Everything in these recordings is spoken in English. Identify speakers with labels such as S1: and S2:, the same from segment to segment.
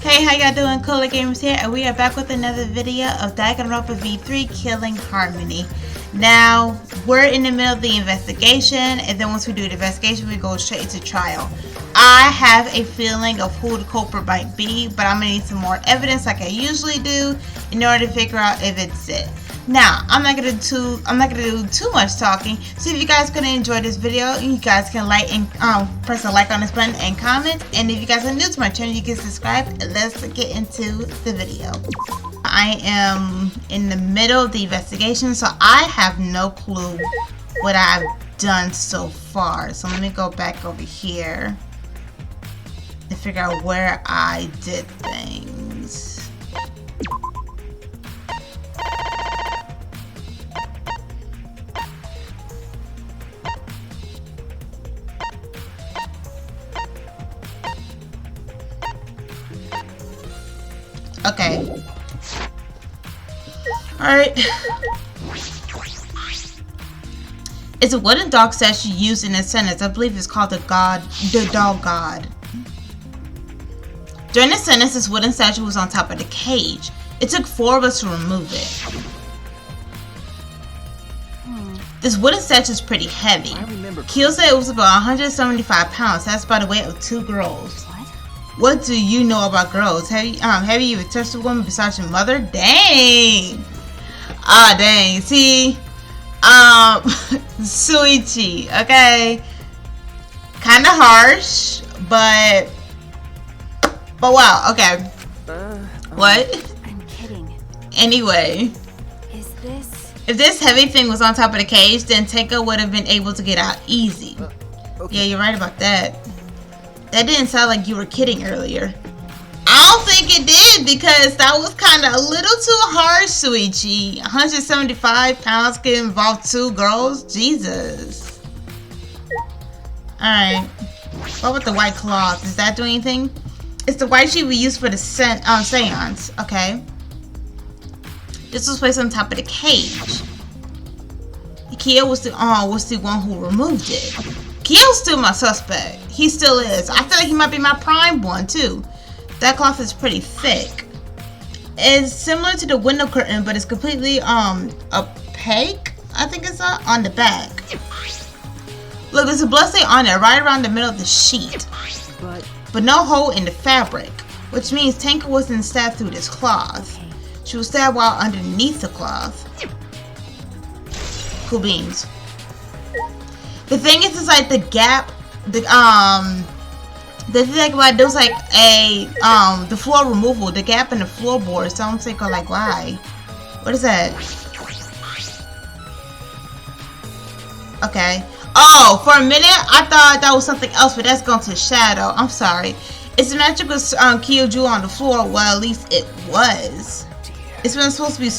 S1: Hey, how y'all doing? Cooler Gamers here, and we are back with another video of Danganronpa V3 Killing Harmony. Now, we're in the middle of the investigation, and then once we do the investigation, we go straight into trial. I have a feeling of who the culprit might be, but I'm gonna need some more evidence like I usually do in order to figure out if it's it. Now, I'm not gonna do too much talking. So if you guys gonna enjoy this video, you guys can like and press a like on this button and comment. And if you guys are new to my channel, you can subscribe. Let's get into the video. I am in the middle of the investigation, so I have no clue what I've done so far. So let me go back over here to figure out where I did things. Okay. Alright. It's a wooden dog statue used in a sentence. I believe it's called the dog god. During the sentence, this wooden statue was on top of the cage. It took 4 of us to remove it. This wooden statue is pretty heavy. Keel said it was about 175 pounds. That's by the weight of 2 girls. What do you know about girls? Have you even touched a woman besides your mother? Dang. Ah, dang. See, Suichi. Okay, kind of harsh, but wow. Okay. What?
S2: I'm kidding.
S1: Anyway, if this heavy thing was on top of the cage, then Tenko would have been able to get out easy. Okay. Yeah, you're right about that. That didn't sound like you were kidding earlier. I don't think it did, because that was kind of a little too harsh, Suichi. 175 pounds can involve 2 girls? Jesus. Alright. What about the white cloth? Does that do anything? It's the white sheet we use for the seance. Okay. This was placed on top of the cage. Kyo was the one who removed it. Kyo's still my suspect. He still is. I feel like he might be my prime one too. That cloth is pretty thick. It's similar to the window curtain, but it's completely opaque. I think it's on the back. Look, there's a blood stain on it right around the middle of the sheet, but no hole in the fabric, which means Tenko wasn't stabbed through this cloth. She was stabbed while underneath the cloth. Cool beans. The thing is, it's like the gap. The thing about it, there was like a the floor removal, the gap in the floorboard. So I'm thinking like, why? What is that? Okay. Oh, for a minute I thought that was something else, but that's gone to shadow. I'm sorry. It's a magical Kyo jewel on the floor. Well, at least it was. It's been supposed to be.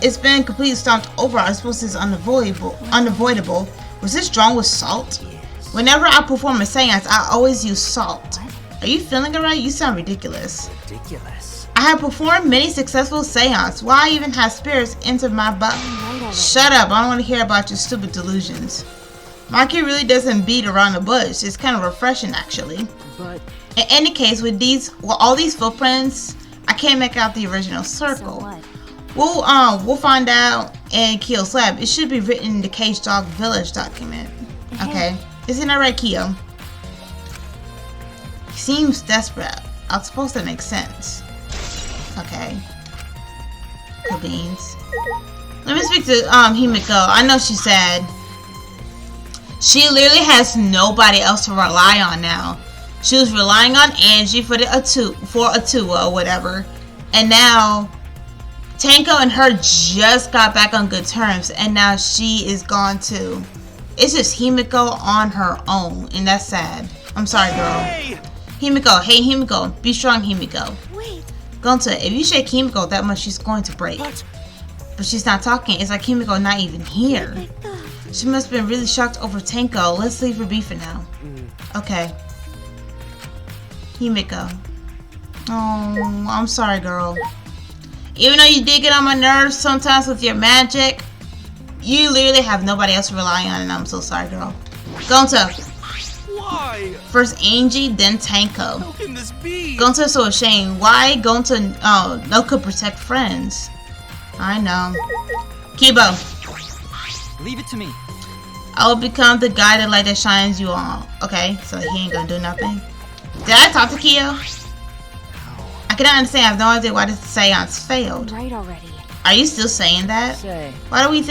S1: It's been completely stomped over. I suppose it's unavoidable. Was this drawn with salt? Whenever I perform a seance, I always use salt. Are you feeling alright? You sound ridiculous. I have performed many successful seances. Why even have spirits enter my body? Shut up. I don't want to hear about your stupid delusions. My kid really doesn't beat around the bush. It's kind of refreshing, actually. In any case, with all these footprints, I can't make out the original circle. We'll find out in Kyo's lab. It should be written in the Cage Dog Village document. Okay. Isn't that right, Kyo? He seems desperate. I suppose that makes sense. Okay. Cool beans. Let me speak to Himiko. I know she's sad. She literally has nobody else to rely on now. She was relying on Angie for Atua or whatever. And now Tenko and her just got back on good terms, and now she is gone too. It's just Himiko on her own, and that's sad. I'm sorry, girl. Hey! Himiko, hey Himiko, be strong, Himiko.
S2: Wait.
S1: Gonta, if you shake Himiko that much, she's going to break.
S2: What?
S1: But she's not talking. It's like Himiko not even here. She must have been really shocked over Tenko. Let's leave her be for now. Okay. Himiko. Oh, I'm sorry, girl. Even though you did get on my nerves sometimes with your magic, you literally have nobody else to rely on, and I'm so sorry, girl. Gonta.
S2: Why?
S1: First Angie, then Tanko.
S2: How can this be?
S1: Gonta is so ashamed. Why Gonta no could protect friends? I know. Kibo.
S3: Leave it to me.
S1: I will become the guiding light that shines you on. Okay, so he ain't gonna do nothing. Did I talk to Kyo? I cannot understand. I have no idea why this seance failed.
S4: Right already.
S1: Are you still saying that? Why do we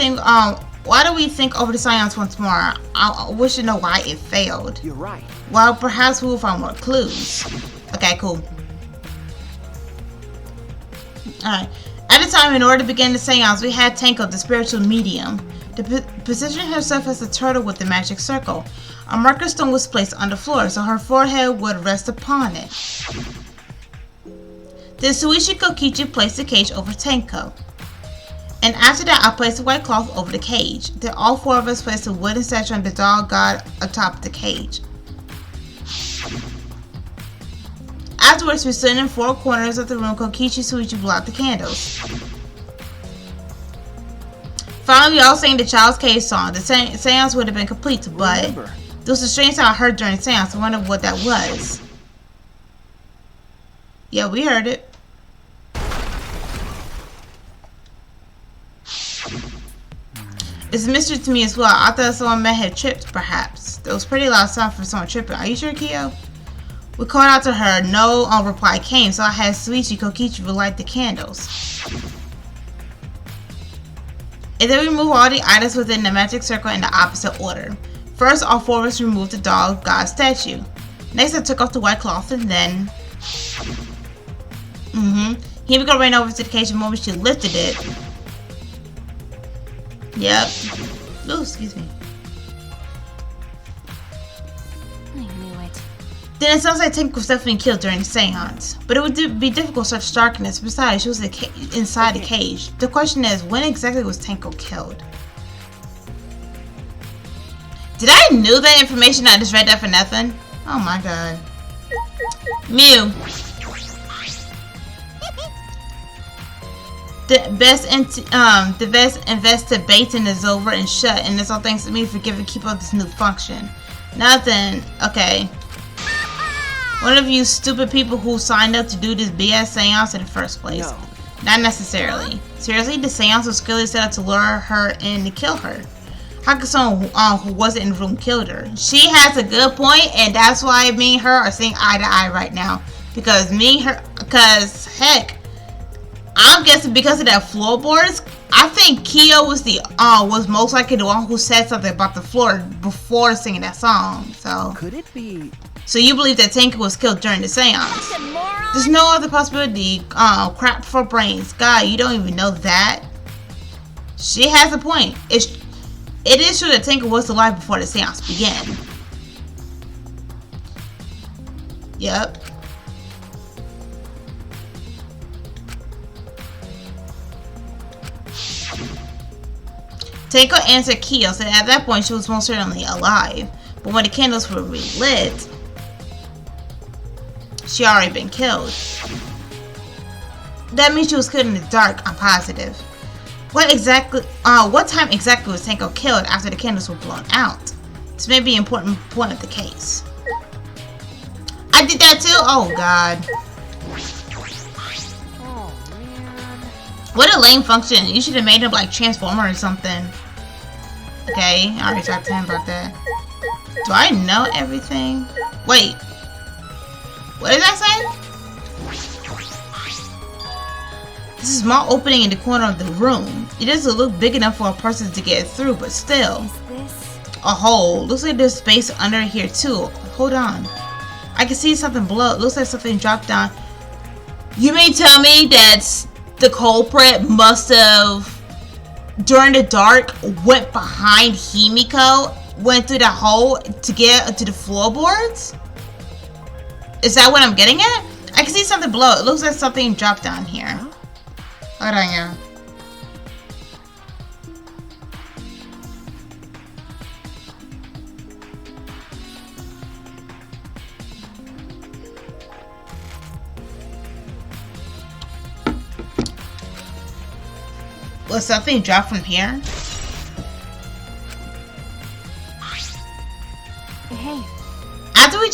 S1: think over the seance once more? I wish to know why it failed.
S3: You're right.
S1: Well, perhaps we will find more clues. Okay, cool. Alright. At the time, in order to begin the seance, we had Tanko, the spiritual medium, to position herself as a turtle with the magic circle. A marker stone was placed on the floor, so her forehead would rest upon it. Then Suichi Kokichi placed the cage over Tanko. And after that, I placed a white cloth over the cage. Then all four of us placed a wooden statue on the dog god atop the cage. Afterwards, we stood in four corners of the room. Kokichi and Suichi blew out the candles. Finally, we all sang the Child's Cage song. The seance would have been complete, but there was a strange sound I heard during the seance. I wonder what that was. Yeah, we heard it. It's a mystery to me as well. I thought someone may have tripped, perhaps. There was pretty loud sound for someone tripping. Are you sure, Kyo? We called out to her. No reply came, so I had Suichi Kokichi relight the candles. And then we removed all the items within the magic circle in the opposite order. First, all four of us removed the dog god statue. Next, I took off the white cloth and then... Himiko ran over to the cage the moment she lifted it. Yep. Oh, excuse me.
S4: I knew it.
S1: Then it sounds like Tanko was definitely killed during the seance. But it would be difficult with such darkness. Besides, she was inside the cage. The question is, when exactly was Tanko killed? Did I know that information? I just read that for nothing? Oh my god. Mew. The best investigating is over and shut, and it's all thanks to me for keep up this new function. Nothing. Okay. One of you stupid people who signed up to do this BS seance in the first place. No. Not necessarily. Seriously, the seance was clearly set up to lure her in to kill her. How could someone who wasn't in the room killed her? She has a good point, and that's why me and her are seeing eye to eye right now. Because heck, I'm guessing because of that floorboards, I think Kyo was was most likely the one who said something about the floor before singing that song. So
S3: could it be?
S1: So you believe that Tanko was killed during the seance? There's no other possibility. Crap for brains, guy. You don't even know that. She has a point. It is true that Tanko was alive before the seance began. Yep. Tanko answered Kyo, said at that point she was most certainly alive. But when the candles were relit, she already been killed. That means she was killed in the dark, I'm positive. What time exactly was Tanko killed after the candles were blown out? This may be an important point of the case. I did that too? Oh god.
S4: Oh man.
S1: What a lame function. You should have made him like Transformer or something. Okay, I already talked to him about that. Do I know everything? Wait. What did I say? This is a small opening in the corner of the room. It doesn't look big enough for a person to get through, but still.
S4: Is this
S1: a hole? Looks like there's space under here too. Hold on. I can see something below. It looks like something dropped down. You mean tell me that the culprit must have, during the dark, went behind Himiko, went through the hole to get to the floorboards? Is that what I'm getting at? I can see something below. It looks like something dropped down here. Hold on, yeah. Was something dropped from here?
S4: Hey.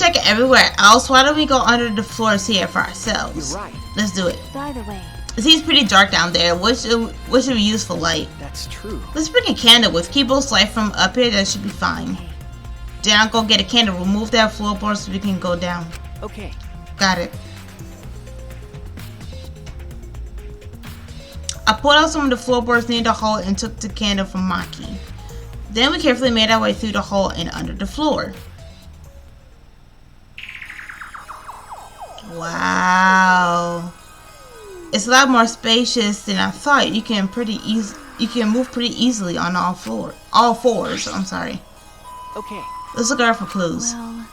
S1: check it everywhere else. Why don't we go under the floor and see it for ourselves?
S3: You're right.
S1: Let's do it.
S4: Either way.
S1: It seems pretty dark down there. What should we use for light?
S3: That's true.
S1: Let's bring a candle with Kibo's light from up here. That should be fine. Then I'll go get a candle. Remove that floorboard so we can go down.
S3: Okay.
S1: Got it. I pulled out some of the floorboards near the hole and took the candle from Maki. Then we carefully made our way through the hole and under the floor. Wow. It's a lot more spacious than I thought. You can move pretty easily on all fours. I'm sorry.
S3: Okay.
S1: Let's look around for clues.
S4: Well,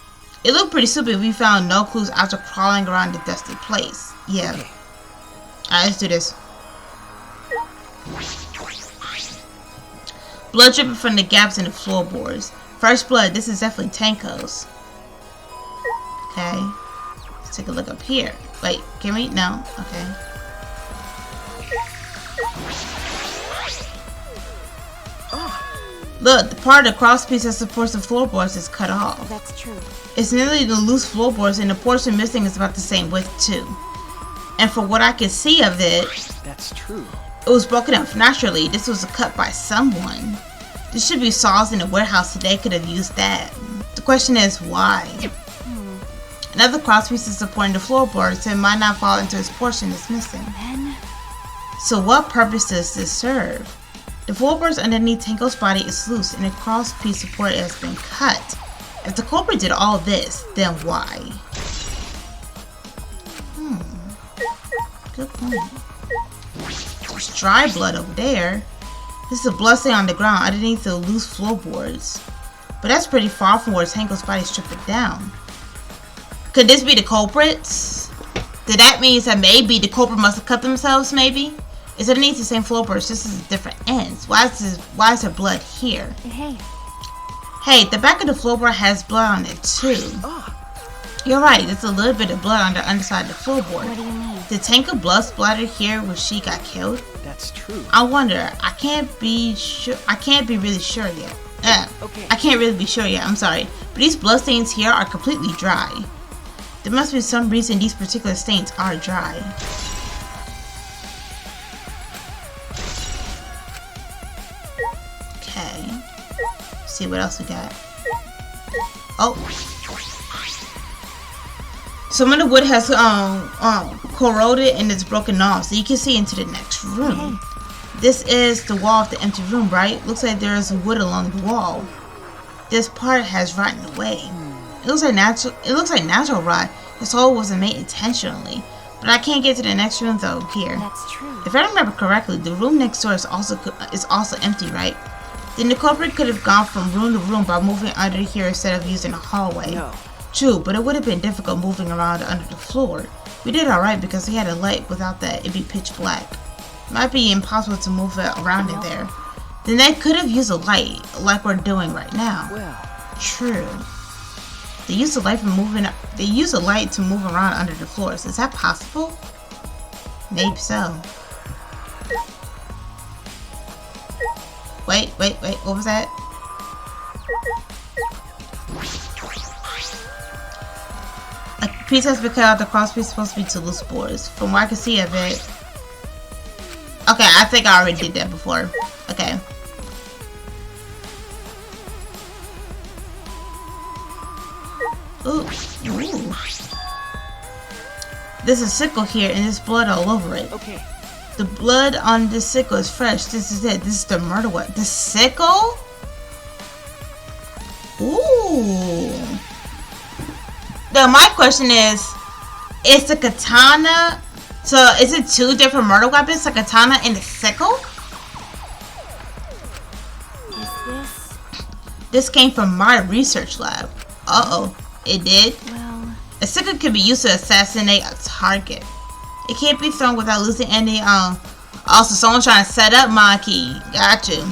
S1: It looked pretty stupid. We found no clues after crawling around the dusty place. Yeah.
S3: Okay.
S1: Alright, let's do this. Blood dripping from the gaps in the floorboards. First blood. This is definitely Tanko's. Okay. Let's take a look up here. Wait, can we? No. Okay. Look, the part of the crosspiece that supports the floorboards is cut off.
S4: that's true.
S1: It's nearly the loose floorboards, and the portion missing is about the same width too. And for what I can see of it,
S3: That's true.
S1: it was broken up naturally. This was cut by someone. There should be saws in the warehouse so they could have used that. The question is why? Another crosspiece is supporting the floorboards, so it might not fall into its portion that's missing.
S4: Then,
S1: So what purpose does this serve? The floorboards underneath Tanko's body is loose and the crosspiece support has been cut. If the culprit did all this, then why? Good point. There's dry blood over there. This is a blood stain on the ground underneath the loose floorboards. But that's pretty far from where Tanko's body stripped it down. Could this be the culprits? Did that mean that maybe the culprit must have cut themselves, maybe? It's underneath the same floorboards, just as different ends. Why is there blood here?
S4: hey,
S1: Hey, the back of the floorboard has blood on it too. You're right, there's a little bit of blood on the underside of the floorboard.
S4: what do you mean?
S1: Did Tanko blood splatter here where she got killed?
S3: That's true.
S1: I wonder. I can't be really sure yet.
S3: Okay.
S1: I can't really be sure yet. I'm sorry. But these blood stains here are completely dry. There must be some reason these particular stains are dry. Okay. See what else we got. Oh. Some of the wood has corroded and it's broken off, so you can see into the next room. This is the wall of the empty room, right? Looks like there is wood along the wall. This part has rotten away. It looks like natural rot. This hole wasn't made intentionally. But I can't get to the next room though. Here,
S4: That's true.
S1: if I remember correctly, the room next door is also empty, right? Then the culprit could have gone from room to room by moving under here instead of using a hallway.
S3: No.
S1: True, but it would have been difficult moving around under the floor. We did alright because we had a light. Without that, it'd be pitch black. Might be impossible to move it around in there. Then they could have used a light, like we're doing right now.
S3: Well,
S1: True. They use a light to move around under the floors. Is that possible? Maybe so. Wait. What was that? A piece has been cut out. The crosspiece is supposed to be to loose boards. From what I can see of it. Okay, I think I already did that before. Okay. Ooh. There's a sickle here and there's blood all over it.
S3: okay.
S1: The blood on this sickle is fresh. This is it. This is the murder weapon. The sickle? Ooh. Now my question is the katana, so is it two different murder weapons? The katana and the sickle?
S4: Is this?
S1: This came from my research lab. Uh-oh. It did?
S4: Well,
S1: A sickle can be used to assassinate a target. It can't be thrown without losing any, also someone trying to set up Maki. Got you.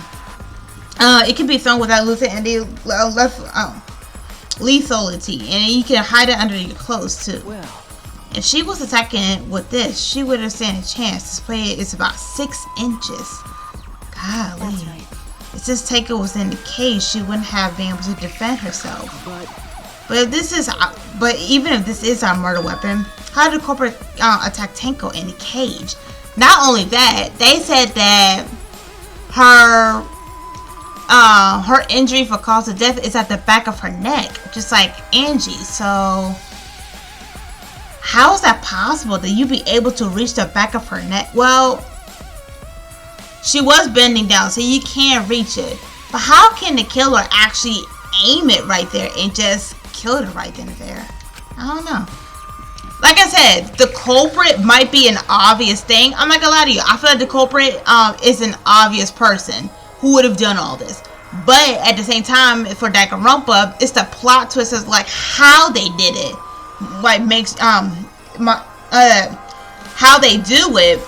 S1: It can be thrown without losing any lethality, and you can hide it under your clothes too.
S3: Well,
S1: If she was attacking it with this, she would have stand a chance. This plate is about 6 inches. Golly.
S4: that's right.
S1: If this taker was in the cage, she wouldn't have been able to defend herself.
S3: but
S1: But even if this is our murder weapon, how did the culprit attack Tenko in the cage? Not only that, they said that her injury for cause of death is at the back of her neck, just like Angie. So how is that possible that you be able to reach the back of her neck? Well, she was bending down, so you can't reach it. But how can the killer actually aim it right there and just kill it right then and there? I don't know. Like I said, the culprit might be an obvious thing. I'm not gonna lie to you. I feel like the culprit is an obvious person who would have done all this. But at the same time, for Danganronpa, it's the plot twist is like how they did it. Like makes how they do it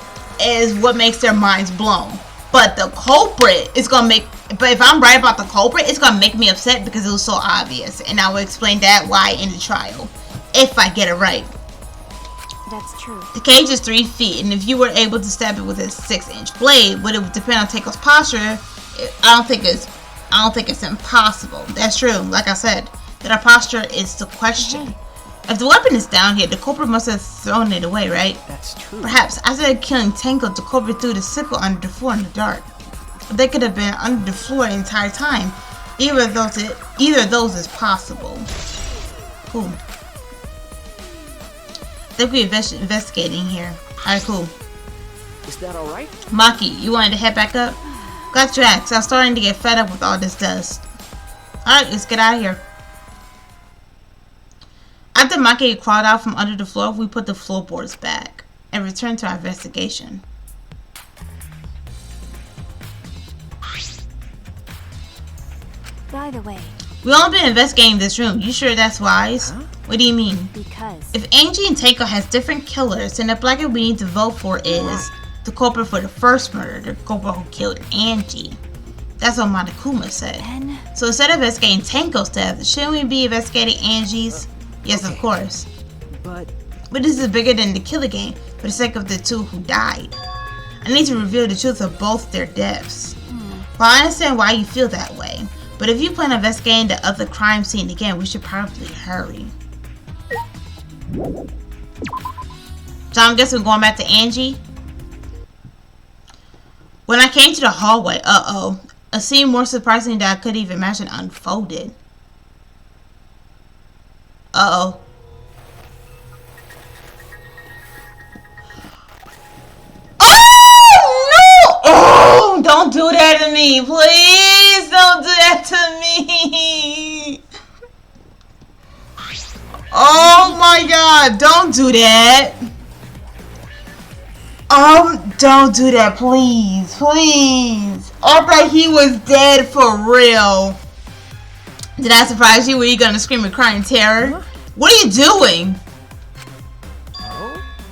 S1: is what makes their minds blown. But the culprit is gonna make. But if I'm right about the culprit, it's gonna make me upset because it was so obvious, and I will explain that why in the trial, if I get it right.
S4: That's true.
S1: The cage is 3 feet, and if you were able to stab it with a 6-inch blade, would it depend on Tenko's posture? I don't think it's impossible. That's true. Like I said, that our posture is the question. If the weapon is down here, the culprit must have thrown it away, right?
S3: That's true.
S1: Perhaps after killing Tenko, the culprit threw the sickle under the floor in the dark. They could have been under the floor the entire time. Either of those is possible. Cool. I think we're investigating here. Alright, cool.
S3: Is that alright?
S1: Maki, you wanted to head back up? Got your axe. I'm starting to get fed up with all this dust. Alright, let's get out of here. After Maki crawled out from under the floor, we put the floorboards back and returned to our investigation.
S4: By the way,
S1: We all been investigating this room. You sure that's wise?
S3: Huh?
S1: What do you mean?
S4: because
S1: If Angie and Tenko has different killers, then the blanket we need to vote for is the culprit for the first murder, the culprit who killed Angie. That's what Monokuma said.
S4: then
S1: So instead of investigating Tenko's death, shouldn't we be investigating Angie's? Yes, of course.
S3: But
S1: But this is bigger than the killer game for the sake of the two who died. I need to reveal the truth of both their deaths. Well, I understand why you feel that way, but if you plan on investigating the other crime scene again, we should probably hurry. So I'm guessing we're going back to Angie. When I came to the hallway, a scene more surprising than I could even imagine unfolded. Oh no! Oh, don't do that to me, please! Don't do that to me! Oh my god, don't do that! Don't do that, please, please! I thought he was dead for real. Did I surprise you? Were you gonna scream and cry in terror? What are you doing?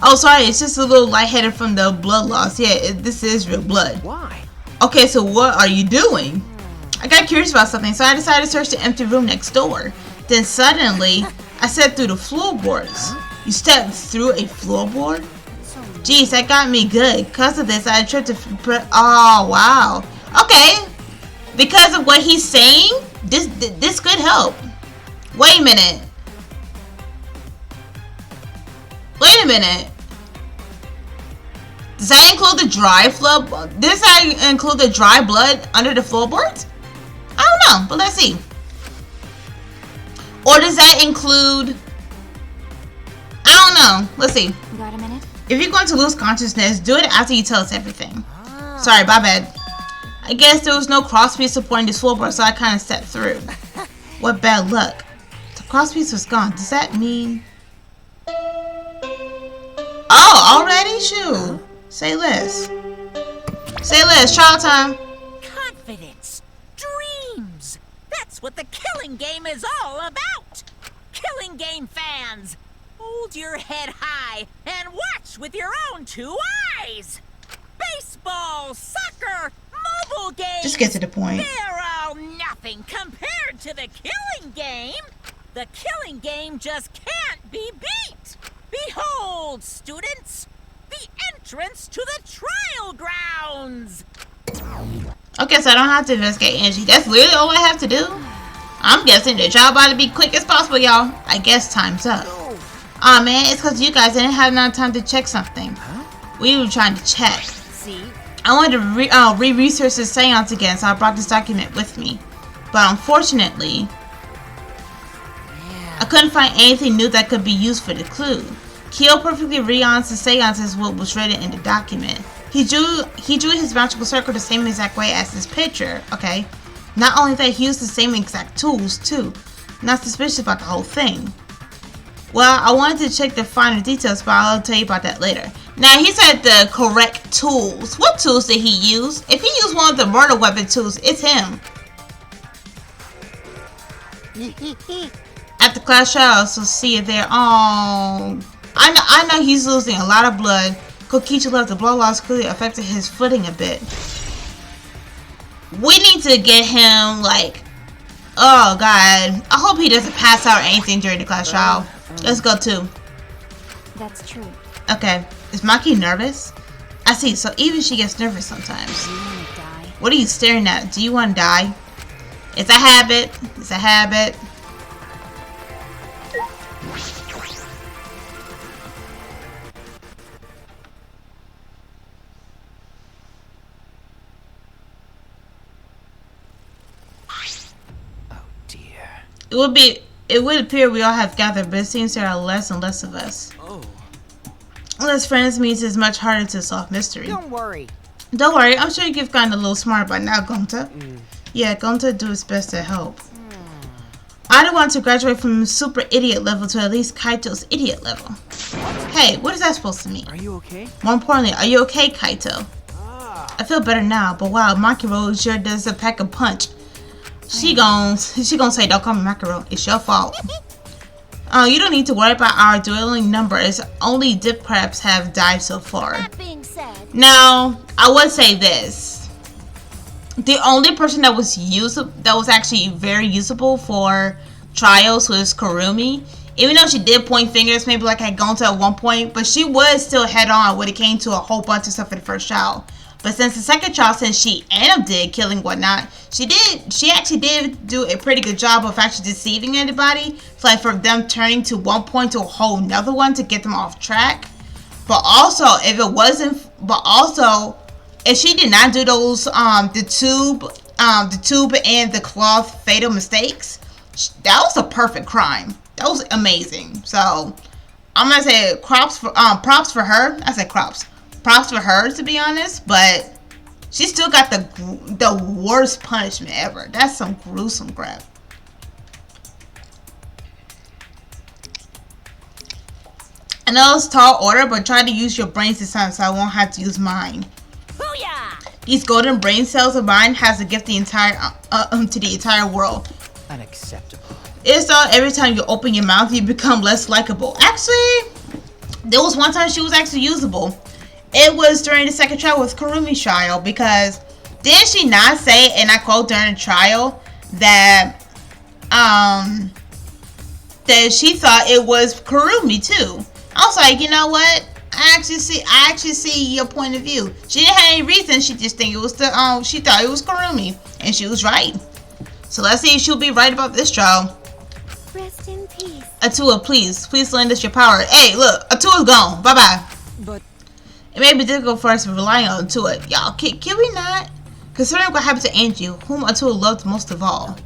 S1: Oh, sorry, it's just a little lightheaded from the blood loss. Yeah, this is real blood.
S3: why?
S1: Okay, so what are you doing? I got curious about something, so I decided to search the empty room next door. Then suddenly, I stepped through the floorboards. You stepped through a floorboard? Jeez, that got me good. Because of this, I tried to... Oh, wow. Okay. Because of what he's saying, this could help. Wait a minute. Wait a minute. Does that include the dry blood? Does that include the dry blood under the floorboards? I don't know, but let's see. Or does that include... I don't know. Let's see.
S4: got a minute?
S1: If you're going to lose consciousness, do it after you tell us everything. Sorry, my bad. I guess there was no crosspiece supporting this floorboard, so I kind of stepped through. What bad luck. The crosspiece was gone. Does that mean... Oh, already? Shoot. Say less. Say less. Trial time.
S2: Confidence, dreams. That's what the Killing Game is all about. Killing Game fans, hold your head high and watch with your own 2 eyes. Baseball, soccer, mobile games.
S1: Just get to the point.
S2: They're all nothing compared to the Killing Game. The Killing Game just can't be beat. Behold, students, the entrance to the trial grounds.
S1: Okay, so I don't have to investigate Angie. That's literally all I have to do? I'm guessing the job ought to be quick as possible, y'all. I guess time's up. Aw, man, it's because you guys didn't have enough time to check something. We were trying to check.
S2: See?
S1: I wanted to re-research the seance again, so I brought this document with me. But unfortunately, I couldn't find anything new that could be used for the clue. Kyo perfectly reons the seance as what was written in the document. He drew his magical circle the same exact way as this picture, okay? Not only that, he used the same exact tools, too. Not suspicious about the whole thing. Well, I wanted to check the finer details, but I'll tell you about that later. Now, he said the correct tools. What tools did he use? If he used one of the murder weapon tools, it's him. At the class trial, so see it there. Oh, I know he's losing a lot of blood. Kokichi left the blood loss clearly affected his footing a bit. We need to get him, like, oh god. I hope he doesn't pass out or anything during the class trial. Let's go too.
S4: That's true.
S1: Okay. Is Maki nervous? I see, so even she gets nervous sometimes.
S4: Do you want to die?
S1: What are you staring at? Do you want to die? It's a habit. It's a habit. It would appear we all have gathered, but it seems there are less and less of us.
S3: Oh.
S1: Less friends means it's much harder to solve mystery.
S2: Don't worry.
S1: Don't worry, I'm sure you've gotten a little smart by now, Gonta. Yeah, Gonta do his best to help. I don't want to graduate from super idiot level to at least Kaito's idiot level. Hey, what is that supposed to mean?
S3: Are you okay?
S1: More importantly, are you okay, Kaito? I feel better now, but wow, Makiro sure does a pack a punch. She gon' say, don't call me Makiro. It's your fault. You don't need to worry about our dwindling numbers. Only dip crabs have died so far.
S4: That being said,
S1: Now, I would say this. The only person that was actually very usable for trials was Kurumi. Even though she did point fingers, maybe like at Gonta at one point, but she was still head on when it came to a whole bunch of stuff for the first trial. But since the second trial, since she did killing whatnot, she actually did do a pretty good job of actually deceiving anybody. So like for them turning to one point to a whole nother one to get them off track. But also if she did not do those the tube and the cloth fatal mistakes, that was a perfect crime. That was amazing. So I'm gonna say props for her. I said props for her, to be honest, but she still got the worst punishment ever. That's some gruesome crap. I know it's tall order, but try to use your brains this time so I won't have to use mine.
S2: Booyah!
S1: These golden brain cells of mine has a gift to the entire world.
S3: Unacceptable.
S1: It's all every time you open your mouth, you become less likable. Actually, there was one time she was actually usable. It was during the second trial with Kurumi's trial, because did she not say, and I quote during the trial, that that she thought it was Kurumi too. I was like, you know what? I actually see your point of view. She didn't have any reason. She just think it was she thought it was Kurumi, and she was right. So let's see if she'll be right about this trial.
S4: rest in peace.
S1: Atua, please lend us your power. Hey, look, Atua's gone. Bye bye.
S3: But
S1: It may be difficult for us to rely on Atua. Y'all, can we not? Considering what happened to Angie, whom Atua loved most of all.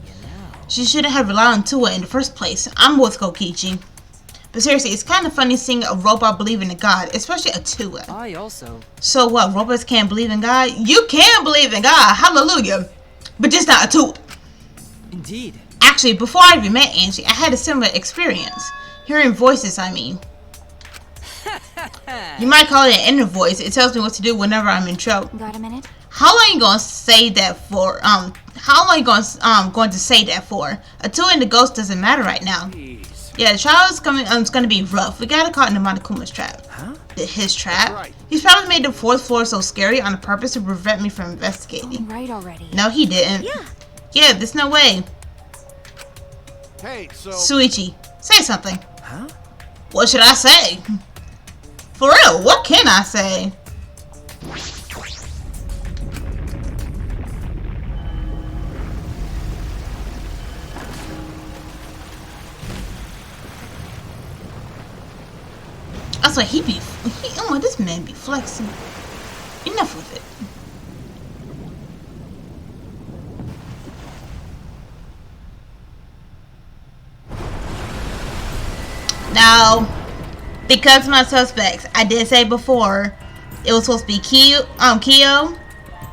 S1: She shouldn't have relied on Atua in the first place. I'm with Kokichi. But seriously, it's kind of funny seeing a robot believe in a god, especially Atua.
S3: I also.
S1: So what, robots can't believe in God? You can believe in God, hallelujah. But just not Atua.
S3: Indeed.
S1: Actually, before I even met Angie, I had a similar experience. Hearing voices, I mean. You might call it an inner voice. It tells me what to do whenever I'm in trouble.
S4: Got a minute?
S1: How long are you gonna say that for? How long are you going to say that for? Atua and the ghost doesn't matter right now.
S3: Jeez.
S1: Yeah, the trial is coming. It's gonna be rough. We gotta caught in Montezuma's trap.
S3: Huh?
S1: His trap.
S3: Right.
S1: He's probably made the fourth floor so scary on purpose to prevent me from investigating.
S4: Right already.
S1: No, he didn't. Yeah, there's no way.
S5: Hey, so
S1: Suichi, say something.
S3: Huh?
S1: What should I say? For real, what can I say? why oh my, this man be flexing. Enough with it. Now, because my suspects, I did say before, it was supposed to be Kyo,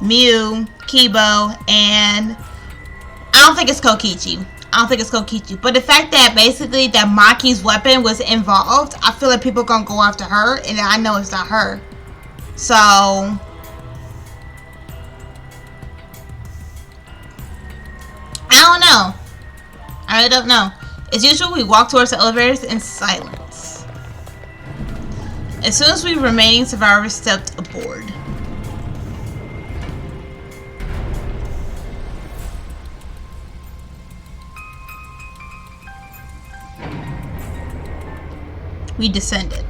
S1: Mew, Kibo, and I don't think it's Kokichi. But the fact that basically that Maki's weapon was involved, I feel like people are gonna go after her, and I know it's not her. So I don't know. I really don't know. As usual, we walk towards the elevators in silence. As soon as we remaining survivors stepped aboard. We descended.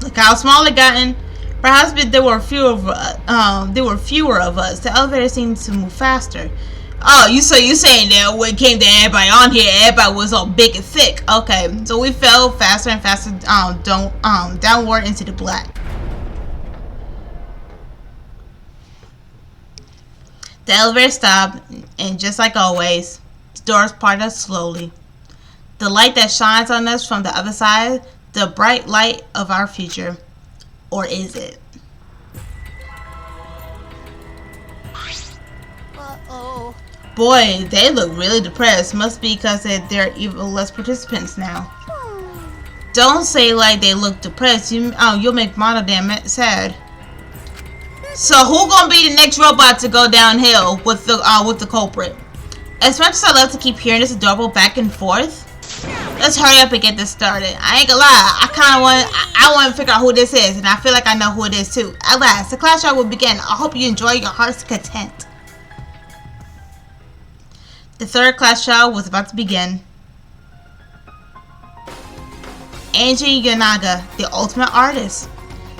S1: Look how small it gotten. Perhaps there were fewer of us. The elevator seemed to move faster. Oh, you saying that when it came to everybody on here, everybody was all big and thick. Okay, so we fell faster and faster downward into the black. The elevator stopped, and just like always, the doors parted slowly. The light that shines on us from the other side, the bright light of our future. Or is it?
S2: Uh-oh.
S1: Boy, they look really depressed. Must be because there are even less participants now. Don't say like they look depressed. You'll make Mono damn it sad. So who gonna be the next robot to go downhill with the culprit? As much as I love to keep hearing this adorable back and forth, let's hurry up and get this started. I ain't gonna lie, I want to figure out who this is, and I feel like I know who it is too. At last, the class trial will begin. I hope you enjoy your heart's content. The third class trial was about to begin. Angie Iganaga, the ultimate artist.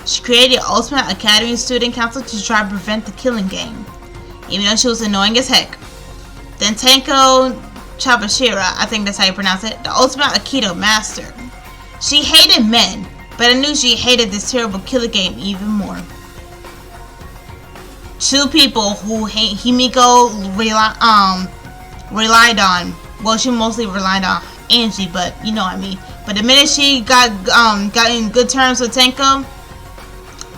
S1: She created the Ultimate Academy Student Council to try to prevent the killing game, even though she was annoying as heck. Then Tenko Chabashira, I think that's how you pronounce it, the ultimate Aikido master. She hated men, but I knew she hated this terrible killer game even more. Two people who Himiko relied on. Well, she mostly relied on Angie, but you know what I mean. But the minute she got in good terms with Tenko,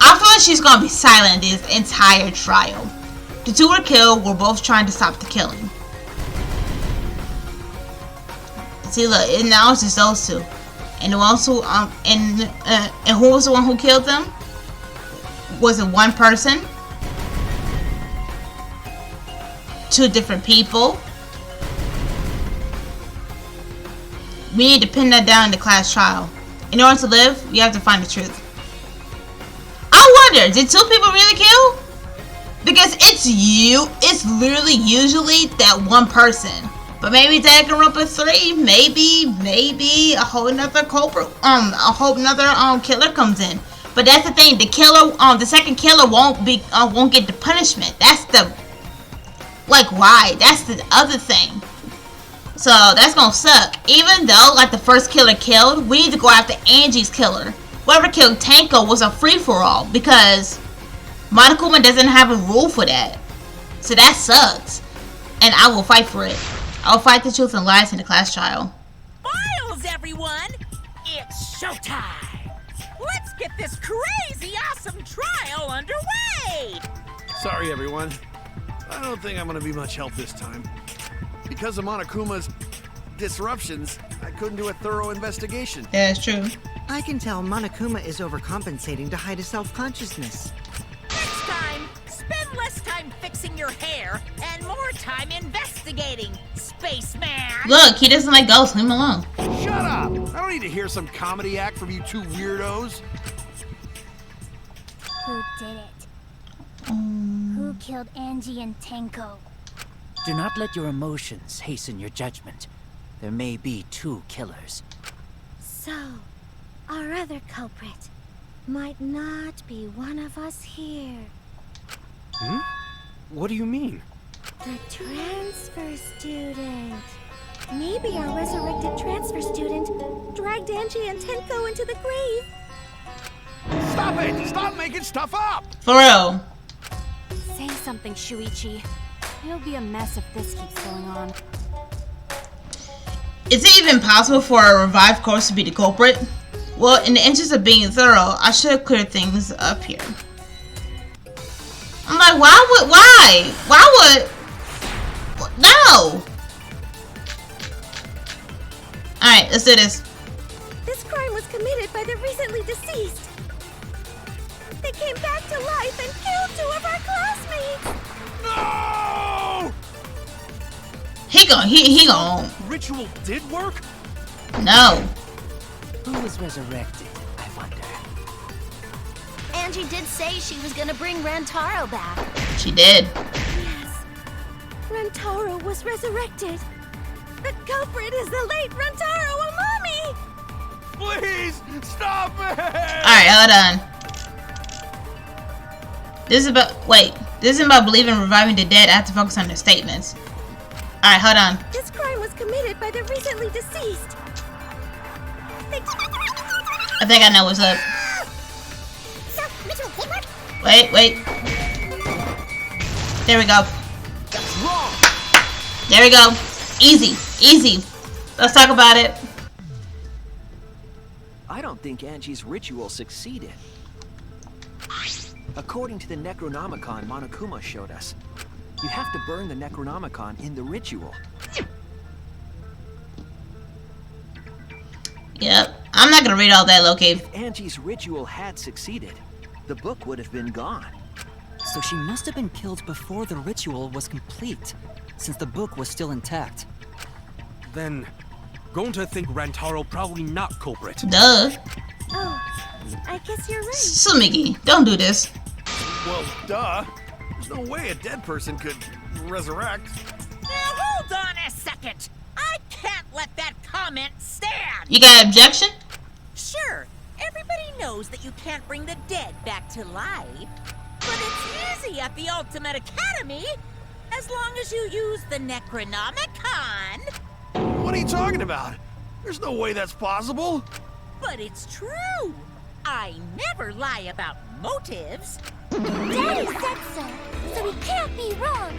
S1: I feel like she's gonna be silent this entire trial. The two were killed. Were both trying to stop the killing. See, look, now it's just those two, and the ones who and who was the one who killed them? Was it one person? Two different people? We need to pin that down in the class trial. In order to live, you have to find the truth. I wonder, did two people really kill? Because it's literally usually that one person. But maybe Danganronpa 3, maybe a whole nother culprit, a whole nother killer comes in. But that's the thing, the killer, the second killer won't get the punishment. That's the, why? That's the other thing. So that's gonna suck. Even though the first killer killed, we need to go after Angie's killer. Whoever killed Tenko was a free-for-all because Monokuma doesn't have a rule for that. So that sucks. And I will fight for it. I'll fight the truth and lies in the class trial.
S2: Files, everyone! It's showtime! Let's get this crazy awesome trial underway!
S5: Sorry, everyone. I don't think I'm gonna be much help this time. Because of Monokuma's disruptions, I couldn't do a thorough investigation.
S1: Yeah, it's true.
S6: I can tell Monokuma is overcompensating to hide his self-consciousness.
S2: Next time, spend less time fixing your hair and more time investigating, spaceman!
S1: Look, he doesn't like ghosts. Leave him alone.
S5: Shut up! I don't need to hear some comedy act from you two weirdos.
S4: Who did it? Who killed Angie and Tenko?
S3: Do not let your emotions hasten your judgment. There may be two killers.
S4: So, our other culprit might not be one of us here.
S3: Hmm? What do you mean?
S4: The transfer student. Maybe our resurrected transfer student dragged Angie and Tenko into the grave.
S5: Stop it! Stop making stuff up!
S1: For real.
S7: Say something, Shuichi. It'll be a mess if this keeps going on.
S1: Is it even possible for a revived corpse to be the culprit? Well, in the interest of being thorough, I should have cleared things up here. I'm like, why would, no! Alright, let's do this.
S4: This crime was committed by the recently deceased. They came back to life and killed 2 of our classmates.
S5: No!
S1: He gon'
S5: Ritual did work?
S1: no.
S3: Who was resurrected, I wonder?
S4: Angie did say she was gonna bring Rantaro back.
S1: She did.
S4: Yes. Rantaro was resurrected. The culprit is the late Rantaro Amami!
S5: Please, stop it!
S1: Alright, hold on. This isn't about believing in reviving the dead. I have to focus on the statements. Alright, hold on.
S4: This crime was committed by the recently deceased.
S1: I think I know what's up.
S4: So, ritual did work?
S1: Wait. There we go.
S5: That's wrong!
S1: There we go. Easy. Let's talk about it.
S3: I don't think Angie's ritual succeeded. According to the Necronomicon Monokuma showed us, you have to burn the Necronomicon in the ritual.
S1: Yep. I'm not gonna read all that, Loki.
S3: If Angie's ritual had succeeded, the book would have been gone.
S8: So she must have been killed before the ritual was complete, since the book was still intact.
S9: Then, going to think Rantaro probably not culprit.
S1: Duh.
S4: Oh, I guess you're right.
S1: Sumiki, don't do this.
S5: Well, duh. There's no way a dead person could resurrect.
S2: Now hold on a second. I can't let that comment stand.
S1: You got an objection?
S2: Sure, everybody knows that you can't bring the dead back to life. But it's easy at the Ultimate Academy, as long as you use the Necronomicon.
S5: What are you talking about? There's no way that's possible.
S2: But it's true. I never lie about motives.
S4: Daddy said so he can't be wrong.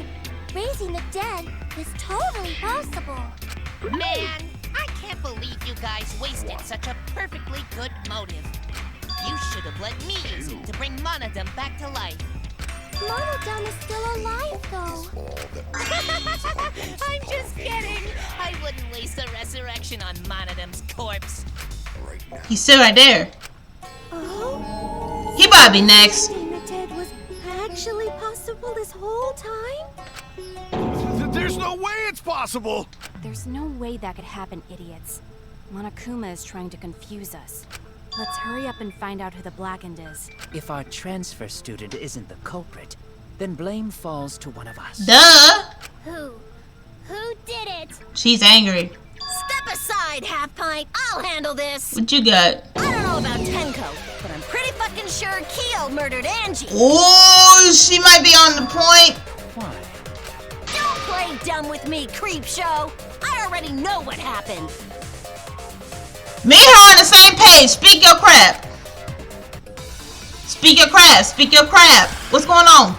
S4: Raising the dead is totally possible.
S10: Man, I can't believe you guys wasted such a perfectly good motive. You should have let me use it to bring Monodum back to life.
S4: Monodum is still alive, though.
S10: I'm just kidding. I wouldn't waste a resurrection on Monodum's corpse.
S1: He's still right there.
S4: Oh?
S1: He might be next.
S4: Raising the dead was actually possible this whole time?
S5: There's no way it's possible.
S7: There's no way that could happen, idiots. Monokuma is trying to confuse us. Let's hurry up and find out who the Blackened is.
S3: If our transfer student isn't the culprit, then blame falls to one of us.
S1: Duh.
S4: Who? Who did it?
S1: She's angry.
S4: Step aside, Half Pint. I'll handle this.
S1: What you got?
S4: I don't know about Tenko, but I'm pretty fucking sure Kyo murdered Angie.
S1: Oh, she might be on the point.
S3: Why?
S4: Don't play dumb with me, creep show. I already know what happened.
S1: Me and her on the same page. Speak your crap. Speak your crap. Speak your crap. What's going on?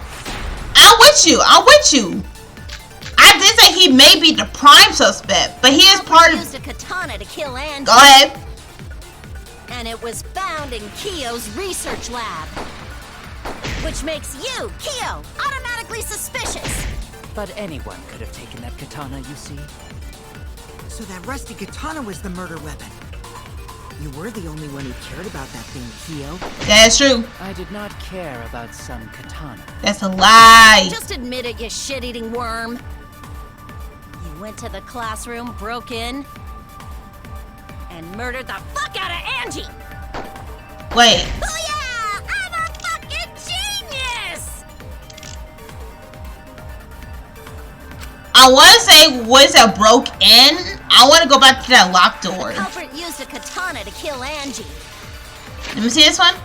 S1: I'm with you. I did say he may be the prime suspect, but he is part of...
S4: used a katana to kill Angie.
S1: Go ahead.
S4: And it was found in Kyo's research lab. Which makes you, Kyo, automatically suspicious.
S3: But anyone could have taken that katana, you see.
S6: So that rusty katana was the murder weapon. You were the only one who cared about that thing, Kyo.
S1: That's true.
S3: I did not care about some katana.
S1: That's a lie.
S4: Just admit it, you shit-eating worm. You went to the classroom, broke in, and murdered the fuck out of Angie.
S1: Wait.
S4: Oh yeah! I'm a fucking genius!
S1: I want to say, was that broke in? I want to go back to that locked door.
S4: The culprit used a katana to kill Angie.
S1: Let me see this one.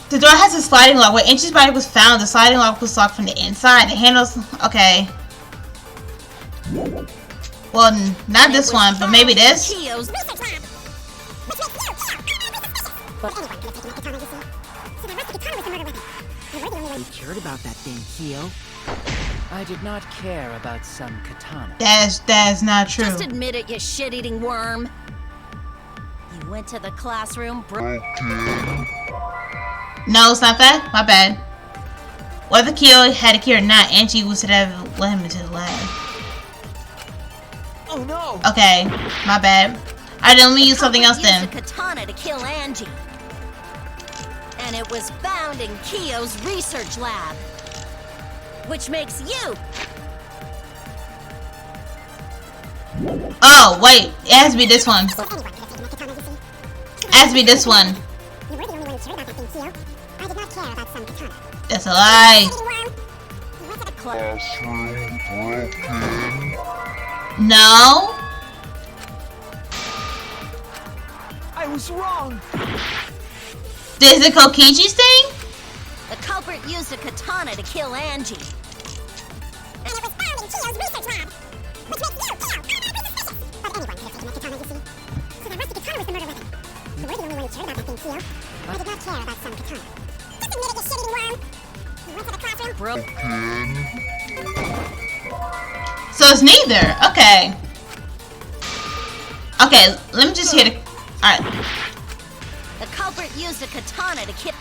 S1: The door has a sliding lock. When Angie's body was found, the sliding lock was locked from the inside. The handles... Okay. Well, not this one, but maybe this.
S4: Kyo's
S6: You cared about that thing, Kyo.
S3: I did not care about some katana.
S1: That's not true.
S4: Just admit it, you shit-eating worm. You went to the classroom,
S1: No, it's not that. My bad. Whether Kyo had a key or not, Angie would have let him into the lab.
S8: Oh no!
S1: Okay, my bad. Alright, then let me use something else then.
S4: used a katana to kill Angie. And it was found in Kyo's research lab. Which makes you...
S1: Oh, wait. It has to be this one. It has to be this one. That's a lie. No.
S8: I was wrong!
S1: This is Kokichi's thing?
S4: The culprit used a katana to kill Angie. And it was found in Kyo's research lab. Which makes you Kyo. But anyone could have taken that katana, you see. So the rusty katana was the murder weapon. You were the only one who cared about that thing, Kyo. I did not care about some katana. Just admit it, you shit-eating worm. You went to the classroom, broke...
S1: So it's neither. Okay. Okay, let me just hear the... Alright.
S4: The culprit used a katana to kill...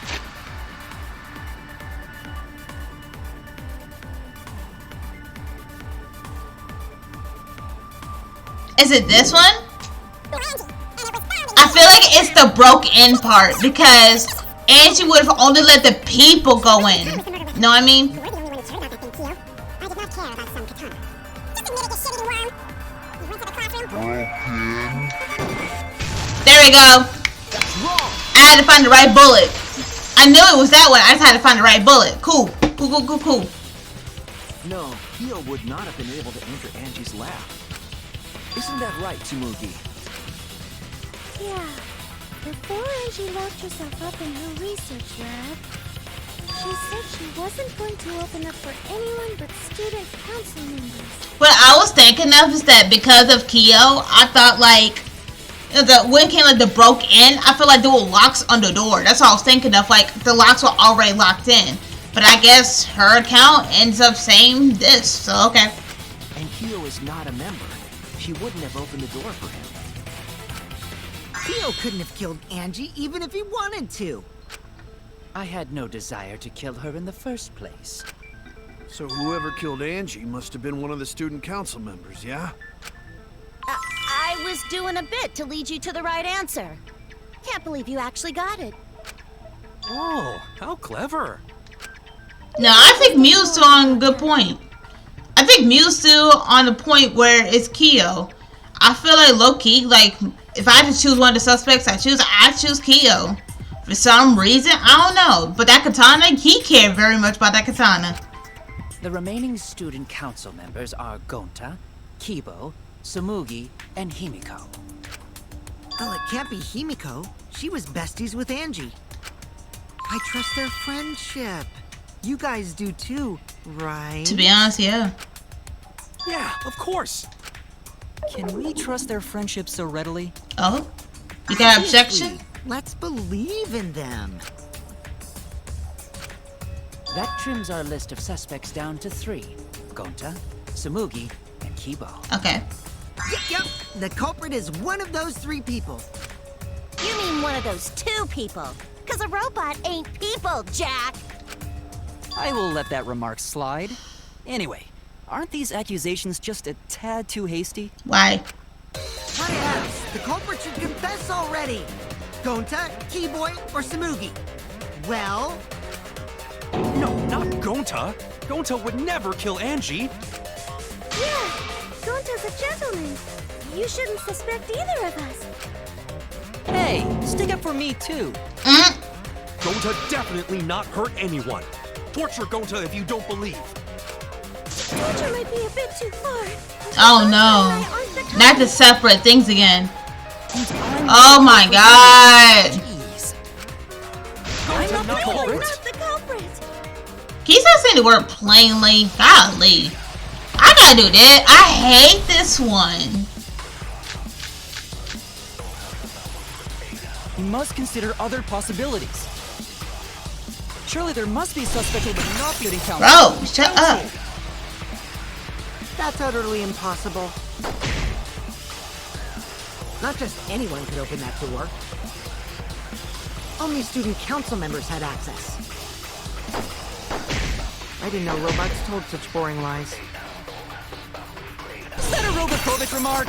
S1: Is it this one? I feel like it's the broke-in part because Angie would have only let the people go in. Know what I mean? There we go. I had to find the right bullet. I knew it was that one. I just had to find the right bullet. Cool. Cool.
S8: No, Kyo would not have been able to enter Angie's lab. Isn't that right, Tsumugi?
S7: Yeah. Before Angie locked herself up in her research lab, she said she wasn't going to open up for anyone but student council members.
S1: What I was thinking of is that because of Kyo, I thought like when it came like the broke in, I feel like there were locks on the door. That's all I was thinking of. Like the locks were already locked in. But I guess her account ends up saying this. So okay.
S8: And Kyo is not a member. She wouldn't have opened the door for him.
S6: Kyo couldn't have killed Angie even if he wanted to.
S3: I had no desire to kill her in the first place.
S5: So whoever killed Angie must have been one of the student council members, yeah?
S4: I was doing a bit to lead you to the right answer. Can't believe you actually got it.
S9: Oh, how clever.
S1: No, I think Mew's still on a good point. I think Mew's still on the point where it's Kyo. I feel like low-key, like, if I had to choose one of the suspects I choose Kyo. For some reason, I don't know. But that katana, he cared very much about that katana.
S3: The remaining student council members are Gonta, Kibo, Tsumugi, and Himiko.
S6: Well, it can't be Himiko. She was besties with Angie. I trust their friendship. You guys do too, right?
S1: To be honest, yeah.
S9: Yeah, of course.
S8: Can we trust their friendship so readily?
S1: Oh? You got an objection?
S6: Let's believe in them.
S3: That trims our list of suspects down to 3. Gonta, Tsumugi, and Kibo.
S1: Okay.
S6: Yep. The culprit is one of those 3 people.
S4: You mean one of those 2 people? Because a robot ain't people, Jack!
S8: I will let that remark slide. Anyway, aren't these accusations just a tad too hasty?
S1: Why?
S6: Whatevs. The culprit should confess already. Gonta, Keyboy, or Tsumugi? Well...
S9: No, not Gonta. Gonta would never kill Angie.
S7: Yeah, Gonta's a gentleman. You shouldn't suspect either of us.
S8: Hey, stick up for me too.
S9: Gonta definitely not hurt anyone. Torture Gonta if you don't believe.
S7: Torture might be a bit too far.
S1: Oh no. Not the separate things again. Oh my god.
S8: Jeez.
S9: I'm not the culprit.
S7: Not the culprit.
S1: Can you stop saying the word plainly? Golly. I gotta do that. I hate this one.
S8: You must consider other possibilities. Surely there must be a suspect who would not be in council.
S1: Bro, shut up.
S6: That's utterly impossible. Not just anyone could open that door. Only student council members had access. I didn't know robots told such boring lies.
S8: Is that a robophobic remark?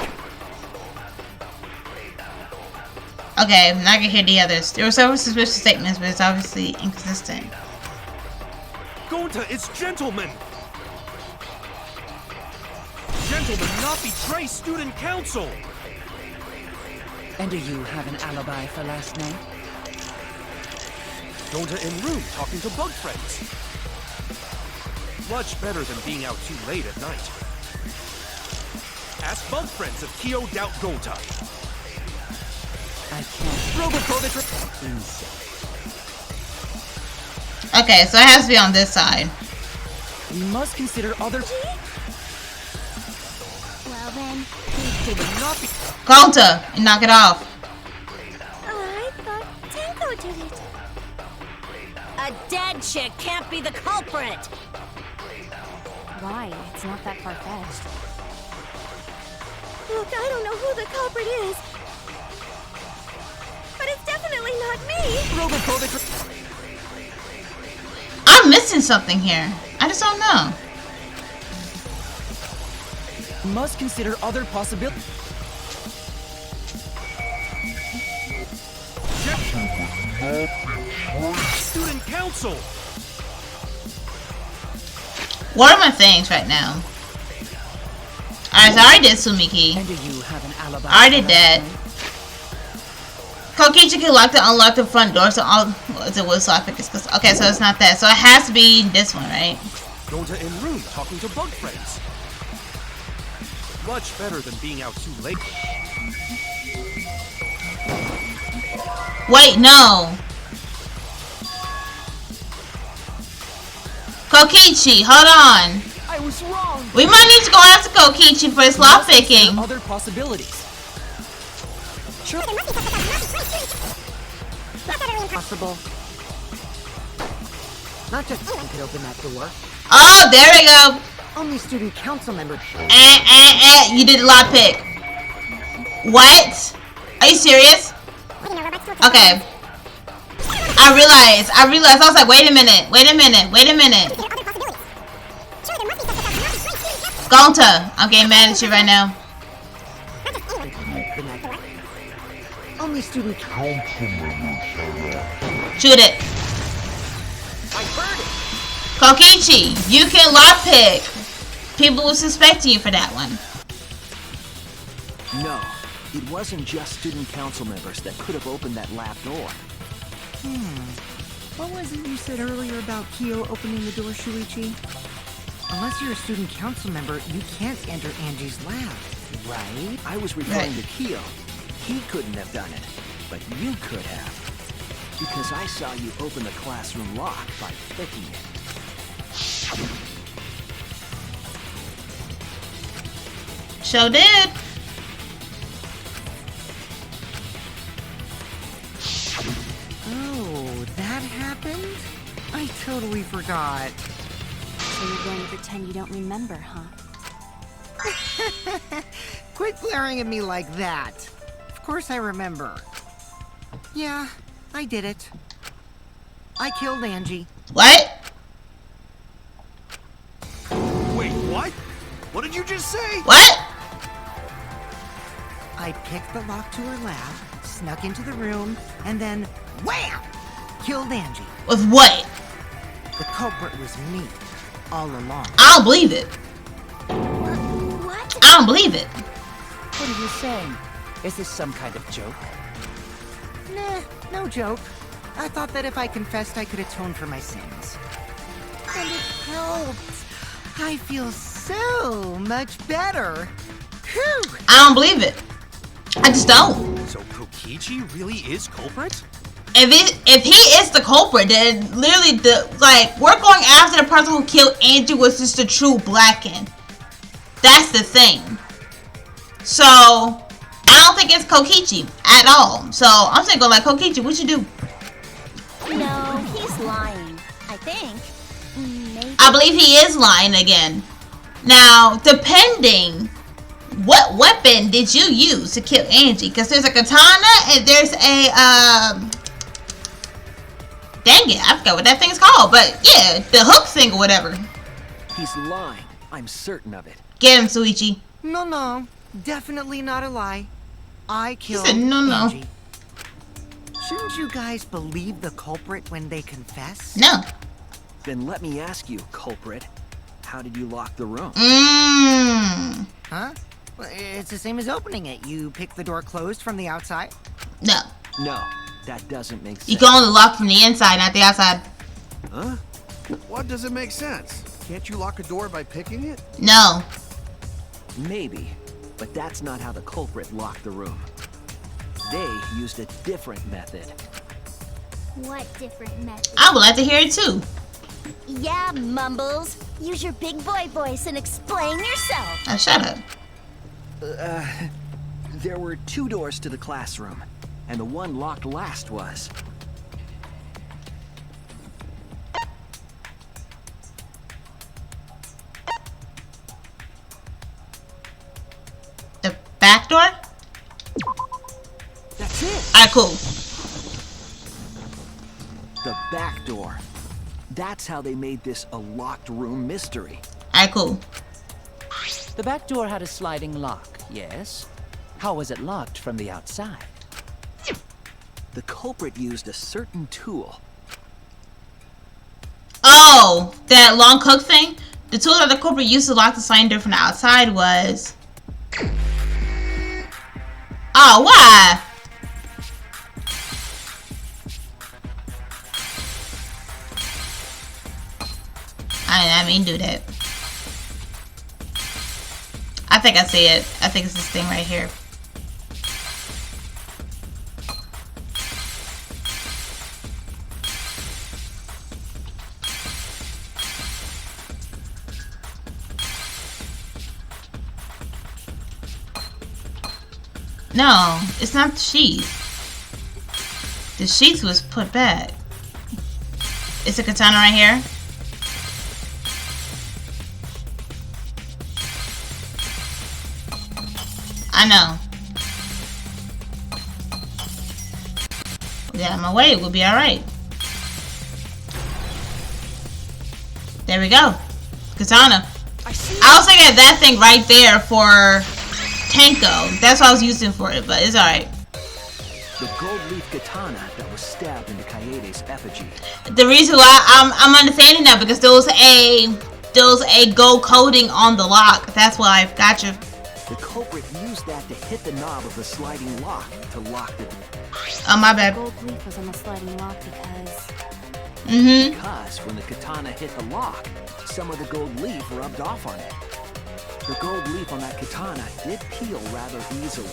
S1: Okay, I'm not gonna hear the others. There were several suspicious statements, but it's obviously inconsistent.
S9: Gonta, it's gentlemen! Gentlemen not betray student council!
S3: And do you have an alibi for last night?
S9: Gonta in room talking to bug friends. Much better than being out too late at night. Ask bug friends if Kyo doubt Gonta.
S3: I can't.
S8: Robophobic.
S1: Okay, so it has to be on this side.
S8: We must consider other.
S7: Well then,
S8: They would not be.
S1: Gonta, and knock it off.
S7: I thought Tenko did it.
S4: A dead chick can't be the culprit.
S7: Why? It's not that far-fetched. Look, I don't know who the culprit is. But it's definitely not me.
S8: Robophobic.
S1: I'm missing something here. I just don't know.
S8: We must consider other possibilities.
S9: Student council!
S1: What are my things right now? Alright, so I already did Sumiki.
S3: And do you have an alibi?
S1: I already did that. Kokichi can lock the unlock the front door, so all is it was lock it's okay, so it's not that. So it has to be this one, right?
S9: Gonta in room talking to bug friends. Much better than being out too late.
S1: Wait, no. Kokichi, hold on.
S8: I was wrong.
S1: We might need to go after Kokichi for his lock picking.
S8: Other possibilities. Sure.
S6: That's utterly impossible. Not just anyone could open that door.
S1: Oh, there we go.
S6: Only student council members.
S1: You did a lock pick. What? Are you serious? Okay. I realized. I was like, wait a minute. Gonta, I'm getting mad at you right now.
S6: Only student council members.
S1: Shoot it.
S6: I heard it.
S1: Kokichi, you can lockpick. People will suspect you for that one.
S11: No, it wasn't just student council members that could have opened that lab door.
S6: What was it you said earlier about Kyo opening the door, Shuichi? Unless you're a student council member, you can't enter Angie's lab, right?
S11: I was referring to Kyo. He couldn't have done it, but you could have. Because I saw you open the classroom lock by picking it.
S1: Sure did.
S6: Oh, that happened? I totally forgot.
S7: So you're going to pretend you don't remember, huh?
S6: Quit glaring at me like that. Of course I remember. Yeah, I did it. I killed Angie.
S1: What?
S5: Wait, what? What did you just say?
S1: What?
S6: I picked the lock to her lab, snuck into the room, and then wham! Killed Angie.
S1: With what?
S6: The culprit was me, all along.
S1: I don't believe it.
S7: What?
S1: I don't believe it.
S3: What are you saying? Is this some kind of joke?
S6: Nah, no joke. I thought that if I confessed, I could atone for my sins. And it helped. I feel so much better. Whew!
S1: I don't believe it. I just don't.
S9: So Kokichi really is culprit?
S1: If he is the culprit, then literally we're going after the person who killed Angie was just a true Blacken. That's the thing. So I don't think it's Kokichi at all. So I'm thinking like, Kokichi, what you do?
S4: No, he's lying. I think. Maybe.
S1: I believe he is lying again. Now, depending, what weapon did you use to kill Angie? Because there's a katana and there's a dang it, I forgot what that thing's called. But yeah, the hook thing or whatever.
S11: He's lying. I'm certain of it.
S1: Get him, Suichi.
S6: No, definitely not a lie. I killed
S1: said no.
S6: Angie. Shouldn't you guys believe the culprit when they confess?
S1: No.
S11: Then let me ask you, culprit. How did you lock the room?
S6: Huh? Well, it's the same as opening it. You pick the door closed from the outside?
S1: No.
S11: No, that doesn't make sense.
S1: You can only lock from the inside, not the outside.
S5: Huh? What doesn't make sense? Can't you lock a door by picking it?
S1: No.
S11: Maybe, but that's not how the culprit locked the room. They used a different method.
S7: What different method?
S1: I would like to hear it too.
S4: Yeah, Mumbles. Use your big boy voice and explain yourself.
S1: Oh, shut up.
S11: There were 2 doors to the classroom, and the one locked last was.
S1: The back door?
S11: That's it!
S1: Alright, cool.
S11: The back door. That's how they made this a locked room mystery.
S1: Alright, cool.
S3: The back door had a sliding lock, yes? How was it locked from the outside?
S11: The culprit used a certain tool.
S1: Oh, that long hook thing? The tool that the culprit used to lock the sliding door from the outside was... Oh, why? I didn't mean do that. I think I see it. I think it's this thing right here. No, it's not the sheath. The sheath was put back. It's a katana right here. I know. Get out of my way, we'll be alright. There we go. Katana. I was thinking of that thing right there for Tenko. That's what I was using for it, but it's alright.
S11: The gold leaf katana that was stabbed into Kaede's effigy.
S1: The reason why I'm understanding that because there was a gold coating on the lock. That's why I've got you.
S11: The culprit used that to hit the knob of the sliding lock to lock the door.
S1: Oh, my bad.
S7: The gold leaf was on the sliding lock because...
S11: Because when the katana hit the lock, some of the gold leaf rubbed off on it. The gold leaf on that katana did peel rather easily.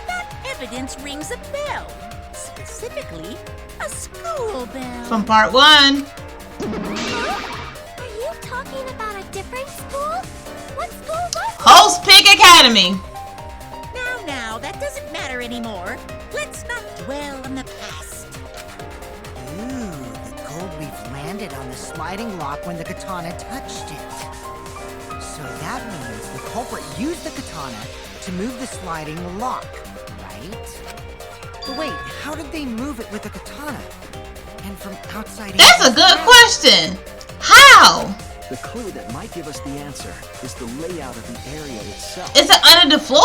S2: That evidence rings a bell. Specifically, a school bell.
S1: From part 1.
S7: Are you talking about a different school? What school was it?
S1: Host Pig Academy.
S2: Now, that doesn't matter anymore. Let's not dwell on the past.
S6: Ooh, the gold leaf landed on the sliding lock when the katana touched it. So that means the culprit used the katana to move the sliding lock, right? But wait, how did they move it with the katana? And from outside...
S1: That's a good question. How?
S11: The clue that might give us the answer is the layout of the area itself.
S1: Is it under the floor?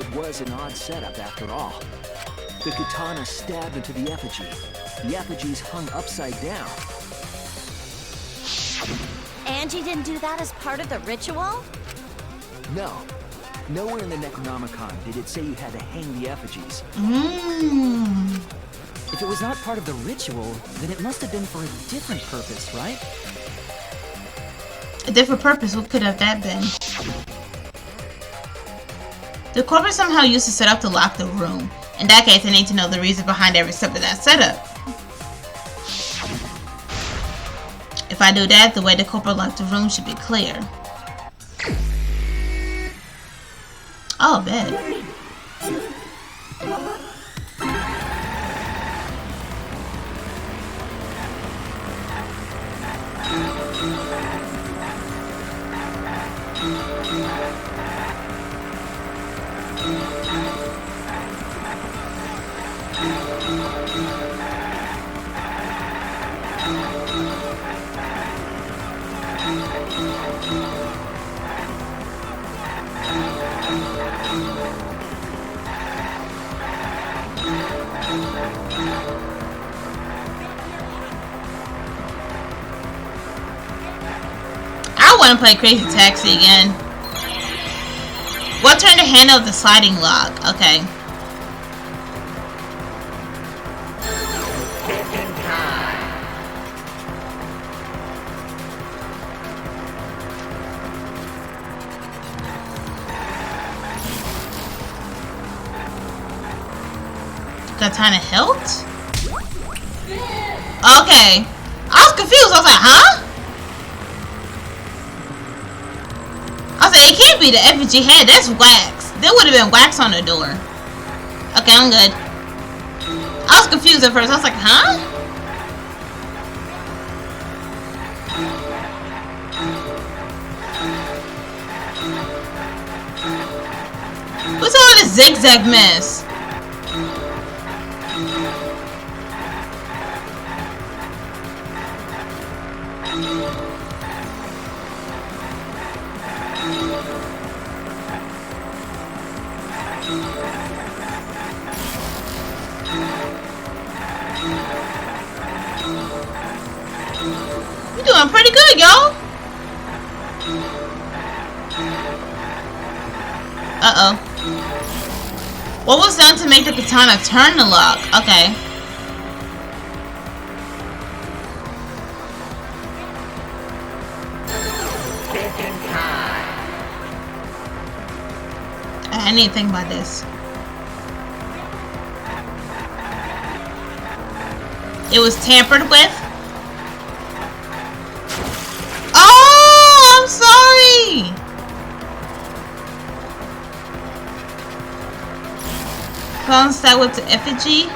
S11: It was an odd setup after all. The katana stabbed into the effigy. The effigies hung upside down.
S4: Angie didn't do that as part of the ritual?
S11: No. Nowhere in the Necronomicon did it say you had to hang the effigies.
S8: If it was not part of the ritual, then it must have been for a different purpose, right?
S1: A different purpose? What could have that been? The culprit somehow used the setup to lock the room. In that case, I need to know the reason behind every step of that setup. If I do that, the way the culprit locked the room should be clear. Oh, bad. I want to play Crazy Taxi again. What turn to handle the sliding lock? Okay. Katana hilt? Okay. I was confused. I was like, huh? I said, it can't be the effigy head. That's wax. There would have been wax on the door. Okay, I'm good. I was confused at first. I was like, huh? What's all this zigzag mess? You're doing pretty good, y'all. Uh-oh. What was done to make the katana turn the lock? Okay. I didn't think about this. It was tampered with. Oh, I'm sorry. Clones that with the effigy.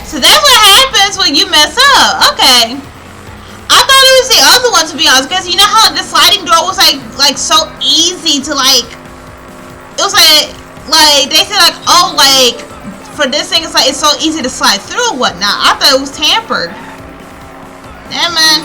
S1: So that's what happens when you mess up. Okay. I thought it was the other one, to be honest, because you know how the sliding door was like so easy to like. It was like they said like, oh, like for this thing it's like it's so easy to slide through or whatnot. I thought it was tampered. Damn, man.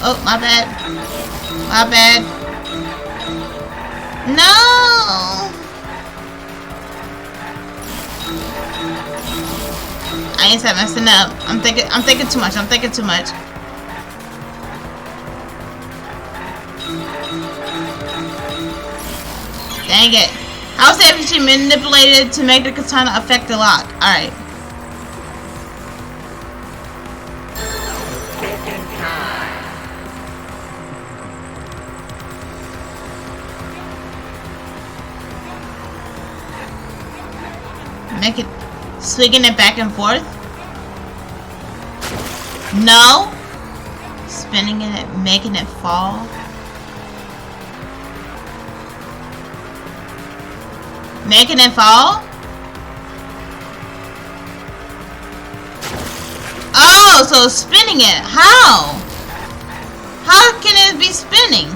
S1: Oh, my bad. My bad. No. I ain't stop messing up. I'm thinking too much. I'm thinking too much. Dang it. How was the effigy manipulated to make the katana affect the lock? Alright. Make it, swinging it back and forth. No. Spinning it, making it fall. Making it fall. Oh, so spinning it. How? How can it be spinning?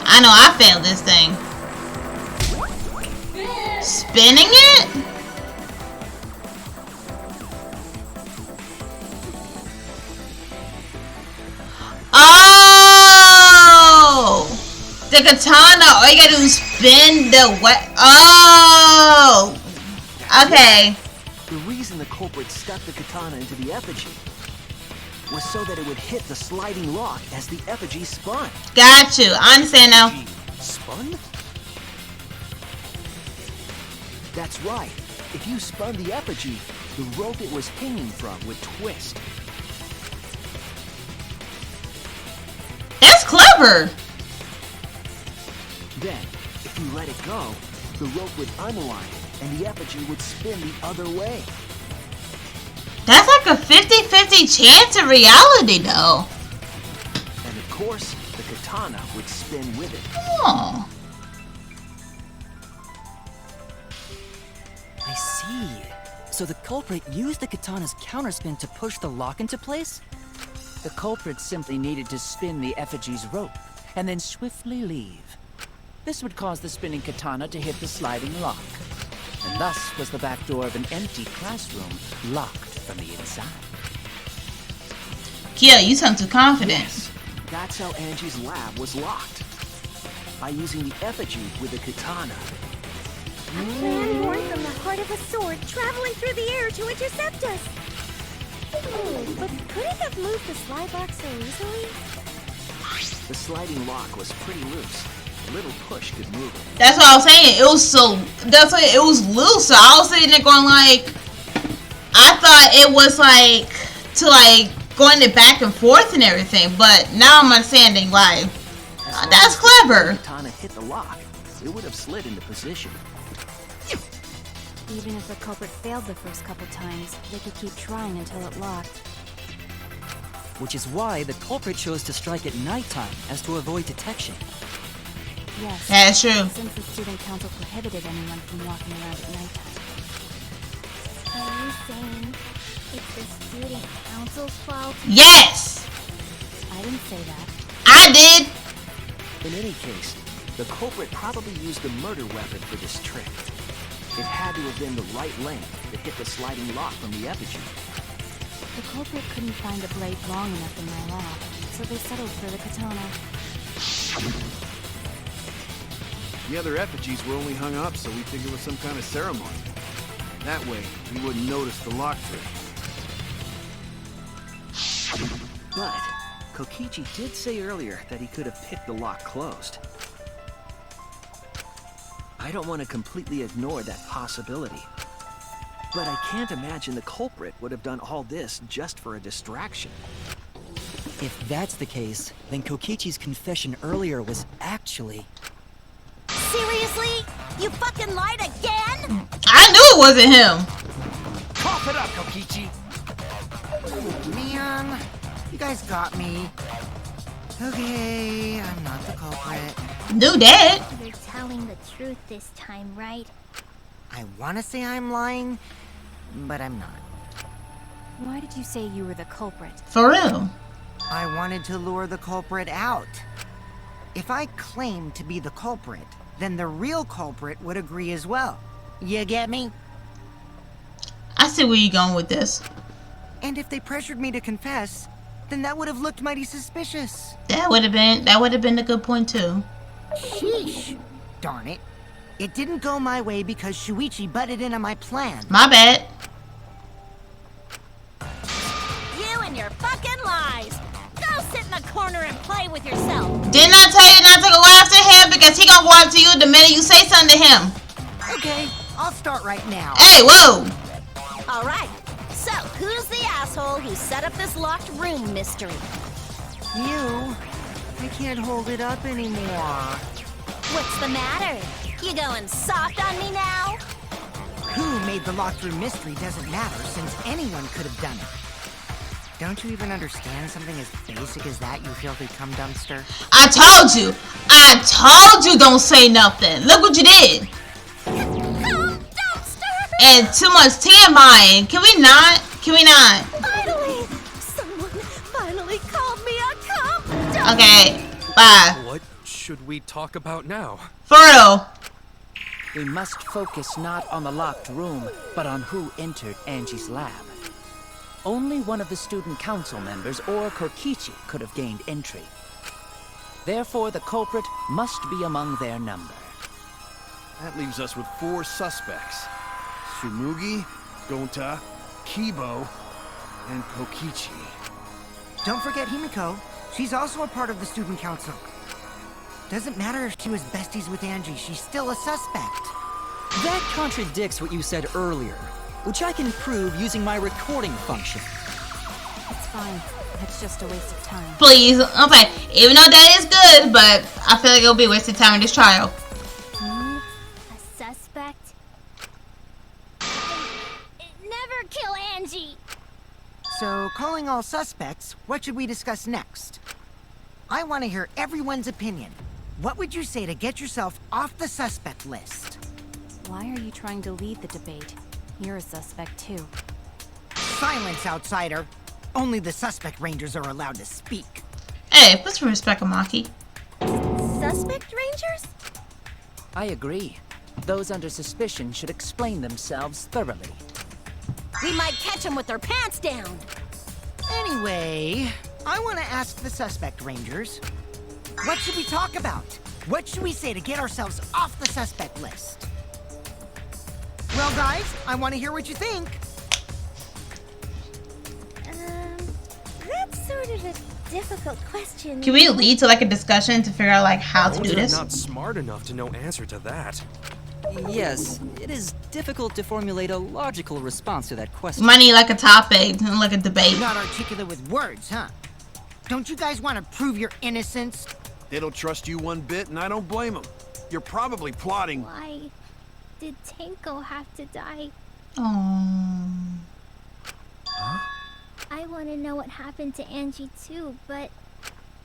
S1: I know I failed this thing. Spinning it? Oh! The katana, all you gotta do is spin the what? Oh! Okay.
S11: The reason the culprit stuck the katana into the effigy was so that it would hit the sliding lock as the effigy spun.
S1: Got you. I understand now.
S11: Spun? That's right. If you spun the effigy, the rope it was hanging from would twist.
S1: That's clever.
S11: Then, if you let it go, the rope would unwind and the effigy would spin the other way.
S1: That's like a 50-50 chance in reality, though.
S11: And of course, the katana would spin with it.
S1: Oh.
S8: I see. So the culprit used the katana's counterspin to push the lock into place? The culprit simply needed to spin the effigy's rope, and then swiftly leave. This would cause the spinning katana to hit the sliding lock. And thus was the back door of an empty classroom locked from the inside.
S1: Yeah, you sound too confident.
S11: Yes, that's how Angie's lab was locked. By using the effigy with the katana.
S7: A plan born from the heart of a sword traveling through the air to intercept us. But could it have moved the slide lock so easily?
S11: The sliding lock was pretty loose. A little push could move it.
S1: That's what I was saying. It was so. That's why it was loose. So I was sitting there going like, I thought it was like to like going it back and forth and everything. But now I'm understanding why. That's clever.
S11: If the katana hit the lock, it would have slid into position.
S7: Even if the culprit failed the first couple times, they could keep trying until it locked.
S8: Which is why the culprit chose to strike at nighttime as to avoid detection.
S7: Yes.
S1: That's true.
S7: Since the student council prohibited anyone from walking around at nighttime. Are you saying it's the student council's fault?
S1: Yes.
S7: I didn't say that.
S1: I did.
S11: In any case, the culprit probably used the murder weapon for this trick. It had to have been the right length that hit the sliding lock from the effigy.
S7: The culprit couldn't find a blade long enough in my lab, so they settled for the katana.
S5: The other effigies were only hung up so we think it was some kind of ceremony. That way, we wouldn't notice the lock trick.
S11: But Kokichi did say earlier that he could have picked the lock closed. I don't want to completely ignore that possibility. But I can't imagine the culprit would have done all this just for a distraction.
S8: If that's the case, then Kokichi's confession earlier was actually...
S4: Seriously? You fucking lied again?
S1: I knew it wasn't him.
S9: Cough it up, Kokichi!
S6: Man, you guys got me. Okay, I'm not the culprit.
S1: Knew that.
S7: You're telling the truth this time, right?
S6: I want to say I'm lying, but I'm not.
S7: Why did you say you were the culprit?
S1: For real.
S6: I wanted to lure the culprit out. If I claimed to be the culprit, then the real culprit would agree as well. You get me?
S1: I see where you're going with this.
S6: And if they pressured me to confess, then that would have looked mighty suspicious.
S1: That would have been a good point too.
S6: Sheesh. Darn it. It didn't go my way because Shuichi butted in on my plan.
S1: My bad.
S4: You and your fucking lies. Go sit in the corner and play with yourself.
S1: Didn't I tell you not to go after him because he gonna go after you the minute you say something to him?
S6: Okay, I'll start right now.
S1: Hey, whoa!
S4: All right. So, who's the asshole who set up this locked room mystery?
S6: You. I can't hold it up anymore.
S4: What's the matter? You going soft on me now?
S6: Who made the locked room mystery doesn't matter since anyone could have done it. Don't you even understand something as basic as that, you filthy cum dumpster?
S1: I told you don't say nothing. Look what you did.
S4: Cum dumpster!
S1: And too much tea buying. Can we not?
S4: Finally! Someone finally called me a cum dumpster!
S1: Okay, bye.
S9: What should we talk about now?
S1: For real.
S8: We must focus not on the locked room, but on who entered Angie's lab. Only one of the student council members or Kokichi could have gained entry. Therefore, the culprit must be among their number.
S5: That leaves us with 4 suspects. Tsumugi, Gonta, Kibo, and Kokichi.
S6: Don't forget Himiko. She's also a part of the student council. Doesn't matter if she was besties with Angie, she's still a suspect.
S8: That contradicts what you said earlier. which I can prove using my recording function.
S7: It's fine. It's just a waste of time.
S1: Please, okay. Even though that is good, but I feel like it'll be a waste of time in this trial.
S7: A suspect? Never kill Angie!
S6: So, calling all suspects, what should we discuss next? I want to hear everyone's opinion. What would you say to get yourself off the suspect list?
S7: Why are you trying to lead the debate? You're a suspect too.
S6: Silence, outsider. Only the suspect rangers are allowed to speak.
S1: Hey, put some respect on Maki.
S7: Suspect rangers?
S3: I agree. Those under suspicion should explain themselves thoroughly.
S2: We might catch them with their pants down.
S6: Anyway, I want to ask the suspect rangers, what should we talk about? What should we say to get ourselves off the suspect list? Well, guys, I want to hear what you think.
S7: That's sort of a difficult question.
S1: Can we lead to like a discussion to figure out like how to do
S9: Gonta
S1: this?
S9: not smart enough to know answer to that.
S8: Yes, it is difficult to formulate a logical response to that question.
S1: Might need like a topic and like a debate.
S6: Not articulate with words, huh? Don't you guys want to prove your innocence?
S5: They don't trust you one bit, and I don't blame them. You're probably plotting.
S7: Why did Tenko have to die?
S1: Oh.
S7: I want to know what happened to Angie too, but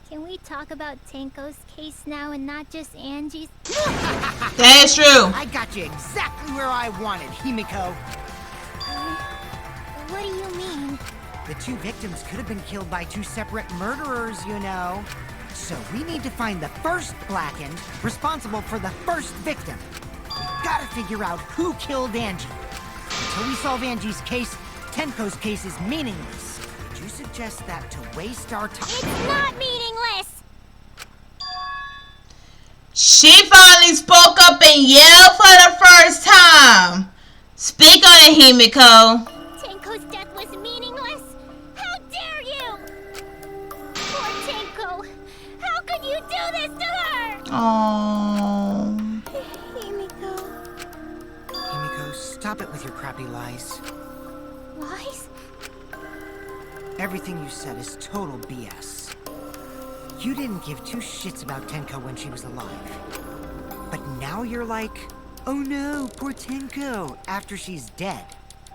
S7: can we talk about Tenko's case now and not just Angie's?
S1: That is true.
S6: I got you exactly where I wanted, Himiko.
S7: What do you mean?
S6: The two victims could have been killed by two separate murderers, you know. So we need to find the first Blackened responsible for the first victim. We've got to figure out who killed Angie. Until we solve Angie's case, Tenko's case is meaningless. Would you suggest that to waste our time?
S7: It's not meaningless!
S1: She finally spoke up and yelled for the first time. Speak on it, Himiko.
S7: Tenko's death was meaningless? How dare you! Poor Tenko! How could you do this to her?
S1: Oh.
S7: Himiko.
S6: Himiko, stop it with your crappy lies.
S7: Lies?
S6: Everything you said is total BS. You didn't give two shits about Tenko when she was alive. But now you're like, oh no, poor Tenko, after she's dead.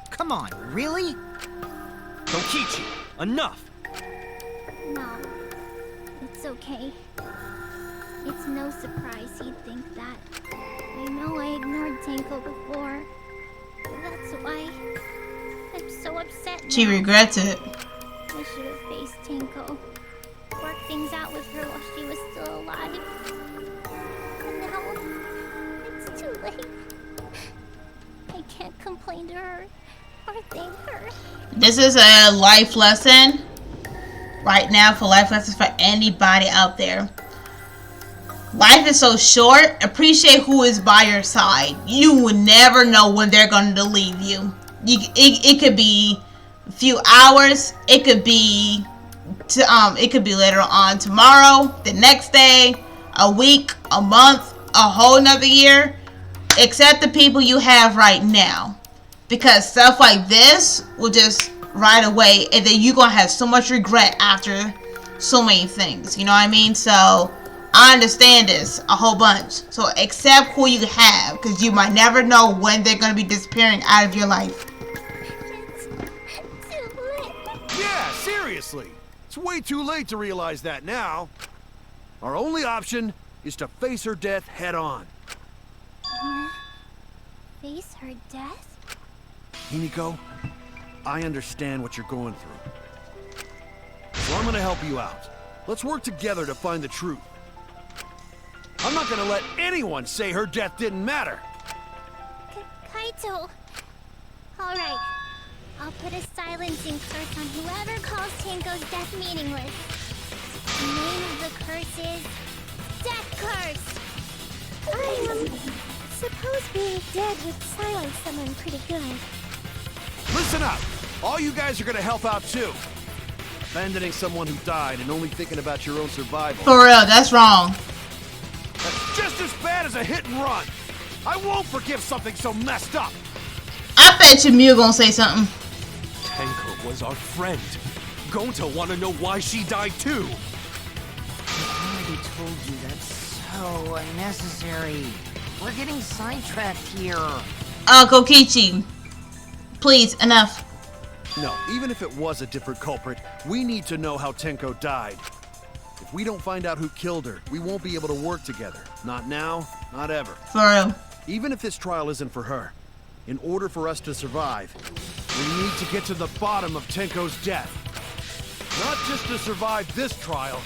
S6: Come on, really?
S9: Kokichi, enough!
S7: No. It's okay. It's no surprise he'd think that. I know I ignored Tenko before. That's why I'm so upset now.
S1: She regrets it.
S7: I should have faced Tenko. Worked things out with her while she was still alive. And now, it's too late. I can't complain to her or thank her.
S1: This is a life lesson right now for life lessons for anybody out there. Life is so short. Appreciate who is by your side. You will never know when they're going to leave you. It could be a few hours. It could be later on tomorrow, the next day, a week, a month, a whole nother year. Accept the people you have right now, because stuff like this will just right away, and then you're gonna have so much regret after so many things. You know what I mean? So I understand this a whole bunch. So accept who you have, because you might never know when they're gonna be disappearing out of your life.
S7: It's too late.
S5: Yeah, seriously. It's way too late to realize that now. Our only option is to face her death head on.
S7: Face her death?
S5: Himiko, I understand what you're going through. So I'm gonna help you out. Let's work together to find the truth. I'm not gonna let anyone say her death didn't matter.
S7: Kaito. Alright. I'll put a silencing curse on whoever calls Tenko's death meaningless. The name of the curse is Death Curse. Suppose being dead would silence someone pretty good.
S5: Listen up! All you guys are gonna help out too. Abandoning someone who died and only thinking about your own survival.
S1: For real, that's wrong.
S5: That's just as bad as a hit and run. I won't forgive something so messed up.
S1: I bet you Mew gonna say something.
S9: Tenko was our friend. Gonta wanna know why she died too.
S6: I already told you that's so unnecessary. We're getting sidetracked here.
S1: Kokichi. Please, enough.
S5: No, even if it was a different culprit, we need to know how Tenko died. If we don't find out who killed her, we won't be able to work together. Not now, not ever.
S1: For real.
S5: Even if this trial isn't for her, in order for us to survive, we need to get to the bottom of Tenko's death. Not just to survive this trial,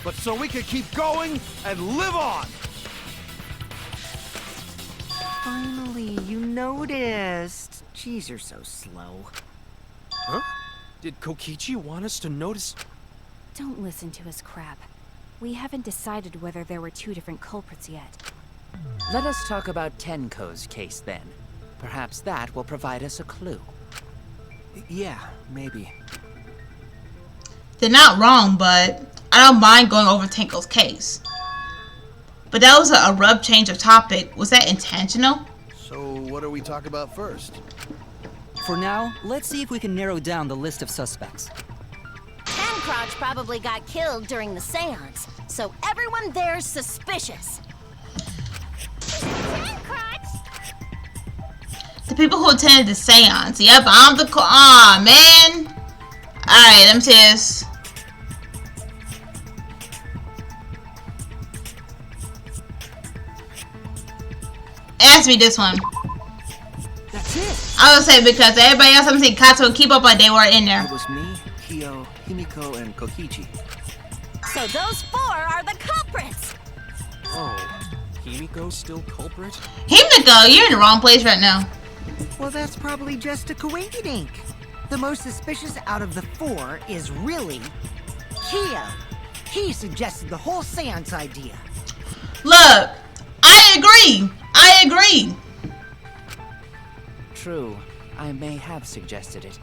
S5: but so we can keep going and live on!
S6: Finally, you noticed. Jeez, you're so slow.
S9: Huh? Did Kokichi want us to notice?
S12: Don't listen to his crap. We haven't decided whether there were two different culprits yet.
S3: Let us talk about Tenko's case then. Perhaps that will provide us a clue.
S11: Yeah, maybe.
S1: They're not wrong, but I don't mind going over Tenko's case. But that was a abrupt change of topic. Was that intentional?
S5: So what do we talk about first?
S8: For now, let's see if we can narrow down the list of suspects.
S4: Tancrotch probably got killed during the seance, so everyone there's suspicious.
S1: The people who attended the seance. Yep, I'm the aw, man. Alright, let me see this. Ask me this one.
S8: That's it.
S1: I would say because everybody else I'm seeing Kato and keep up like they were in there.
S11: It was me, Kyo, Himiko, and Kokichi.
S4: So those four are the culprits.
S9: Oh, Himiko's still culprit?
S1: Himiko, you're in the wrong place right now.
S6: Well, that's probably just a coinkydink. The most suspicious out of the four is really Kyo. He suggested the whole seance idea.
S1: Look, I agree. I agree.
S3: True, I may have suggested it,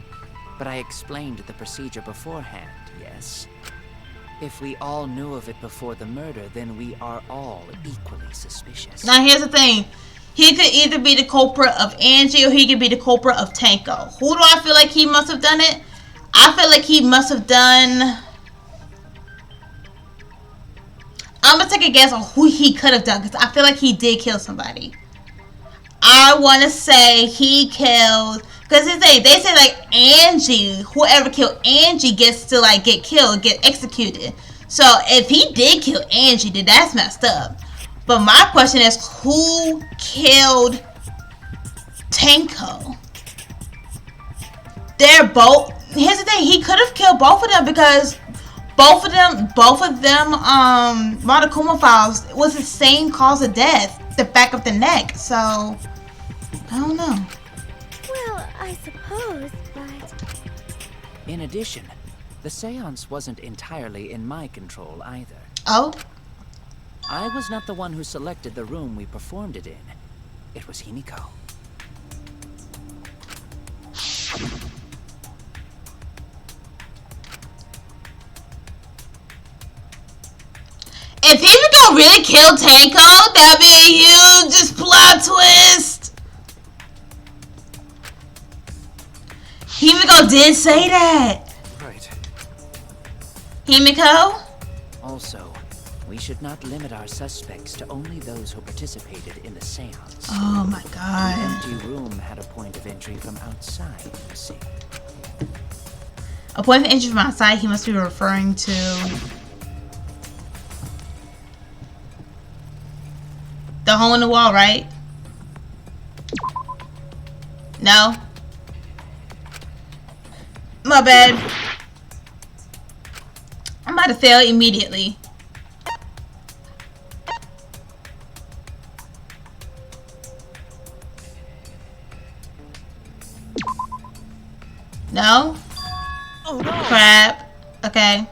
S3: but I explained the procedure beforehand, yes? If we all knew of it before the murder, then we are all equally suspicious.
S1: Now here's the thing. He could either be the culprit of Angie or he could be the culprit of Tenko. Who do I feel like he must have done it? I feel like he must have done... I'm going to take a guess on who he could have done because I feel like he did kill somebody. I want to say he killed... Because they say like Angie, whoever killed Angie gets to like get killed, get executed. So if he did kill Angie, then that's messed up. But my question is, who killed Tenko? They're both... Here's the thing, he could have killed both of them because both of them, Monokuma files was the same cause of death, the back of the neck. So, I don't know.
S7: Well, I suppose, but...
S3: In addition, the seance wasn't entirely in my control either.
S1: Oh?
S3: I was not the one who selected the room we performed it in. It was Himiko.
S1: If Himiko really killed Tenko, that'd be a huge plot twist. Himiko did say that.
S9: Right.
S1: Himiko?
S3: Also, we should not limit our suspects to only those who participated in the seance.
S1: Oh my
S3: The
S1: god.
S3: empty room had a point of entry from outside, you see.
S1: A point of entry from outside, he must be referring to the hole in the wall, right? No? My bad. I'm about to fail immediately. No?
S2: Oh no!
S1: Crap. Okay.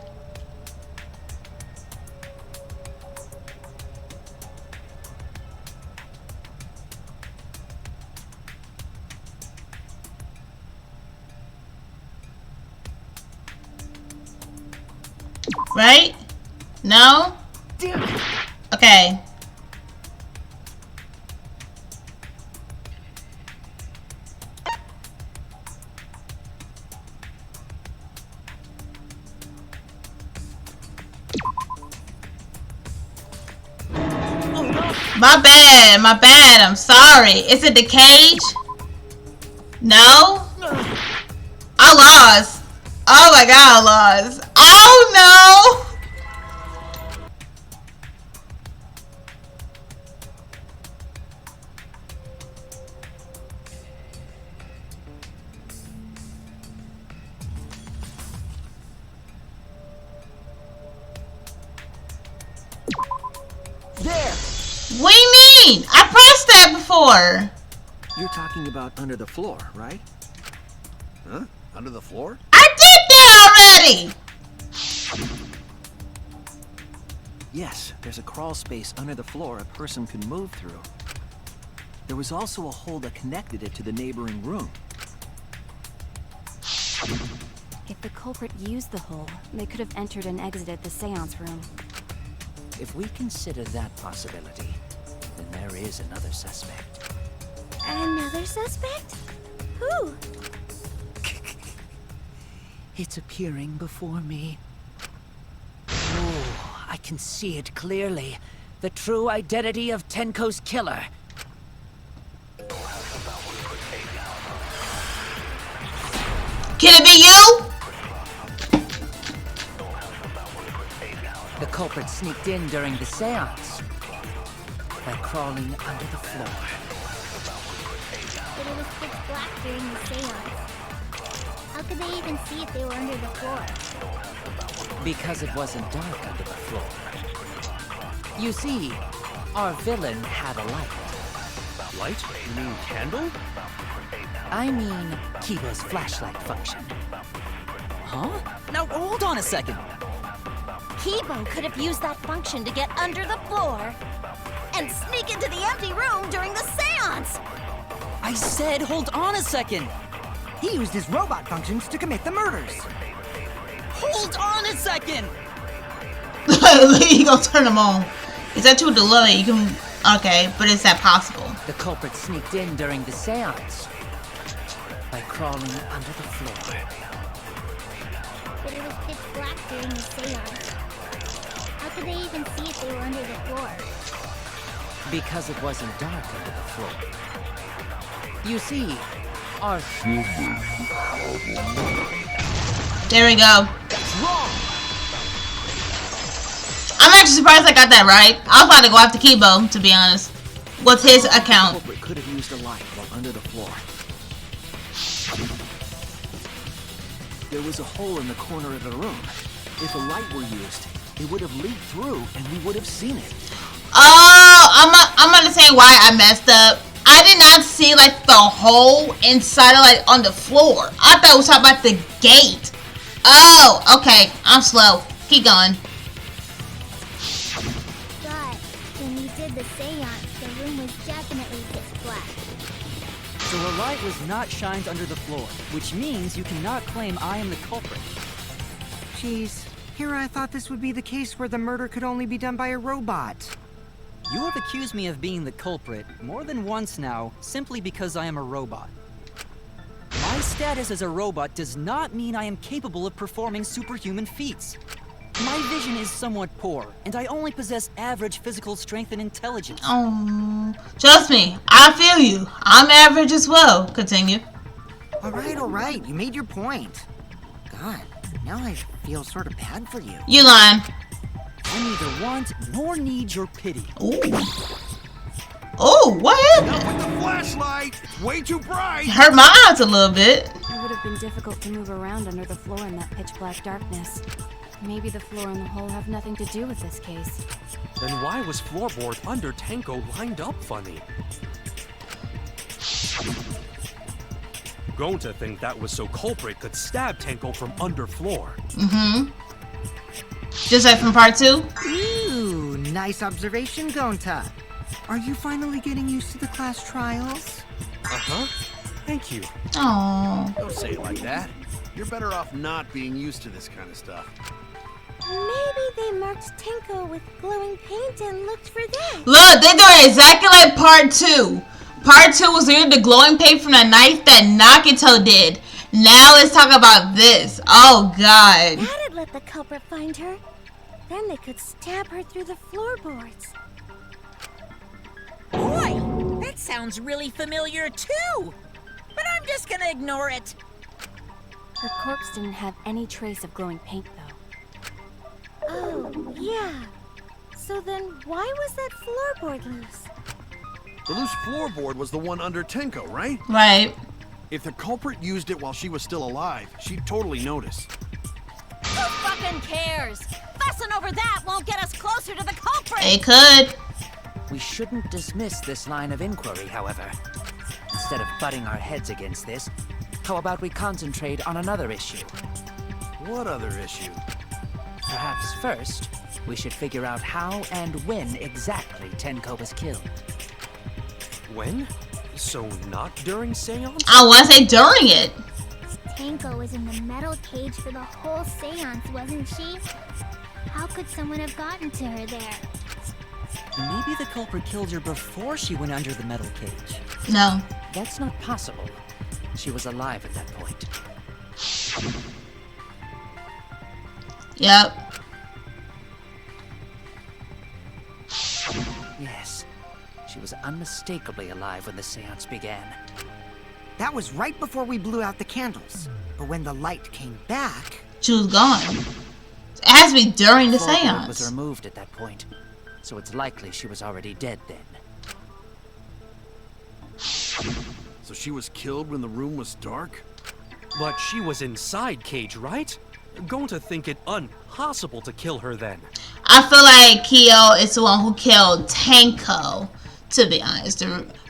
S1: Right? No?
S6: Damn it.
S1: Okay. My bad, I'm sorry. Is it the cage? No? I lost. Oh my god, I lost. Oh no!
S11: There!
S1: What do you mean? I pressed that before.
S11: You're talking about under the floor, right?
S5: Huh? Under the floor?
S1: I did that already!
S11: Yes, there's a crawl space under the floor a person could move through. There was also a hole that connected it to the neighboring room.
S12: If the culprit used the hole, they could have entered and exited the seance room.
S3: If we consider that possibility, then there is another suspect.
S7: Another suspect? Who?
S3: It's appearing before me. Oh, I can see it clearly. The true identity of Tenko's killer.
S1: Can it be you?
S3: The culprit sneaked in during the seance by crawling under the floor.
S7: But it was pitch black during the seance. How could they even see if they were under the floor?
S3: Because it wasn't dark under the floor. You see, our villain had a light.
S9: Light? You mean candle?
S3: I mean Kiba's flashlight function.
S8: Huh? Now, hold on a second.
S4: Kibo could have used that function to get under the floor and sneak into the empty room during the seance.
S8: I said hold on a second.
S6: He used his robot functions to commit the murders.
S8: Hold on a second.
S1: You gonna turn them on. Is that too delayed? You can. Okay, but is that possible?
S3: The culprit sneaked in during the seance by crawling under the floor.
S7: But it was pitch black during the seance. How could they even see if they were under the floor?
S3: Because it wasn't dark under the floor. You see, our...
S1: There we go. I'm actually surprised I got that right. I was about to go after Kibo, to be honest. With his account.
S11: The culprit could have used a light while under the floor. There was a hole in the corner of the room. If a light were used, it would have leaked through and we would have seen it.
S1: Oh, I'm understanding why I messed up. I did not see like the hole inside of like on the floor. I thought it was talking about the gate. Oh, okay. I'm slow. Keep going.
S7: But when we did the seance, the room was definitely pitch black.
S8: So a light was not shined under the floor, which means you cannot claim I am the culprit.
S6: Jeez, here I thought this would be the case where the murder could only be done by a robot.
S8: You have accused me of being the culprit more than once now, simply because I am a robot. My status as a robot does not mean I am capable of performing superhuman feats. My vision is somewhat poor, and I only possess average physical strength and intelligence.
S1: Oh, trust me, I feel you. I'm average as well. Continue.
S6: All right, you made your point. God, now I feel sort of bad for you.
S1: You lying.
S8: I neither want nor need your pity.
S1: Ooh. Oh, what happened?
S5: Not with the flashlight! It's way too bright!
S1: Hurt my eyes a little bit.
S12: It would have been difficult to move around under the floor in that pitch black darkness. Maybe the floor and the hole have nothing to do with this case.
S9: Then why was floorboard under Tenko lined up funny? Going to think that was so culprit could stab Tenko from underfloor.
S1: Mm-hmm. Just like from part 2?
S6: Ooh, nice observation, Gonta. Are you finally getting used to the class trials?
S9: Uh-huh. Thank you.
S1: Aww.
S5: Don't say it like that. You're better off not being used to this kind of stuff.
S7: Maybe they marked Tenko with glowing paint and looked for this.
S1: Look, they're doing exactly like part 2. Part 2 was doing the glowing paint from the knife that Nagito did. Now let's talk about this. Oh, God.
S7: That'd let the culprit find her. Then they could stab her through the floorboards.
S2: Boy, that sounds really familiar too. But I'm just gonna ignore it.
S12: Her corpse didn't have any trace of glowing paint, though.
S7: Oh, yeah. So then why was that floorboard loose?
S5: The loose floorboard was the one under Tenko, right?
S1: Right.
S5: If the culprit used it while she was still alive, she'd totally notice.
S4: Who fucking cares? Fussing over that won't get us closer to the culprit!
S1: It could.
S3: We shouldn't dismiss this line of inquiry, however. Instead of butting our heads against this, how about we concentrate on another issue?
S5: What other issue?
S3: Perhaps first, we should figure out how and when exactly Tenko was killed.
S9: When? So not during seance?
S1: I want to say during it.
S7: Tenko was in the metal cage for the whole seance, wasn't she? How could someone have gotten to her there?
S8: Maybe the culprit killed her before she went under the metal cage.
S1: No.
S3: That's not possible. She was alive at that point.
S1: Yep.
S3: Yes. She was unmistakably alive when the seance began.
S6: That was right before we blew out the candles. But when the light came back...
S1: She was gone. It has to be during the
S3: Floorboard was
S1: seance.
S3: removed at that point, so it's likely she was already dead then.
S5: So she was killed when the room was dark?
S9: But she was inside Cage, right? Going to think it impossible to kill her then.
S1: I feel like Kyo is the one who killed Tenko, to be honest.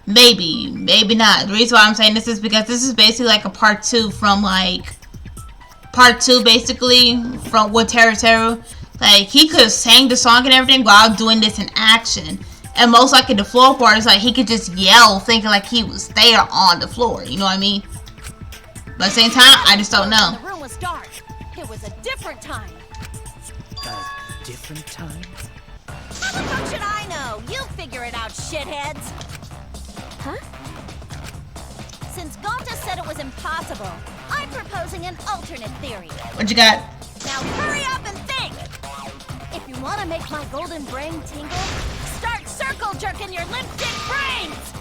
S1: Maybe not. The reason why I'm saying this is because this is basically like a part 2 from like... Part 2 basically from with Teru Teru. Like, he could have sang the song and everything while doing this in action. And most likely the floor part is like he could just yell thinking like he was there on the floor. You know what I mean? But at the same time, I just don't know.
S4: The room was dark. It was a different time.
S3: A different time?
S4: How the fuck should I know? You figure it out, shitheads.
S7: Huh?
S4: Since Gonta said it was impossible, I'm proposing an alternate theory.
S1: What you got?
S4: Now hurry up and think! If you want to make my golden brain tingle, start circle jerking your limp dick brains!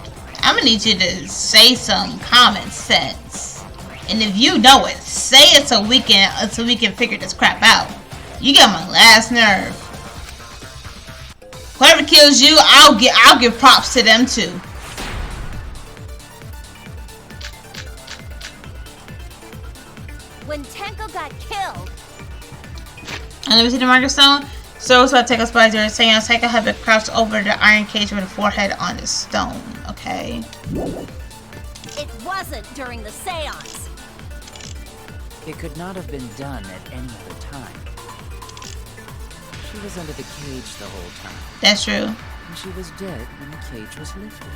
S1: I'm gonna need you to say some common sense. And if you know it, say it so we can figure this crap out. You got my last nerve. Whoever kills you, I'll give props to them too.
S4: When Tenko got killed,
S1: And let me see the marker stone. So it's about to take us by there. Saying Tenko had been crouched over the iron cage with a forehead on the stone. Okay.
S4: it wasn't during the seance.
S3: It could not have been done at any other time. She was under the cage the whole time.
S1: That's true.
S3: And she was dead when the cage was lifted.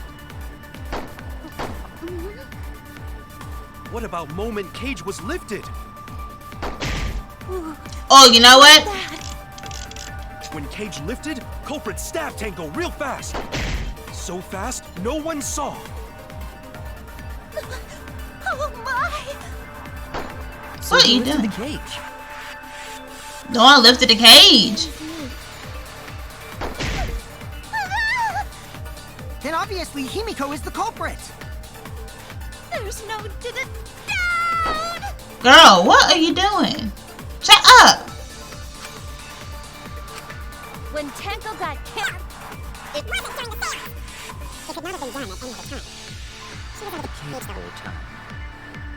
S9: What about moment Cage was lifted?
S1: Oh, you know what?
S9: When Cage lifted, culprit stabbed Tenko real fast. So fast, no one saw.
S4: Oh my!
S3: So
S1: What are
S3: who
S1: you
S3: lifted
S1: doing?
S3: the cage?
S1: No one lifted the cage.
S6: Then obviously Himiko is the culprit.
S4: There's no down!
S1: Girl, what are you doing? Shut up.
S4: When Tenko got killed, it wasn't during the seance. It could not have been done at any other time. She was under the
S3: Cage
S4: cage
S3: the
S4: the
S3: whole time.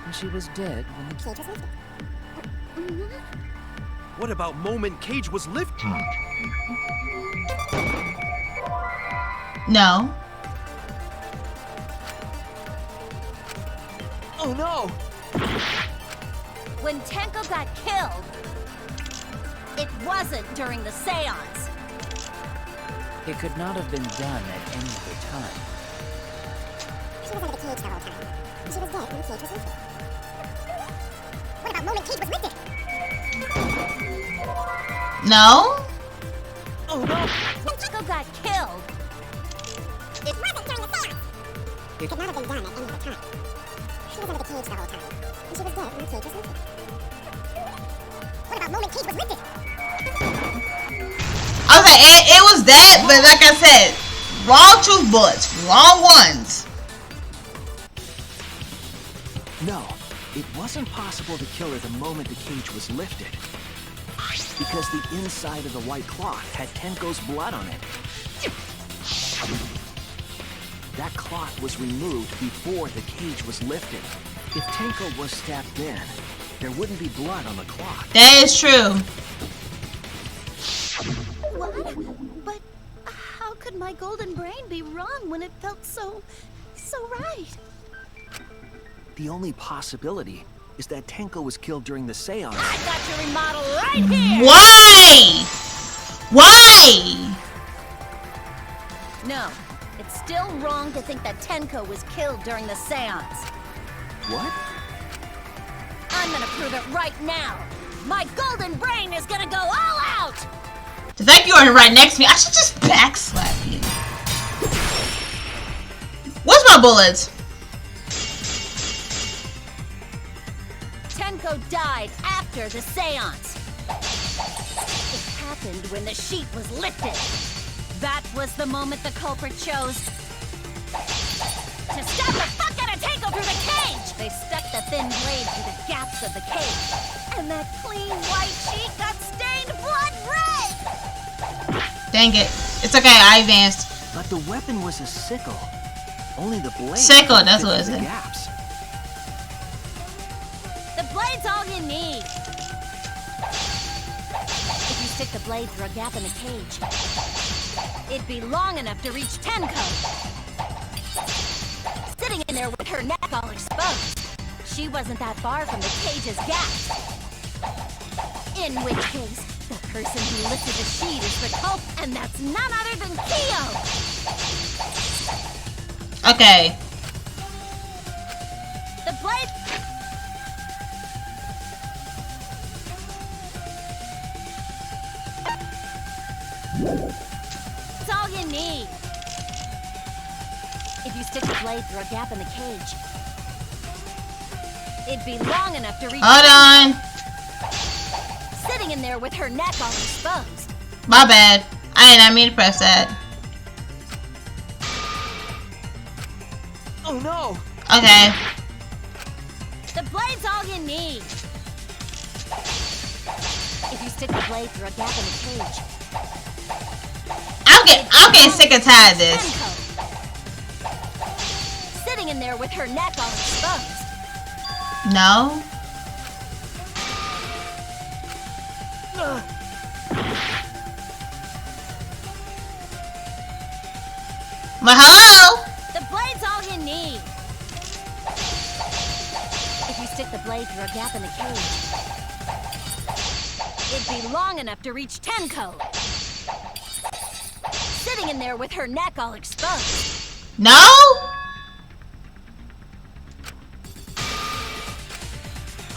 S3: And she was dead when the
S4: cage was lifted.
S9: What about moment Cage was lifted?
S1: No.
S11: Oh no!
S4: When Tenko got killed, it wasn't during the seance.
S3: It could not have been done at any other time.
S4: She was under the cage the whole time. And she was dead when the cage was lifted. What about moment Cage was lifted?
S1: No?
S11: Oh no!
S4: When Tenko got killed, it wasn't during the seance. It could not have been done at any other time. She was under the cage the whole time. And she was dead when the cage was lifted. What about moment Cage was lifted?
S1: I was like, it was that, but like I said, raw truth bullets. Wrong ones.
S11: No, it wasn't possible to kill her the moment the cage was lifted. Because the inside of the white cloth had Tenko's blood on it. That cloth was removed before the cage was lifted. If Tenko was stabbed then, there wouldn't be blood on the cloth.
S1: That is true.
S7: What? But how could my golden brain be wrong when it felt so right?
S11: The only possibility is that Tenko was killed during the seance.
S2: I got your remodel right here!
S1: Why? Why?
S4: No, it's still wrong to think that Tenko was killed during the seance.
S11: What?
S4: I'm gonna prove it right now. My golden brain is gonna go all out!
S1: To think you are right next to me, I should just backslap you. What's my bullets?
S4: Tenko died after the seance. It happened when the sheet was lifted. That was the moment the culprit chose to stab the fuck out of Tenko through the cage! They stuck the thin blade through the gaps of the cage. And that clean white sheet got stained blood red!
S1: Dang it. It's okay, I advanced.
S11: But the weapon was a sickle. Only the blade.
S1: Sickle, that's what it is.
S11: Gaps.
S4: The blade's all you need. If you stick the blade through a gap in the cage, it'd be long enough to reach Tenko. Sitting in there with her neck all exposed, she wasn't that far from the cage's gap. In which case, the person who lifted the sheet is the culprit, and that's none other than Kyo!
S1: Okay.
S4: The blade... It's all you need. If you stick the blade through a gap in the cage, it'd be long enough to reach...
S1: Hold on.
S4: Sitting in there with her neck all exposed.
S1: My bad. I did not mean to press that.
S11: Oh no!
S1: Okay.
S4: The blade's all you need. If you stick the blade through a gap in the cage,
S1: I'm getting sick and tired of this.
S4: Tenko. Sitting in there with her neck all exposed.
S1: No. But hello?
S4: The blade's all you need. If you stick the blade through a gap in the cage, it'd be long enough to reach Tenko. Sitting in there with her neck all exposed.
S1: No?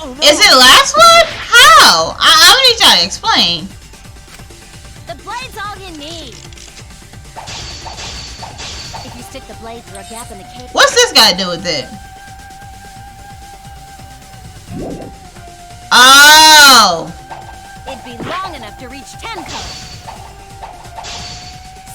S11: Oh, no.
S1: Is it the last one? How? I need y'all to explain.
S4: The blade's all you need. If you stick the blade through a gap in the cage...
S1: What's this got to do with it? Oh.
S4: It'd be long enough to reach Tenko.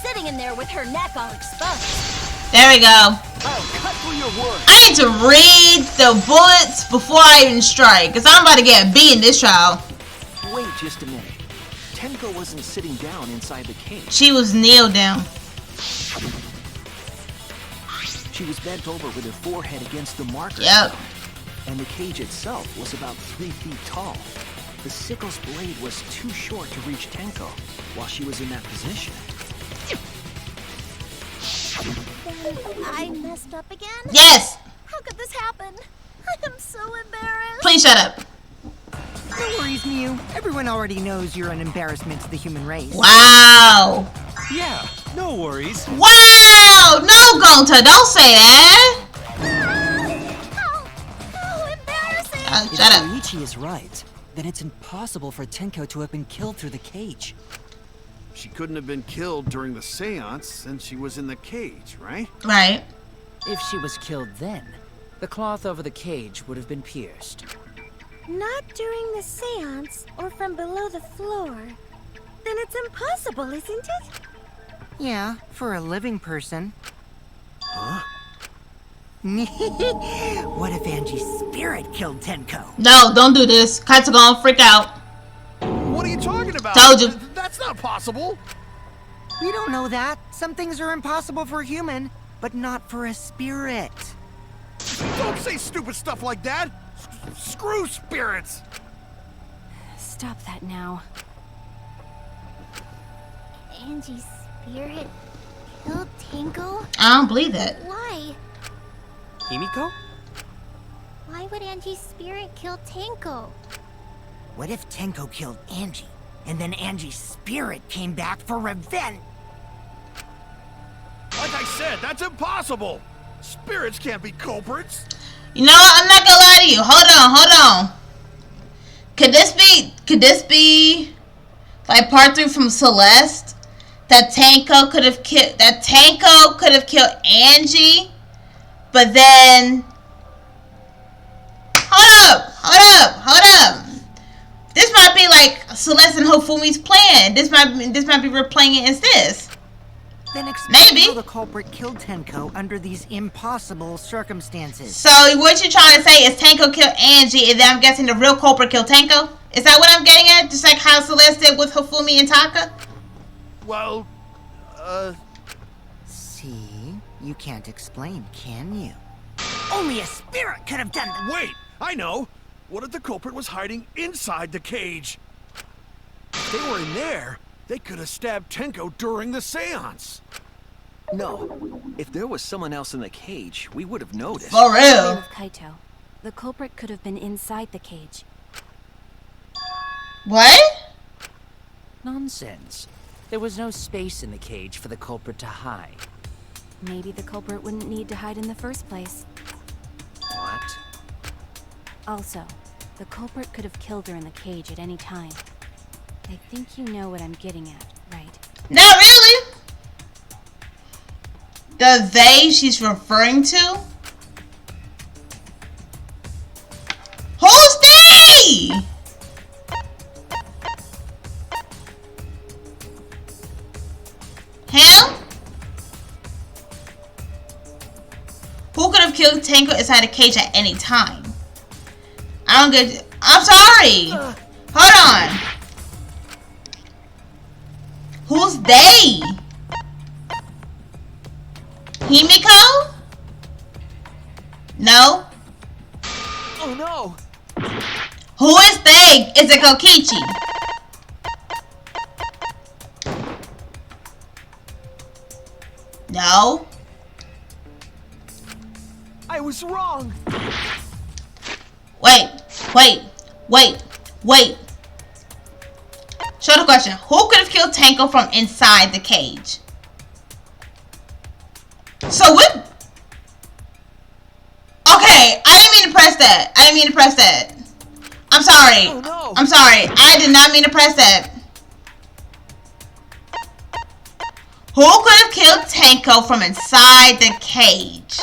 S4: Sitting in there with her neck all exposed.
S1: There we go.
S11: Oh, cut through your words.
S1: I need to read the bullets before I even strike, because I'm about to get beat in this trial.
S11: Wait just a minute. Tenko wasn't sitting down inside the cage.
S1: She was kneeled down.
S11: She was bent over with her forehead against the marker.
S1: Yep.
S11: And the cage itself was about 3 feet tall. The sickle's blade was too short to reach Tenko while she was in that position.
S7: Then I messed up again?
S1: Yes.
S7: How could this happen? I am so embarrassed.
S1: Please shut up.
S6: No worries, Mew. Everyone already knows you're an embarrassment to the human race.
S1: Wow.
S9: Yeah, no worries.
S1: Wow. No, Gonta, don't say that.
S7: How embarrassing!
S8: If
S1: Shut up.
S8: Koichi is right, then it's impossible for Tenko to have been killed through the cage.
S5: She couldn't have been killed during the seance since she was in the cage, right?
S1: Right.
S3: If she was killed then, the cloth over the cage would have been pierced.
S7: Not during the seance or from below the floor. Then it's impossible, isn't it?
S6: Yeah, for a living person.
S5: Huh?
S6: What if Angie's spirit killed Tenko?
S1: No, don't do this. Kaito gonna freak out.
S5: What are you talking about?
S1: Told you.
S5: That's not possible.
S6: We don't know that. Some things are impossible for a human, but not for a spirit.
S5: Don't say stupid stuff like that. Screw spirits.
S12: Stop that now.
S7: Angie's spirit killed Tenko?
S1: I don't believe that.
S7: Why?
S11: Himiko?
S7: Why would Angie's spirit kill Tenko?
S6: What if Tenko killed Angie, and then Angie's spirit came back for revenge?
S5: Like I said, that's impossible. Spirits can't be culprits.
S1: You know what? I'm not gonna lie to you. Hold on. Could this be like part 3 from Celeste? That Tenko could have killed Angie, but then hold up. This might be like Celeste and Hofumi's plan. This might be replaying it as this.
S6: Then explain
S1: Maybe.
S6: how the culprit killed Tenko under these impossible circumstances.
S1: So what you're trying to say is Tenko killed Angie, and then I'm guessing the real culprit killed Tenko? Is that what I'm getting at? Just like how Celeste did with Hofumi and Taka?
S5: Well,
S6: See? You can't explain, can you? Only a spirit could have done that.
S5: wait, I know. What if the culprit was hiding inside the cage? If they were in there, they could have stabbed Tenko during the seance.
S11: No. If there was someone else in the cage, we would have noticed.
S1: For
S12: Same
S1: real.
S12: with Kaito. The culprit could have been inside the cage.
S1: What?
S3: Nonsense. There was no space in the cage for the culprit to hide.
S12: Maybe the culprit wouldn't need to hide in the first place.
S3: What?
S12: Also, the culprit could have killed her in the cage at any time. I think you know what I'm getting at, right?
S1: Not really. The they she's referring to? Who's they? Him? Who could have killed Tenko inside a cage at any time? I don't get. I'm sorry. Hold on. Who's they? Himiko? No.
S11: Oh no!
S1: Who is they? Is it Kokichi? No.
S11: I was wrong!
S1: Wait. Short question. Who could have killed Tenko from inside the cage? So what? Okay, I didn't mean to press that. I'm sorry.
S11: Oh no!
S1: I'm sorry. I did not mean to press that. Who could have killed Tenko from inside the cage?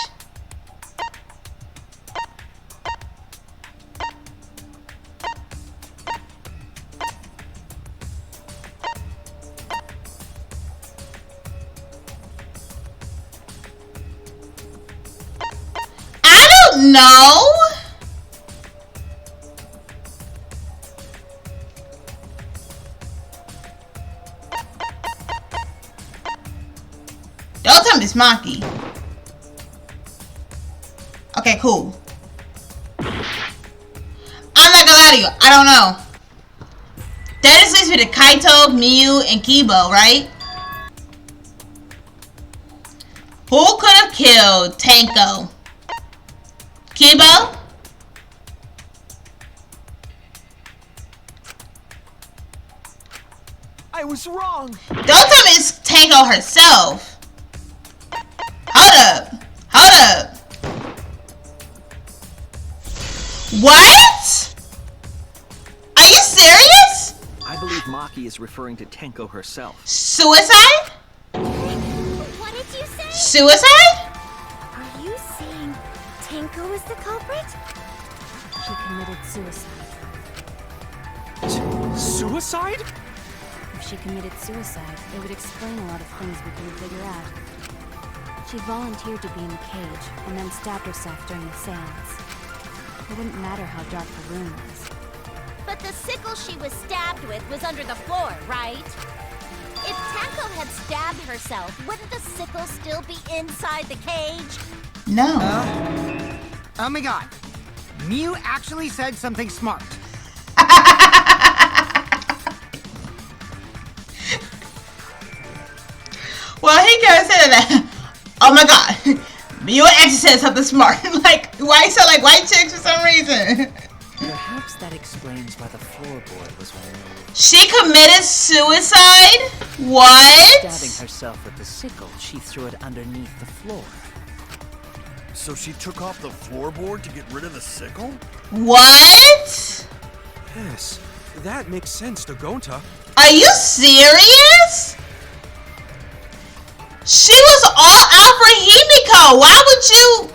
S1: No. Don't tell me it's Maki. Okay, cool. I'm not gonna lie to you. I don't know. That just leaves me to Kaito, Miyu, and Kibo, right? Who could have killed Tenko? Kibo?
S11: I was wrong!
S1: Don't tell me it's Tenko herself. Hold up. What? Are you serious?
S11: I believe Maki is referring to Tenko herself.
S1: Suicide?
S7: What did you say?
S1: Suicide?
S7: Are you saying Tenko is the culprit?
S12: She committed suicide.
S9: Suicide?
S12: if she committed suicide, it would explain a lot of things we couldn't figure out. She volunteered to be in the cage, and then stabbed herself during the seance. It wouldn't matter how dark the room was.
S4: But the sickle she was stabbed with was under the floor, right? If Tenko had stabbed herself, wouldn't the sickle still be inside the cage?
S1: No.
S6: Oh my god. Mew actually said something smart.
S1: Well, he can't say that. Oh my god. You actually said something smart. Like, why you sound like white chicks for some reason?
S3: Perhaps that explains why the floorboard was removed.
S1: She committed suicide? What?
S3: Stabbing herself with the sickle, she threw it underneath the floor.
S5: So she took off the floorboard to get rid of the sickle?
S1: What?
S9: Yes, that makes sense, Dagonta.
S1: Are you serious? She was all out for Himiko. Why would you?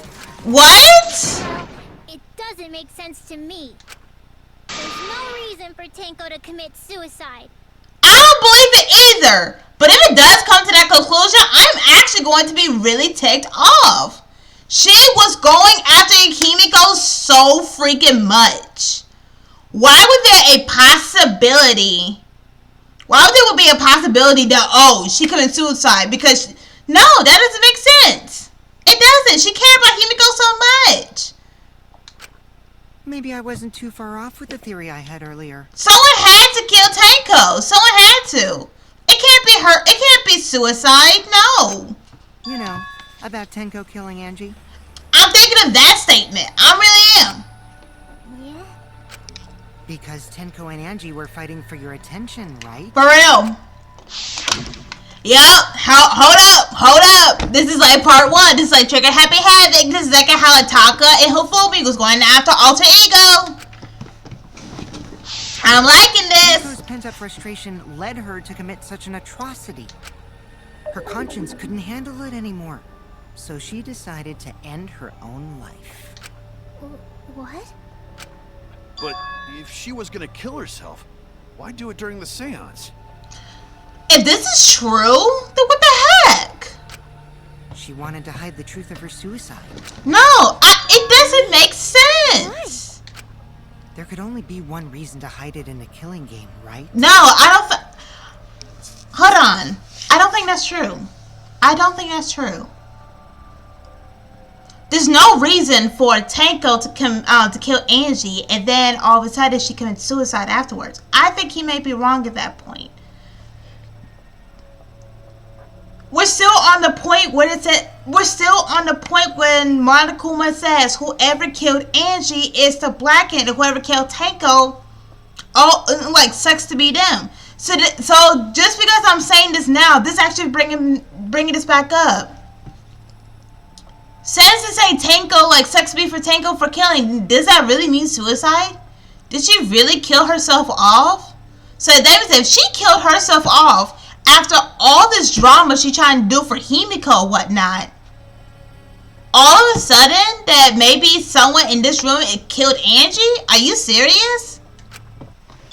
S1: What?
S7: It doesn't make sense to me. There's no reason for Tenko to commit suicide.
S1: I don't believe it either. But if it does come to that conclusion, I'm actually going to be really ticked off. She was going after Himiko so freaking much. Why would there a possibility? Why would there be a possibility that, oh, she committed suicide? Because, no, that doesn't make sense. It doesn't. She cared about Himiko so much.
S6: Maybe I wasn't too far off with the theory I had earlier.
S1: Someone had to kill Tenko. Someone had to. It can't be her. It can't be suicide. No.
S6: You know, about Tenko killing Angie.
S1: I'm thinking of that statement. I really am.
S7: Yeah?
S6: Because Tenko and Angie were fighting for your attention, right?
S1: For real. Yep. Hold up. This is like part 1. This is like Trigger Happy Havoc. This is like how Ataka and Hifumi was going after Alter Ego. I'm liking this.
S6: Tenko's pent-up frustration led her to commit such an atrocity. Her conscience couldn't handle it anymore. So she decided to end her own life.
S7: What?
S5: But if she was gonna kill herself, why do it during the seance?
S1: If this is true, then what the heck?
S6: She wanted to hide the truth of her suicide.
S1: No, it doesn't make sense.
S6: There could only be one reason to hide it in a killing game, right?
S1: No, I don't. Hold on. I don't think that's true. I don't think that's true. There's no reason for Tenko to kill Angie and then all of a sudden she commits suicide afterwards. I think he may be wrong at that point. We're still on the point when we're still on the point when Monokuma says whoever killed Angie is the Blacken and whoever killed Tenko, like sucks to be them. So just because I'm saying this now, this actually bringing this back up. Since it's saying Tenko, like, sucks me for Tenko for killing, does that really mean suicide? Did she really kill herself off? So that means if she killed herself off after all this drama she trying to do for Himiko or whatnot, all of a sudden that maybe someone in this room killed Angie? Are you serious?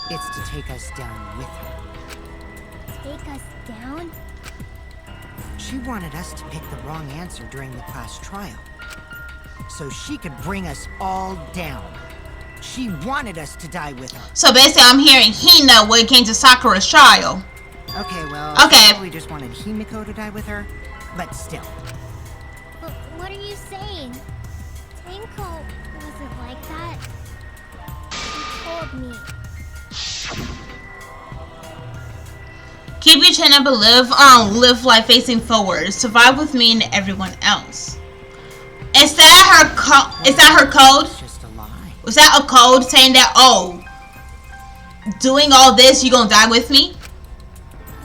S6: It's to take us down with her.
S7: Take us down?
S6: She wanted us to pick the wrong answer during the class trial, so she could bring us all down. She wanted us to die with her.
S1: So basically I'm hearing Hina when it came to Sakura's trial.
S6: Okay, well,
S1: okay.
S6: She probably just wanted Himiko to die with her, but still.
S7: But what are you saying? Tenko wasn't like that. She told me.
S1: Keep your chin up and live life facing forward. Survive with me and everyone else. Is that her code?
S6: It's just a lie.
S1: Was that a code saying that, oh, doing all this, you gonna die with me?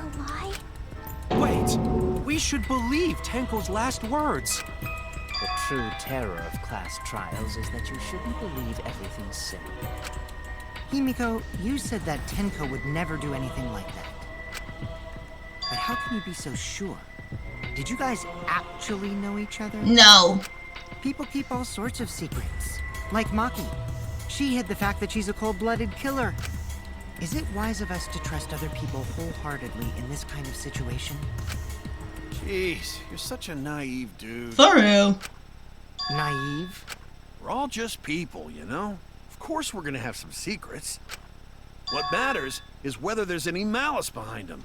S7: A lie?
S9: Wait, we should believe Tenko's last words.
S3: The true terror of class trials is that you shouldn't believe everything said.
S6: Himiko, you said that Tenko would never do anything like that. But how can you be so sure? Did you guys actually know each other?
S1: No.
S6: People keep all sorts of secrets. Like Maki. She hid the fact that she's a cold-blooded killer. Is it wise of us to trust other people wholeheartedly in this kind of situation?
S5: Jeez, you're such a naive dude.
S1: For real.
S6: Naive?
S5: We're all just people, you know? Of course we're gonna have some secrets. What matters is whether there's any malice behind them.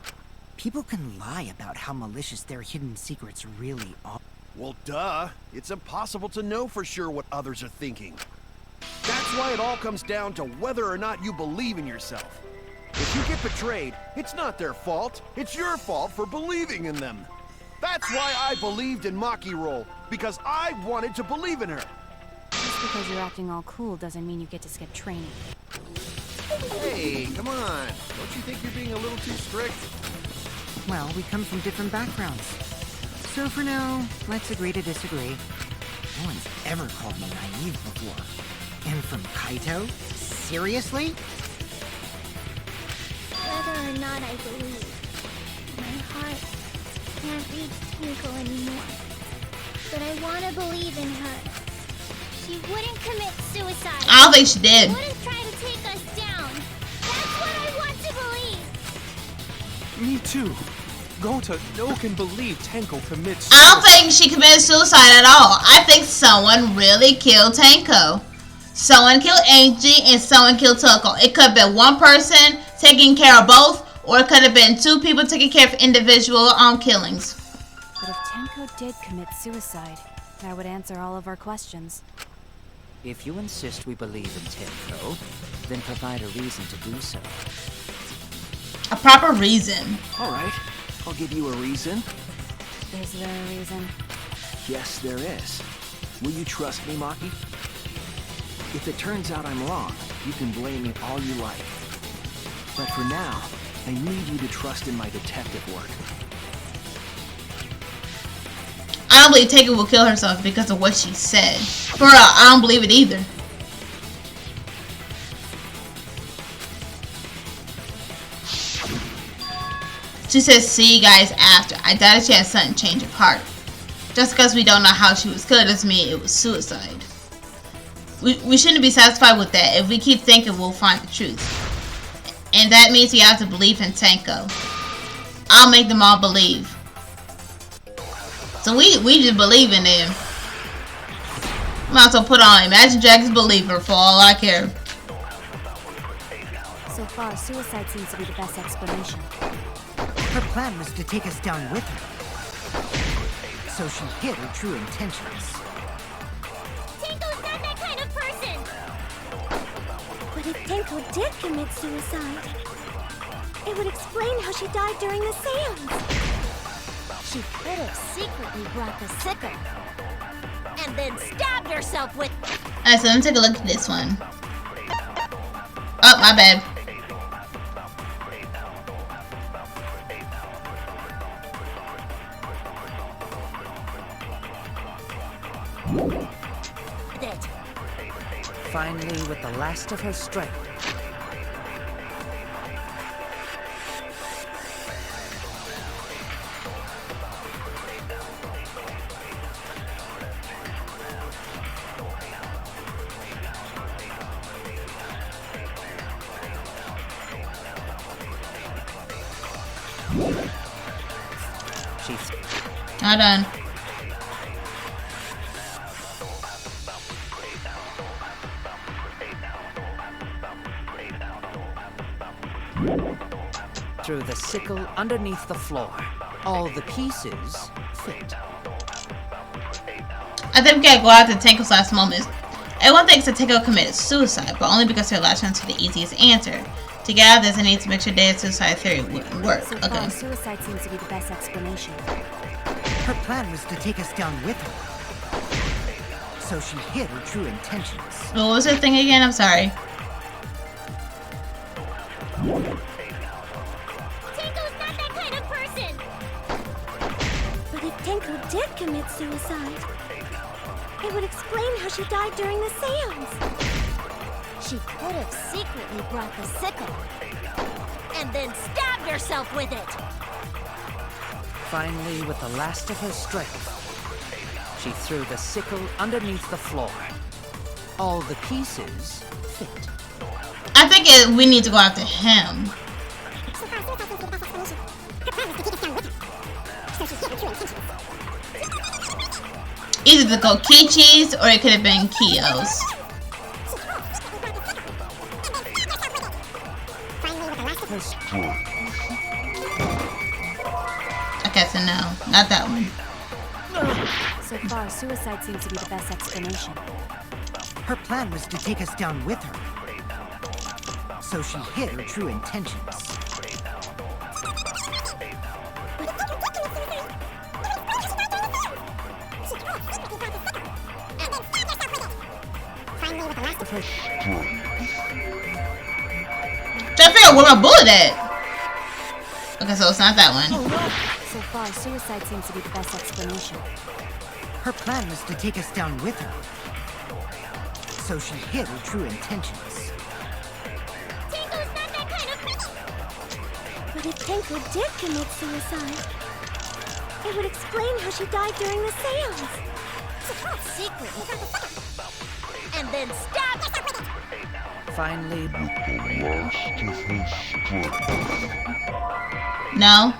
S6: People can lie about how malicious their hidden secrets really are.
S5: Well, duh. It's impossible to know for sure what others are thinking. That's why it all comes down to whether or not you believe in yourself. If you get betrayed, it's not their fault. It's your fault for believing in them. That's why I believed in Maki Roll, because I wanted to believe in her.
S12: Just because you're acting all cool doesn't mean you get to skip training.
S5: Hey, come on. Don't you think you're being a little too strict?
S6: Well, we come from different backgrounds. So for now, let's agree to disagree. No one's ever called me naive before. And from Kaito? Seriously?
S7: Whether or not I believe, my heart can't reach Twinkle anymore. But I want to believe in her. She wouldn't commit suicide.
S1: I don't think she did.
S7: She wouldn't try to take us down. That's what I want to believe.
S9: Me too. Gota, no one can believe Tenko commits
S1: I don't think she committed suicide at all. I think someone really killed Tenko. Someone killed Angie and someone killed Toko. It could have been one person taking care of both, or it could have been two people taking care of individual killings.
S12: But if Tenko did commit suicide, that would answer all of our questions.
S3: If you insist we believe in Tenko, then provide a reason to do so.
S1: A proper reason.
S11: All right, I'll give you a reason.
S12: Is there a reason?
S11: Yes, there is. Will you trust me, Maki? If it turns out I'm wrong, you can blame me all you like. But for now, I need you to trust in my detective work.
S1: I don't believe Tenko will kill herself because of what she said. For real, I don't believe it either. She says, see you guys after. I doubt she had something change of heart. Just because we don't know how she was killed doesn't mean it was suicide. We shouldn't be satisfied with that. If we keep thinking, we'll find the truth. And that means we have to believe in Tenko. I'll make them all believe. So we just believe in them. Might as well put on Imagine Dragons Believer for all I care.
S12: So far, suicide seems to be the best explanation.
S6: Her plan was to take us down with her. So she hid her true intentions.
S7: Tenko's not that kind of person. But if Tenko did commit suicide, it would explain how she died during the seance.
S4: She could have secretly brought the sickle. And then stabbed herself with...
S1: Alright, so let me take a look at this one. Oh, my bad.
S3: Finally, with the last of her strength, she's
S1: All done.
S3: threw the sickle underneath the floor. All the pieces fit.
S1: I think we gotta go out to Tenko's last moments. Everyone thinks that Tenko committed suicide, but only because her last chance to the easiest answer. To get out of this, I need to make sure Dead suicide theory wouldn't work.
S12: So
S1: Okay.
S12: far, suicide seems to be the best explanation.
S6: Her plan was to take us down with her. So she hid her true intentions.
S1: What was her thing again? I'm sorry.
S7: Tenko's not that kind of person. But if Tenko did commit suicide, it would explain how she died during the seance.
S4: She could have secretly brought the sickle. And then stabbed herself with it.
S3: Finally, with the last of her strength, she threw the sickle underneath the floor. All the pieces fit.
S1: I think we need to go after him. Either the Kokichis or it could have been Kyo's. Okay, so no, not that one.
S12: So far, suicide seems to be the best explanation.
S6: Her plan was to take us down with her. So she hid her true intentions.
S1: Trying to figure out where my bullet at. Okay, so it's not that one.
S12: So far, suicide seems to be the best explanation.
S6: Her plan was to take us down with her. So she hid her true intentions.
S7: Tenko's not that kind of... But if Tenko did commit suicide, it would explain how she died during the seance.
S2: Secret. And then stab.
S8: Finally,
S1: No.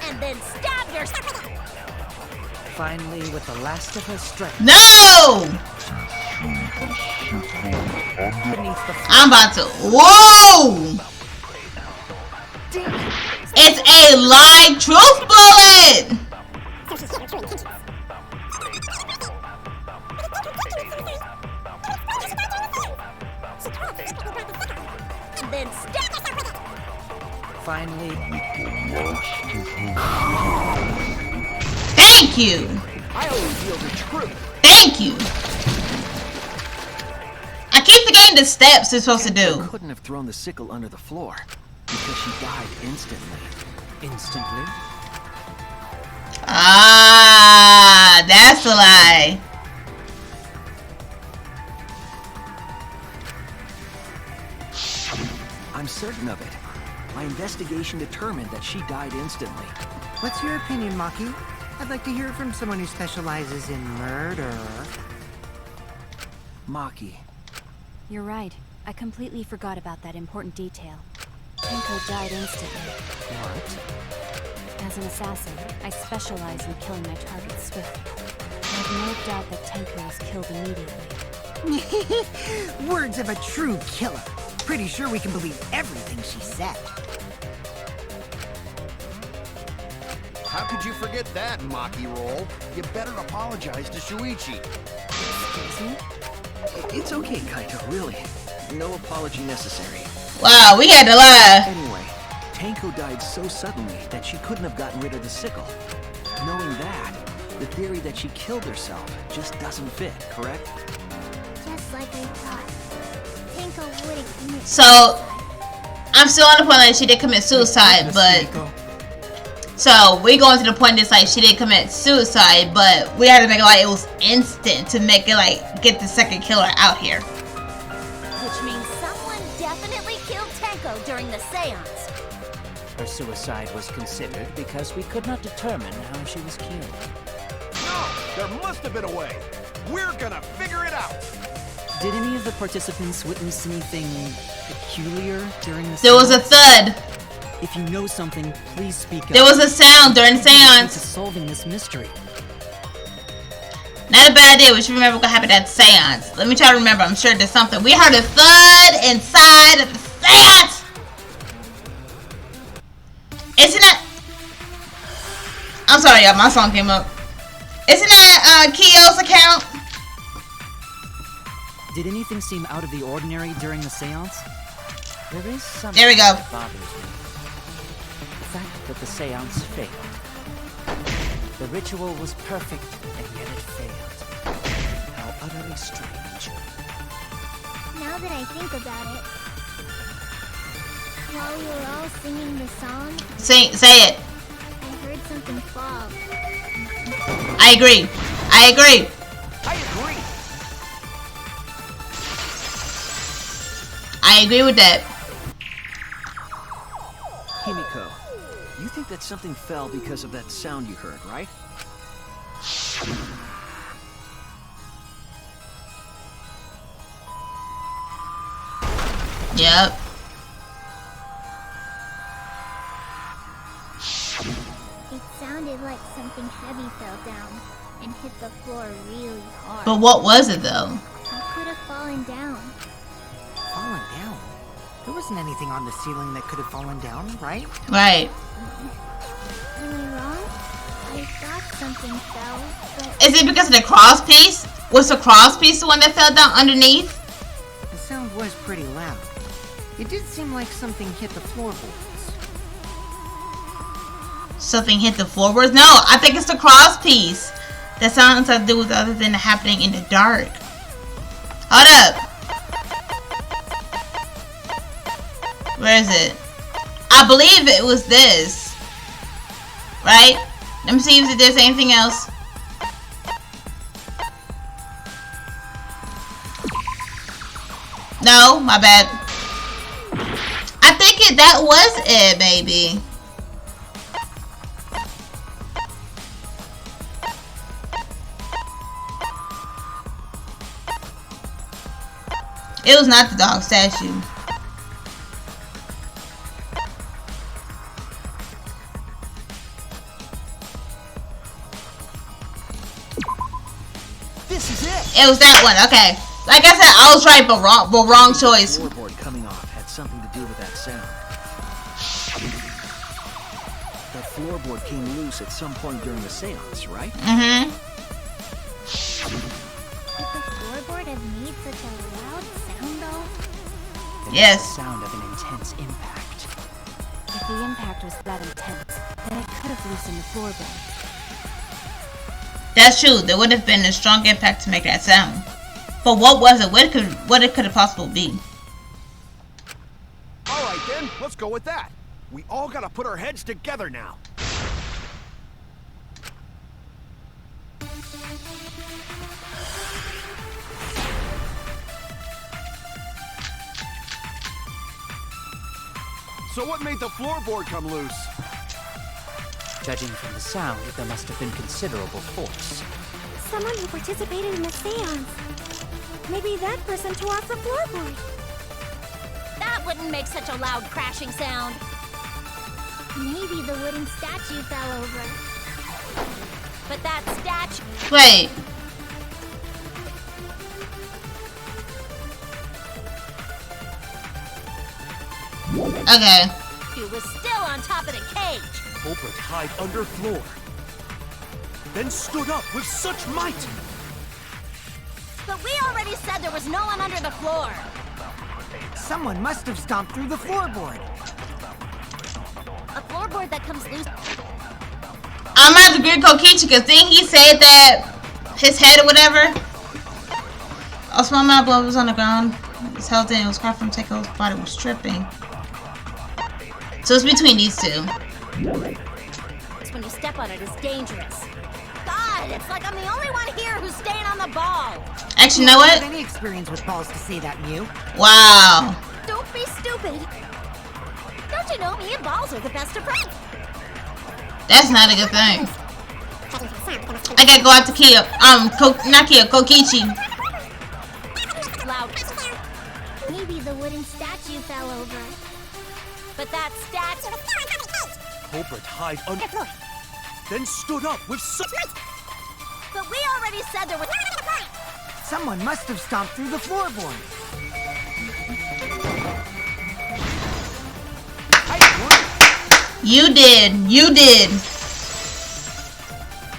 S2: And then stab yourself.
S8: finally, with the last of her strength.
S1: No!
S8: Beneath the
S1: I'm about to. Whoa! It's a live truth bullet!
S2: Then step.
S8: finally.
S1: Thank you!
S11: I always yield the truth.
S1: Thank you! I keep forgetting the steps it's supposed to do.
S11: Couldn't have thrown the sickle under the floor because she died instantly.
S8: Instantly?
S1: Ah, that's a lie.
S11: I'm certain of it. My investigation determined that she died instantly.
S6: What's your opinion, Maki? I'd like to hear it from someone who specializes in murder.
S11: Maki.
S12: You're right. I completely forgot about that important detail. Tenko died instantly.
S8: What?
S12: As an assassin, I specialize in killing my targets swiftly. I have no doubt that Tenko was killed immediately.
S6: Words of a true killer. Pretty sure we can believe everything she said.
S5: How could you forget that, Maki Roll? You better apologize to Shuichi.
S12: Excuse me?
S11: It's okay, Kaito, really. No apology necessary.
S1: Wow, we had to lie.
S11: Anyway, Tenko died so suddenly that she couldn't have gotten rid of the sickle. Knowing that, the theory that she killed herself just doesn't fit, correct?
S7: Just like I thought. Tenko wouldn't commit
S1: So, I'm still on the point that she did commit suicide, but... So, we going to the point that's like she did commit suicide, but we had to make it like it was instant to make it like get the second killer out here.
S2: Which means someone definitely killed Tenko during the seance.
S3: Her suicide was considered because we could not determine how she was killed.
S5: No, there must have been a way. We're gonna figure it out.
S8: Did any of the participants witness anything peculiar during the
S1: There was a
S8: seance?
S1: thud.
S8: If you know something, please speak up.
S1: There was a sound during the
S8: To
S1: seance.
S8: solving this mystery.
S1: Not a bad idea. We should remember what happened at the seance. Let me try to remember. I'm sure there's something. We heard a thud inside of the seance. Isn't that... I'm sorry, y'all. My song came up. Isn't that Kyo's account?
S8: Did anything seem out of the ordinary during the seance? There is something
S1: There we go.
S8: that bothers me. The fact that the seance failed. The ritual was perfect, and yet it failed. How utterly strange.
S7: Now that I think about it, while we were all singing the song,
S1: Say it.
S7: I heard something fall.
S1: I agree. I agree.
S11: I agree.
S1: I agree with that.
S11: Himiko, you think that something fell because of that sound you heard, right?
S1: Yep.
S7: It sounded like something heavy fell down and hit the floor really hard.
S1: But what was it though?
S7: It could have fallen down.
S6: Fallen down? There wasn't anything on the ceiling that could have fallen down, right?
S1: Right.
S7: Am I wrong? I thought something fell, but...
S1: Is it because of the cross piece? Was the cross piece the one that fell down underneath?
S6: The sound was pretty loud. It did seem like something hit the floorboards.
S1: Something hit the floorboards? No, I think it's the cross piece. That sounds to do with other than happening in the dark. Hold up. Where is it? I believe it was this. Right? Let me see if there's anything else. No, my bad. I think that was it, baby. It was not the dog statue.
S11: This is it.
S1: It was that one. Okay. Like I said, I was right, but wrong choice.
S11: The floorboard coming off had something to do with that sound. That floorboard came loose at some point during the seance, right?
S1: Mm-hmm.
S7: Could the floorboard have made such a loud sound, though?
S1: Yes.
S3: The sound of an intense impact.
S12: If the impact was that intense, then it could have loosened the floorboard.
S1: That's true. There would have been a strong impact to make that sound. But what was it? What it could have possibly be?
S5: All right then, let's go with that. We all gotta put our heads together now. So what made the floorboard come loose?
S3: Judging from the sound, there must have been considerable force.
S7: Someone who participated in the seance. Maybe that person tore off the floorboard.
S4: That wouldn't make such a loud crashing sound.
S7: Maybe the wooden statue fell over.
S4: But that statue...
S1: Wait. Okay.
S4: It was still on top of the cage.
S9: Culprit hid under floor, then stood up with such might.
S4: But we already said there was no one under the floor.
S6: Someone must have stomped through the floorboard.
S4: A floorboard that comes loose...
S1: I'm gonna have to agree with Kokichi because didn't he say that his head or whatever? A small amount of blood was on the ground. It was held in. It was caught from Teiko's body was stripping. So it's between these two.
S4: When you step on it, it's dangerous. God, it's like I'm the only one here who's staying on the ball.
S1: Actually, you know
S6: I don't
S1: what?
S6: have any experience with balls to say that, Mew.
S1: Wow.
S4: Don't be stupid. Don't you know me and balls are the best of friends?
S1: That's not a good thing. I gotta go out to Kia. Not Kia, Kokichi.
S4: Loud.
S7: Maybe the wooden statue fell over.
S4: But that statue...
S9: Culprit hid under floor, then stood up with such might.
S4: But we already said there was...
S6: Someone must have stomped through the floorboard.
S1: You did. You did.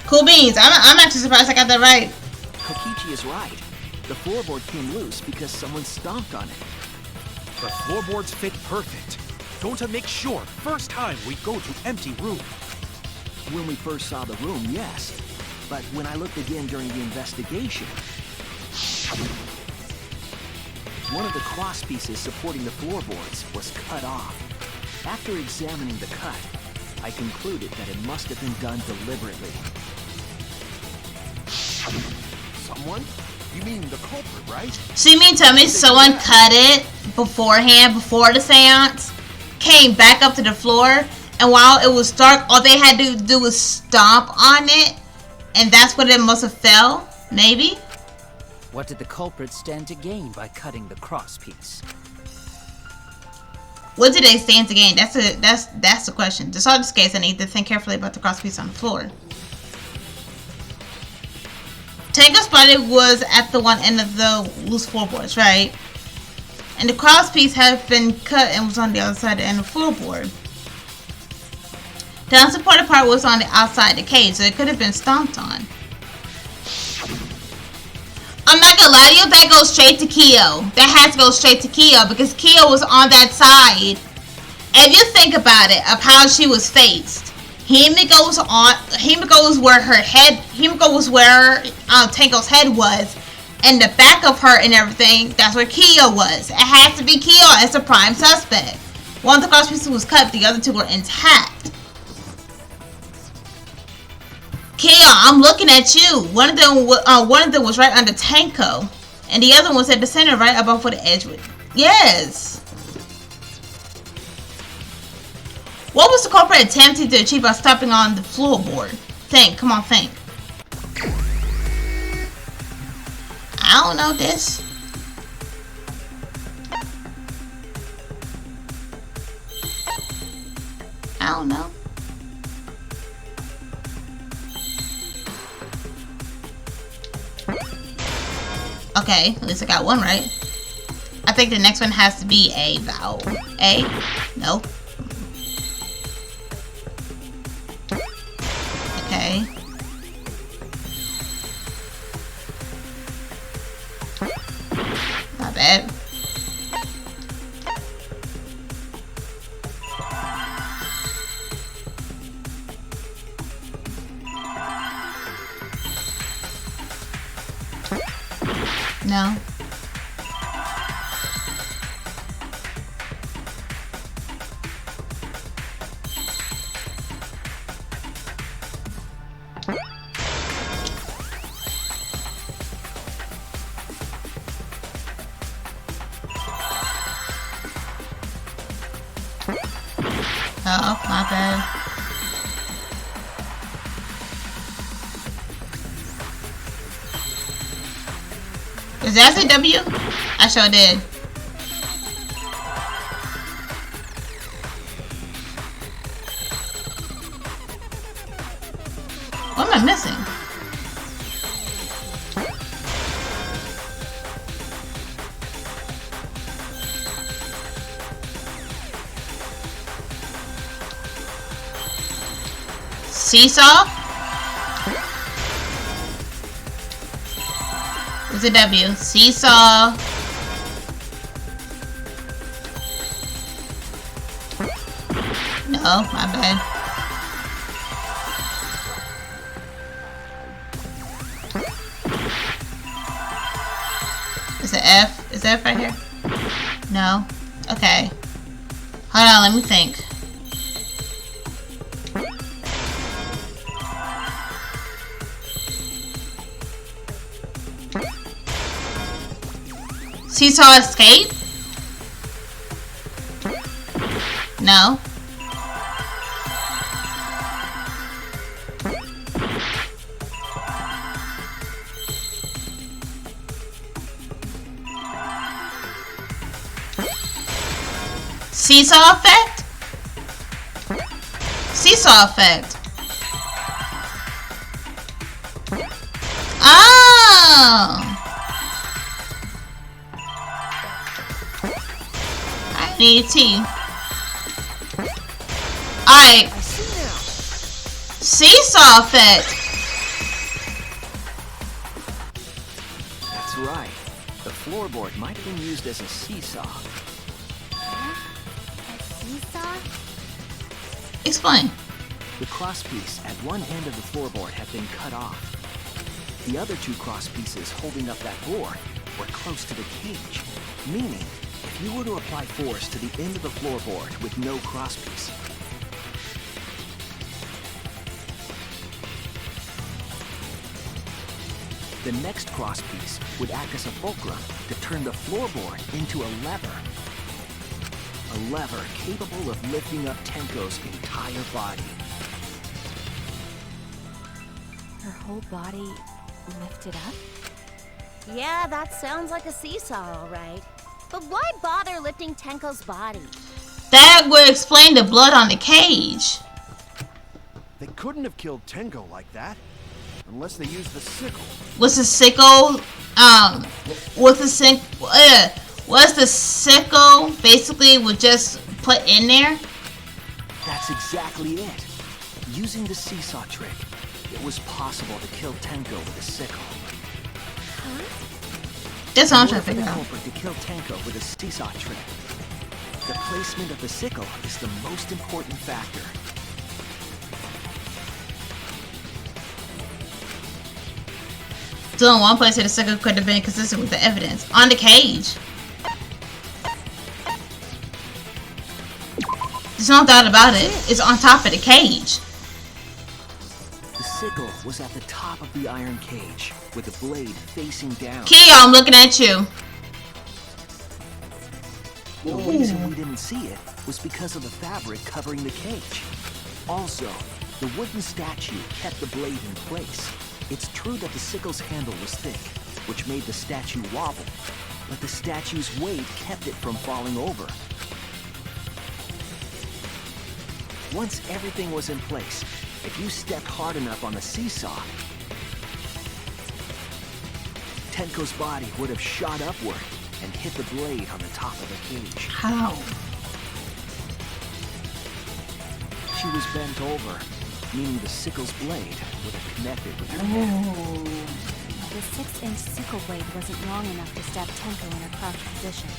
S1: Cool beans. I'm actually surprised I got that right.
S11: Kokichi is right. The floorboard came loose because someone stomped on it.
S9: The floorboards fit perfect. Going to make sure first time we go to empty room.
S11: When we first saw the room, yes. But when I looked again during the investigation, one of the cross pieces supporting the floorboards was cut off. After examining the cut, I concluded that it must have been done deliberately.
S5: Someone? You mean the culprit, right?
S1: So you mean tell me someone cut it beforehand, before the seance, came back up to the floor, and while it was dark, all they had to do was stomp on it, And that's what it must have fell? Maybe?
S3: What did the culprit stand to gain by cutting the crosspiece?
S1: What did they stand to gain? That's the question. To solve this case, I need to think carefully about the crosspiece on the floor. Tango's body was at the one end of the loose floorboards, right? And the crosspiece had been cut and was on the other side of the end of the floorboard. The unsupported part was on the outside of the cage, so it could have been stomped on. I'm not gonna lie to you, that goes straight to Kyo. That has to go straight to Kyo because Kyo was on that side. If you think about it, of how she was faced, Himiko was where Tango's head was, and the back of her and everything, that's where Kyo was. It has to be Kyo as a prime suspect. One of the crosspieces was cut, the other two were intact. Kyo, I'm looking at you. One of them was right under Tanko, and the other one was at the center, right above where the edge was. Yes. What was the culprit attempting to achieve by stopping on the floorboard? Think. Come on, think. I don't know this. I don't know. Okay, at least I got one right. I think the next one has to be a vowel. A? No. Okay. Not bad. No. Oh, my bad. Is that a W? I sure did. What am I missing? Seesaw? It's a W. Seesaw. No, my bad. Is it F? Is F right here? No. Okay. Hold on, let me think. Seesaw escape? No. Seesaw effect? Seesaw effect. Oh! I need T. Alright. Seesaw effect.
S11: That's right. The floorboard might have been used as a seesaw.
S7: Seesaw?
S1: Explain.
S11: The crosspiece at one end of the floorboard had been cut off. The other two crosspieces holding up that board were close to the cage, meaning if you were to apply force to the end of the floorboard with no crosspiece, the next crosspiece would act as a fulcrum to turn the floorboard into a lever. A lever capable of lifting up Tenko's entire body.
S12: Her whole body lifted up?
S4: Yeah, that sounds like a seesaw, all right. But why bother lifting Tenko's body?
S1: That would explain the blood on the cage.
S5: They couldn't have killed Tenko like that. Unless they used the sickle.
S1: What's the sickle? What's the sickle basically was just put in there?
S11: That's exactly it. Using the seesaw trick, it was possible to kill Tenko with a sickle.
S4: Huh?
S1: That's what I'm trying to figure out.
S11: Culprit to kill Tenko with a seesaw trick. The placement of the sickle is the most important factor.
S1: Still in one place where the sickle could have been consistent with the evidence. On the cage. There's no doubt about it. It's on top of the cage.
S11: The sickle was at the top of the iron cage, with the blade facing down.
S1: Keo, I'm looking at you.
S11: The reason we didn't see it was because of the fabric covering the cage. Also, the wooden statue kept the blade in place. It's true that the sickle's handle was thick, which made the statue wobble, but the statue's weight kept it from falling over. Once everything was in place, if you stepped hard enough on the seesaw, Tenko's body would have shot upward and hit the blade on the top of the cage.
S1: How?
S11: She was bent over, meaning the sickle's blade would have connected with her neck.
S12: The 6-inch sickle blade wasn't long enough to stab Tenko in her crouched position.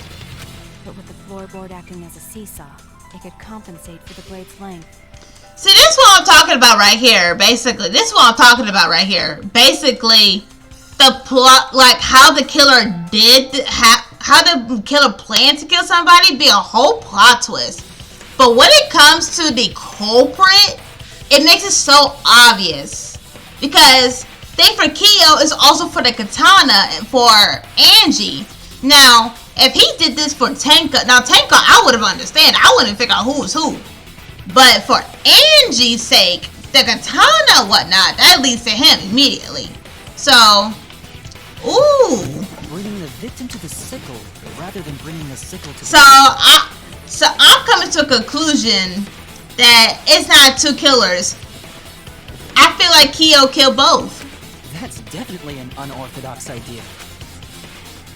S12: But with the floorboard acting as a seesaw, it could compensate for the blade's length.
S1: See, this is what I'm talking about right here. Basically, this is what I'm talking about right here. Basically, the plot, like how the killer did, how the killer planned to kill somebody, be a whole plot twist. But when it comes to the culprit, it makes it so obvious. Because thing for Keo is also for the katana and for Angie. Now, if he did this for Tenko, now Tenko, I would have understood. I wouldn't figure out who was who. But for Angie's sake, the katana whatnot, that leads to him immediately. So, ooh.
S8: Bringing the victim to the sickle rather than bringing the sickle to
S1: So I'm coming to a conclusion that it's not two killers. I feel like Keo killed both.
S8: That's definitely an unorthodox idea.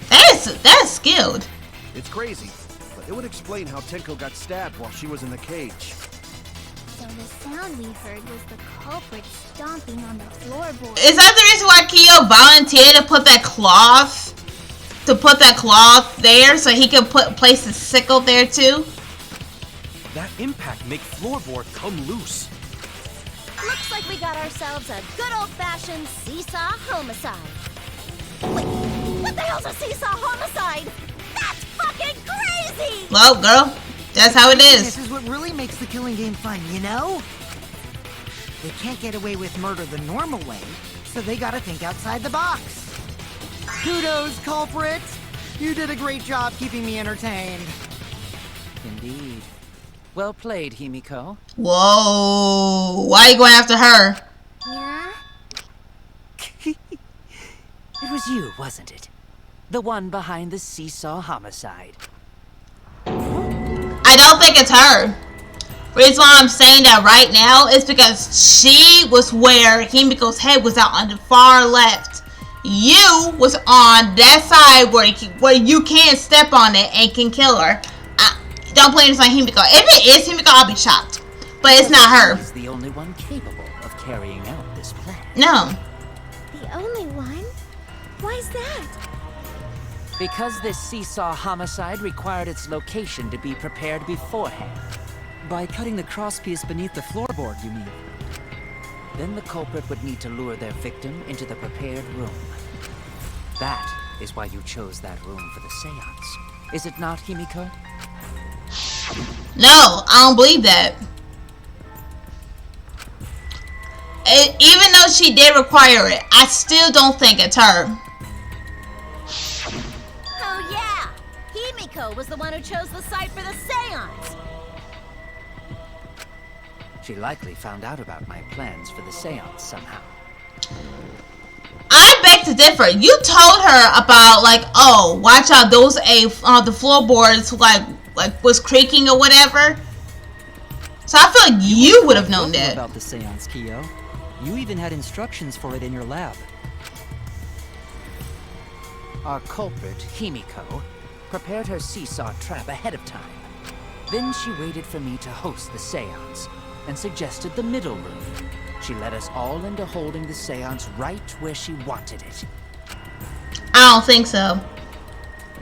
S1: That's skilled.
S5: It's crazy, but it would explain how Tenko got stabbed while she was in the cage.
S7: So the sound we heard was the culprit stomping on the floorboard.
S1: Is that the reason why Keo volunteered to put that cloth? To put that cloth there so he could place his sickle there too?
S9: That impact make floorboard come loose.
S4: Looks like we got ourselves a good old-fashioned seesaw homicide. Wait, what the hell's a seesaw homicide? That's fucking crazy!
S1: Well, girl, that's how it is.
S6: This is what really makes the killing game fun, you know? They can't get away with murder the normal way, so they gotta think outside the box. Kudos, culprit! You did a great job keeping me entertained.
S3: Indeed. Well played, Himiko.
S1: Whoa, why are you going after her?
S7: Yeah?
S3: It was you, wasn't it? The one behind the seesaw homicide.
S1: I don't think it's her. Reason why I'm saying that right now is because she was where Himiko's head was out on the far left. You was on that side where you can't step on it and can kill her. Don't blame this on Himiko. If it is Himiko, I'll be shocked. But it's not her.
S3: She's the only one capable of carrying out this plan.
S1: No.
S7: The only one? Why's that?
S3: Because this seesaw homicide required its location to be prepared beforehand.
S8: By cutting the crosspiece beneath the floorboard, you mean?
S3: Then the culprit would need to lure their victim into the prepared room. That is why you chose that room for the seance. Is it not, Himiko?
S1: No, I don't believe that. Even though she did require it, I still don't think it's her.
S4: Oh yeah! Himiko was the one who chose the site for the seance!
S3: She likely found out about my plans for the seance somehow.
S1: I beg to differ. You told her about like, oh, watch out, those the floorboards like was creaking or whatever. So I feel like you would have known that.
S8: About the seance, Kyo. You even had instructions for it in your lab. Our culprit, Himiko, prepared her seesaw trap ahead of time. Then she waited for me to host the seance and suggested the middle room. She led us all into holding the seance right where she wanted it.
S1: I don't think so.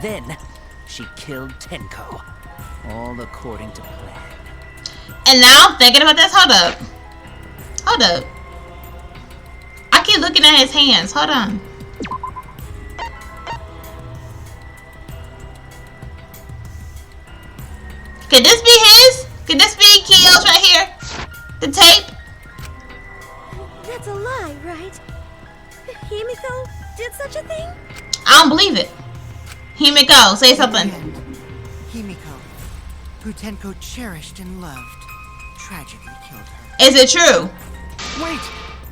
S8: Then she killed Tenko, all according to plan.
S1: And now I'm thinking about this. Hold up. Hold up. I keep looking at his hands. Hold on. Could this be his? Could this be Kyo's right here? The tape?
S7: That's a lie, right? Himiko did such a thing?
S1: I don't believe it. Himiko, say something.
S6: Himiko, who Tenko cherished and loved, tragically killed her.
S1: Is it true?
S9: Wait!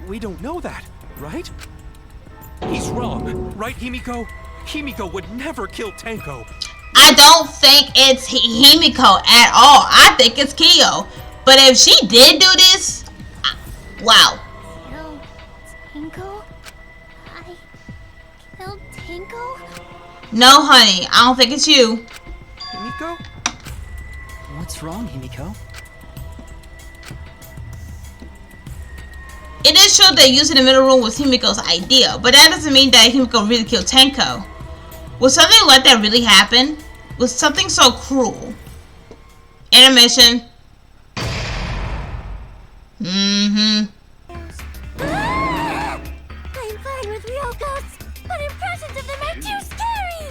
S9: We don't know that, right? He's wrong, right, Himiko? Himiko would never kill Tenko.
S1: I don't think it's Himiko at all. I think it's Kyo. But if she did do this, wow.
S7: Kill Tenko? I killed Tenko?
S1: No, honey, I don't think it's you.
S9: Himiko?
S8: What's wrong, Himiko?
S1: It is true that using the middle room was Himiko's idea, but that doesn't mean that Himiko really killed Tenko. Would something like that really happen? Was something so cruel? Intermission.
S7: I'm fine with real ghosts, but impressions of them are too scary!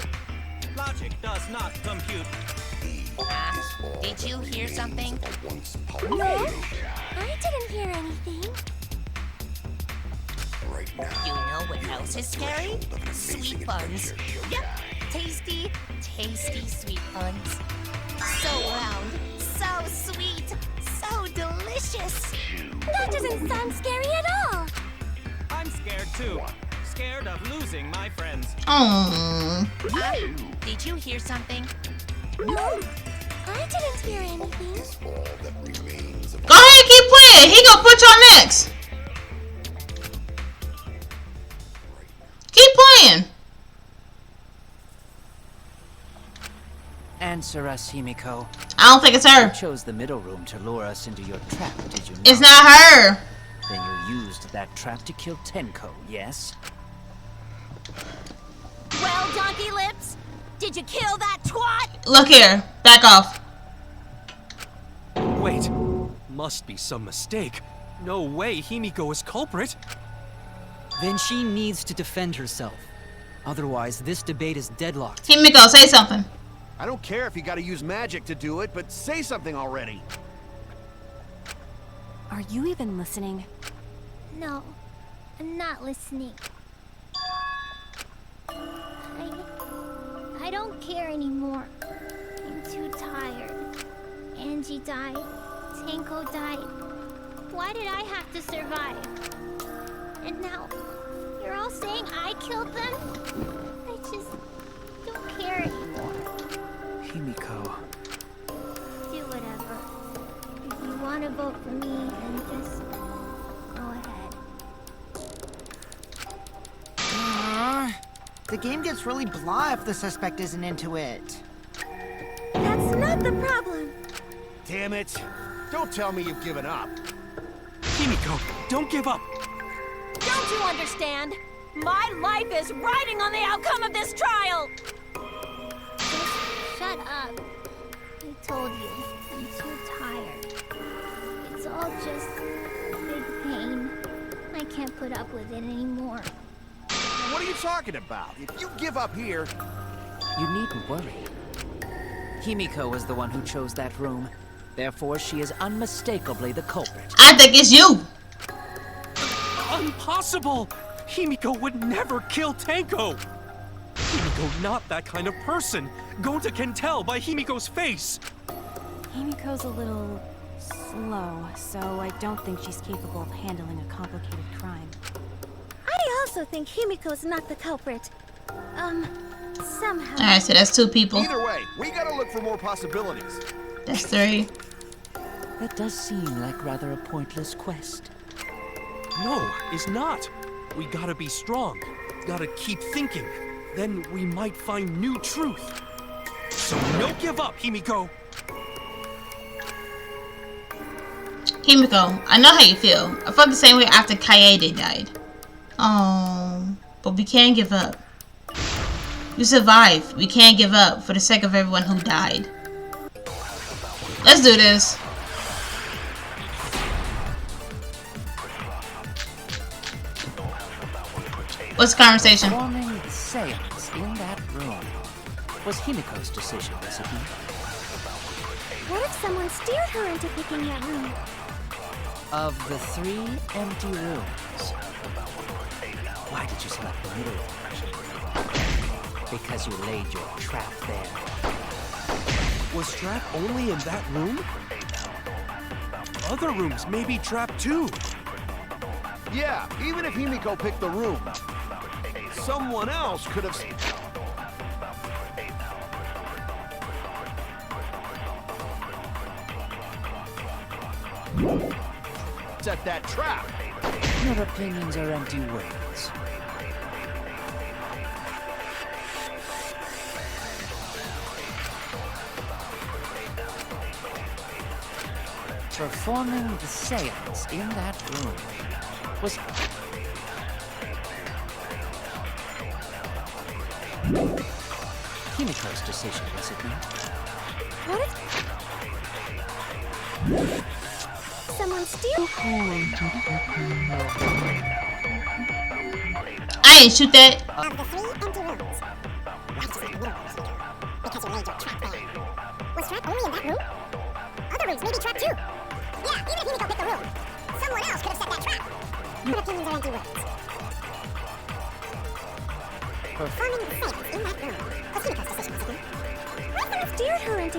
S9: Logic does not compute.
S10: Did you hear something?
S7: No, I didn't hear anything.
S10: You know what else is scary? Sweet buns. Yep, tasty, tasty sweet buns. So round, so sweet, so delicious.
S7: That doesn't sound scary at all.
S9: I'm scared too. Scared of losing my friends.
S1: Oh.
S10: Did you hear something?
S7: No, I didn't hear anything.
S1: Go ahead, keep playing. He gonna put you on next. Keep playing.
S8: Answer us, Himiko.
S1: I don't think it's her.
S8: You chose the middle room to lure us into your trap, did you not?
S1: It's not her.
S8: Then you used that trap to kill Tenko, yes?
S7: Well, Donkey Lips, did you kill that twat?
S1: Look here. Back off.
S9: Wait, must be some mistake. No way Himiko is culprit.
S8: Then she needs to defend herself. Otherwise, this debate is deadlocked.
S1: Himiko, say something.
S5: I don't care if you gotta use magic to do it, but say something already.
S12: Are you even listening?
S7: No, I'm not listening. I don't care anymore. I'm too tired. Angie died. Tenko died. Why did I have to survive? And now, you're all saying I killed them? I just don't care anymore.
S8: Himiko.
S7: Do whatever. If you want to vote for me, then just go ahead.
S6: The game gets really blah if the suspect isn't into it.
S7: That's not the problem.
S5: Damn it. Don't tell me you've given up.
S9: Himiko, don't give up.
S7: Don't you understand? My life is riding on the outcome of this trial! Just shut up. I told you, I'm too tired. It's all just big pain. I can't put up with it anymore.
S5: What are you talking about? If you give up here...
S8: You needn't worry. Himiko was the one who chose that room. Therefore, she is unmistakably the culprit.
S1: I think it's you.
S9: Impossible! Himiko would never kill Tenko! Himiko not that kind of person! Gonta can tell by Himiko's face!
S12: Himiko's a little slow, so I don't think she's capable of handling a complicated crime.
S7: also think Himiko's not the culprit. Somehow.
S1: Alright, so that's 2 people.
S5: Either way, we gotta look for more possibilities.
S1: That's 3.
S8: That does seem like rather a pointless quest.
S9: No, it's not. We gotta be strong. Gotta keep thinking. Then we might find new truth. So no give up, Himiko.
S1: Himiko, I know how you feel. I felt the same way after Kaede died. Oh, but we can't give up. You survived. We can't give up for the sake of everyone who died. Let's do this. What's the conversation?
S8: Forming the seance in that room was Himiko's decision, was it not?
S7: What if someone steered her into picking that room?
S8: Of the 3 empty rooms, why did you select the middle one? Because you laid your trap there.
S9: Was trap only in that room? Other rooms may be trapped too.
S5: Yeah, even if Himiko picked the room, someone else could have... set that trap.
S8: Your opinions are empty words. Performing the seance in that room was... Himiko's decision, was it not?
S7: What if... someone steered...
S1: I didn't shoot that.
S4: Of the 3 empty rooms, why did you select the middle one, Himiko? Because you laid your trap there. Was trap only in that room? Other rooms may be trapped too. Yeah, even if Himiko picked the room, someone else could have set that trap. Your opinions are empty words. Performing the seance in that room was Himiko's decision, was it not?
S7: What if someone steered her into...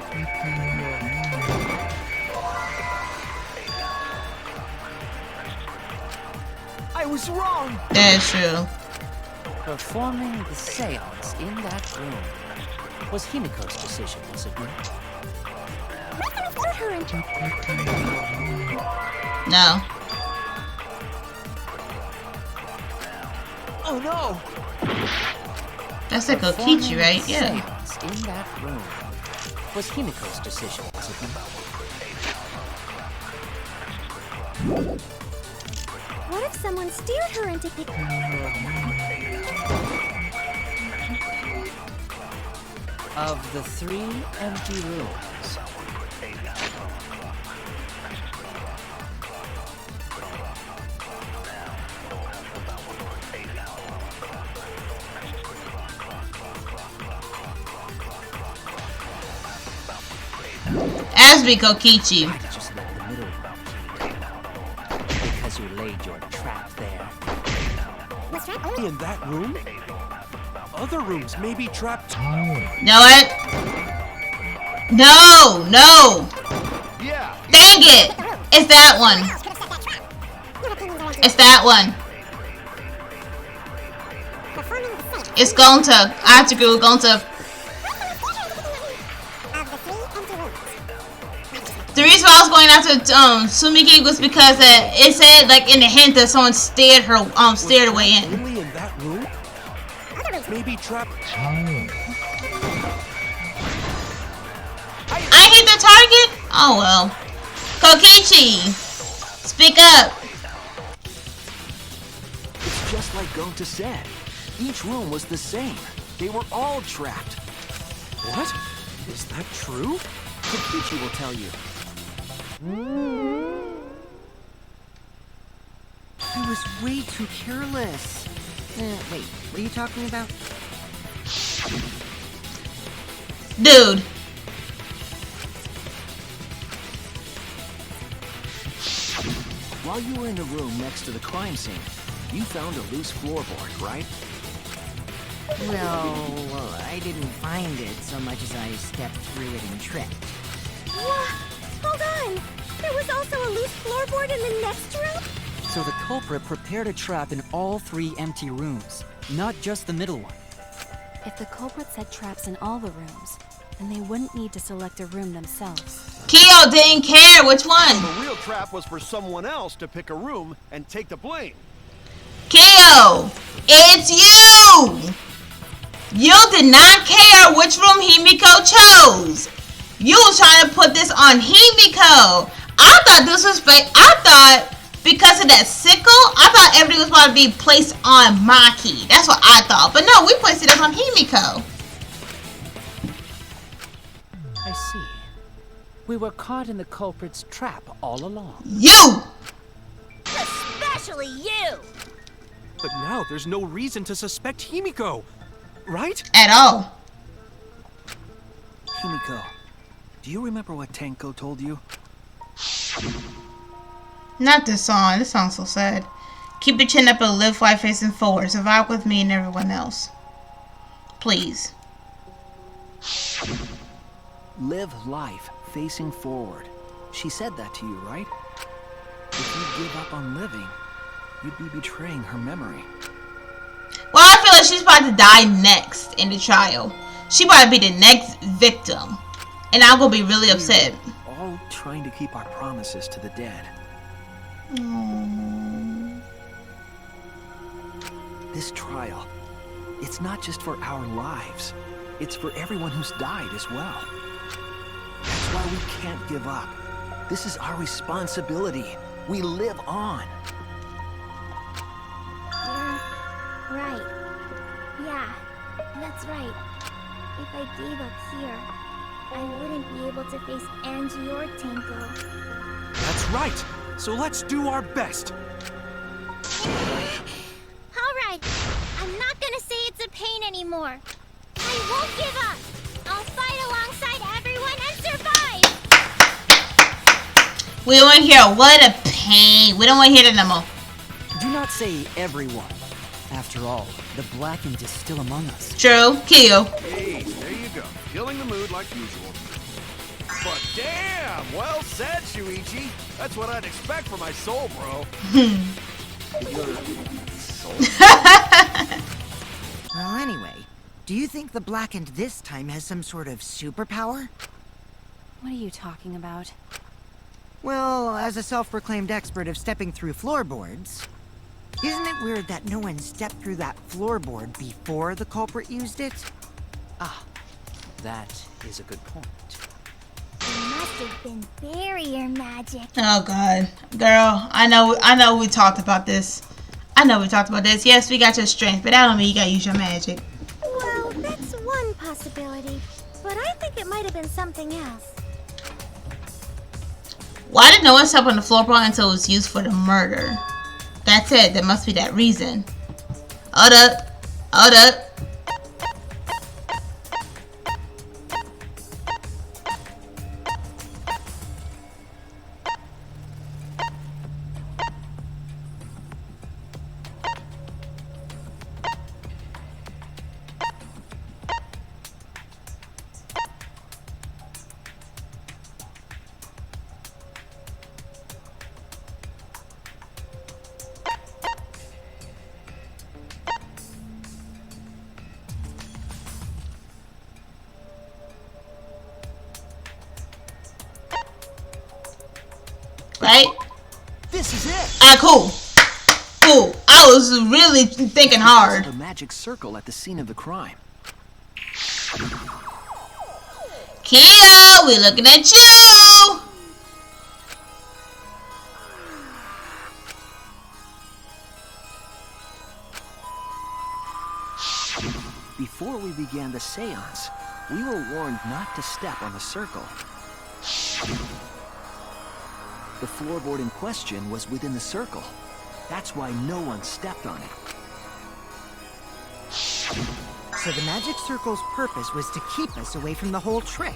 S11: I was wrong!
S1: That's true.
S8: Performing the seance in that room was Himiko's decision, was it not?
S7: What if someone steered her into...
S1: No.
S11: Oh no!
S1: That's like Okichi, right? Yeah.
S8: Seance in that room was Himiko's decision, was it not?
S7: What if someone steered her into...
S8: Of the 3 empty rooms,
S1: Asby Kokichi.
S8: why did you select the middle one? Because you laid your trap there.
S4: Was trap only...
S9: In that room? Other rooms may be trapped too.
S1: Know what? No, no.
S5: Yeah.
S1: Dang it. It's that one.
S4: else could have set that trap. Your opinions are empty
S1: It's that one.
S4: words. Performing the seance...
S1: It's going to. Atsuku going to.
S4: Of the 3 empty rooms,
S1: The reason why I was going after Sumiki was because it said like in the hint that someone stared her stared away in.
S9: Only in that room?
S4: other rooms...
S9: May be trapped.
S1: I hit the target? Oh well. Kokichi, speak up.
S11: It's just like Gonta said. Each room was the same. They were all trapped.
S9: What? Is that true?
S11: Kokichi will tell you.
S6: I was way too careless. Wait, what are you talking about?
S1: Dude.
S11: While you were in the room next to the crime scene, you found a loose floorboard, right?
S6: Well, I didn't find it so much as I stepped through it and tripped.
S7: What? Hold on! There was also a loose floorboard in the next room?
S8: So the culprit prepared a trap in all 3 empty rooms, not just the middle one.
S12: If the culprit set traps in all the rooms, then they wouldn't need to select a room themselves.
S1: Kyo didn't care which one.
S5: The real trap was for someone else to pick a room and take the blame.
S1: Kyo, it's you! You did not care which room Himiko chose. You was trying to put this on Himiko. I thought this was fake. I thought because of that sickle, I thought everything was about to be placed on Maki. That's what I thought. But no, we placed it on Himiko.
S3: I see. We were caught in the culprit's trap all along.
S1: You!
S10: Especially you!
S9: But now there's no reason to suspect Himiko, right?
S1: At all.
S11: Himiko, do you remember what Tenko told you?
S1: Not this song. This song's so sad. Keep your chin up and live life facing forward. Survive with me and everyone else. Please.
S11: Live life facing forward. She said that to you, right? If you give up on living, you'd be betraying her memory.
S1: Well, I feel like she's about to die next in the trial. She about to be the next victim. And I'm going to be really upset.
S11: All trying to keep our promises to the dead. This trial, it's not just for our lives. It's for everyone who's died as well. That's why we can't give up. This is our responsibility. We live on.
S7: You're right. Yeah, that's right. If I gave up here, I wouldn't be able to face Angie or Tenko.
S9: That's right. So let's do our best.
S7: Alright, I'm not gonna say it's a pain anymore. I won't give up. I'll fight alongside everyone and survive.
S1: We don't want to hear what a pain. We don't want to hear that no more.
S8: Do not say everyone. After all, the blackened is still among us.
S1: True. Kill.
S5: Hey, there you go. Killing the mood like usual. But damn, well said, Shuichi. That's what I'd expect for my soul, bro. Your soul?
S6: Well, anyway, do you think the blackened this time has some sort of superpower?
S12: What are you talking about?
S6: Well, as a self-proclaimed expert of stepping through floorboards, isn't it weird that no one stepped through that floorboard before the culprit used it?
S3: Ah, that is a good point.
S7: It must have been barrier magic.
S1: Oh God, girl, I know we talked about this. Yes, we got your strength, but that don't mean you gotta use your magic.
S7: Well, that's one possibility, but I think it might have been something else.
S1: Why did no one step on the floorboard until it was used for the murder? That's it. There must be that reason. Hold up. Hold up. Right?
S11: This is it.
S1: Cool. Cool. I was really thinking hard.
S11: The magic circle at the scene of the crime.
S1: Kia, we looking at you.
S11: Before we began the seance, we were warned not to step on the circle. The floorboard in question was within the circle. That's why no one stepped on it.
S6: So the magic circle's purpose was to keep us away from the whole trick.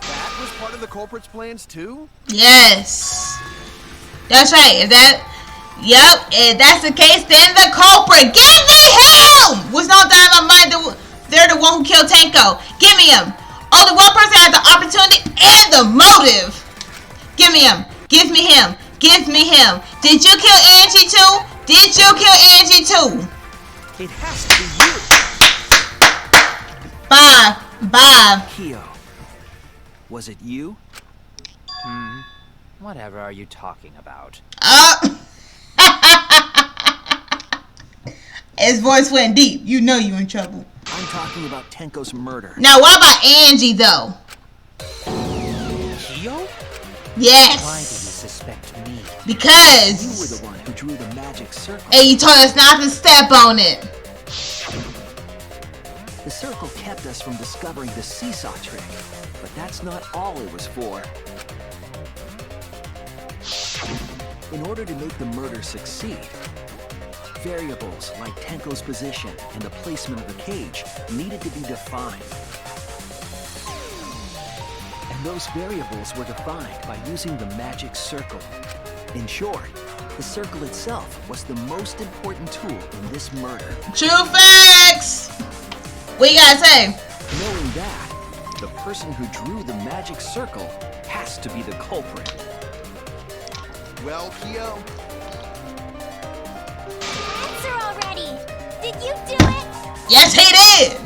S5: That was part of the culprit's plans too?
S1: Yes. That's right. If that's the case, then the culprit. Give me him! Was not that in my mind they're the one who killed Tenko. Give me him. Only one person had the opportunity and the motive. Give me him. Give me him. Give me him. Did you kill Angie too? Did you kill Angie too?
S9: It has to be you.
S1: Bye.
S11: Kyo, was it you?
S3: Whatever are you talking about?
S1: His voice went deep. You know you in trouble.
S11: I'm talking about Tenko's murder.
S1: Now, what about Angie, though?
S9: Kyo?
S1: Yes.
S3: Why do you suspect me?
S1: Because
S11: You were the one who drew the magic circle.
S1: and you told us not to step on it.
S11: The circle kept us from discovering the seesaw trick, but that's not all it was for. In order to make the murder succeed, variables like Tenko's position and the placement of the cage needed to be defined. And those variables were defined by using the magic circle. In short, the circle itself was the most important tool in this murder.
S1: True facts. What you gotta say?
S11: Knowing that, the person who drew the magic circle has to be the culprit.
S5: Well, Kyo,
S4: Answer already! Did you do it?
S1: Yes, he did.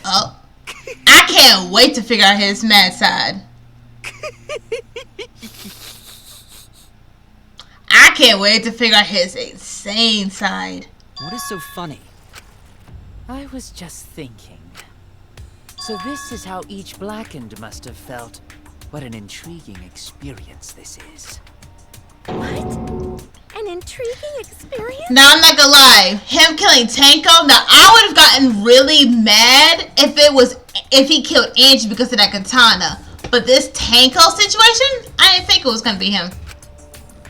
S1: Oh, I can't wait to figure out his mad side. I can't wait to figure out his insane side.
S8: What is so funny?
S3: I was just thinking. So this is how each Blackened must have felt. What an intriguing experience this is.
S7: What? An intriguing experience?
S1: Now, I'm not gonna lie. Him killing Tanko, now I would have gotten really mad if he killed Angie because of that katana. But this Tanko situation, I didn't think it was gonna be him.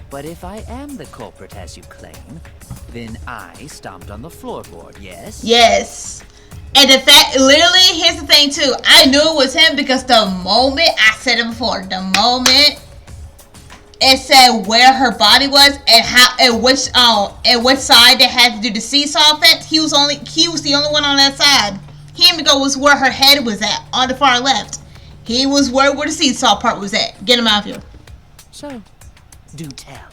S3: But if I am the culprit as you claim, then I stomped on the floorboard, yes?
S1: Yes. And the fact, literally, here's the thing too. I knew it was him because the moment, I said it before, the moment it said where her body was and how, and which side they had to do the seesaw effect, he was the only one on that side. He didn't go was where her head was at, on the far left. He was where the seesaw part was at. Get him out of here.
S3: So, do tell.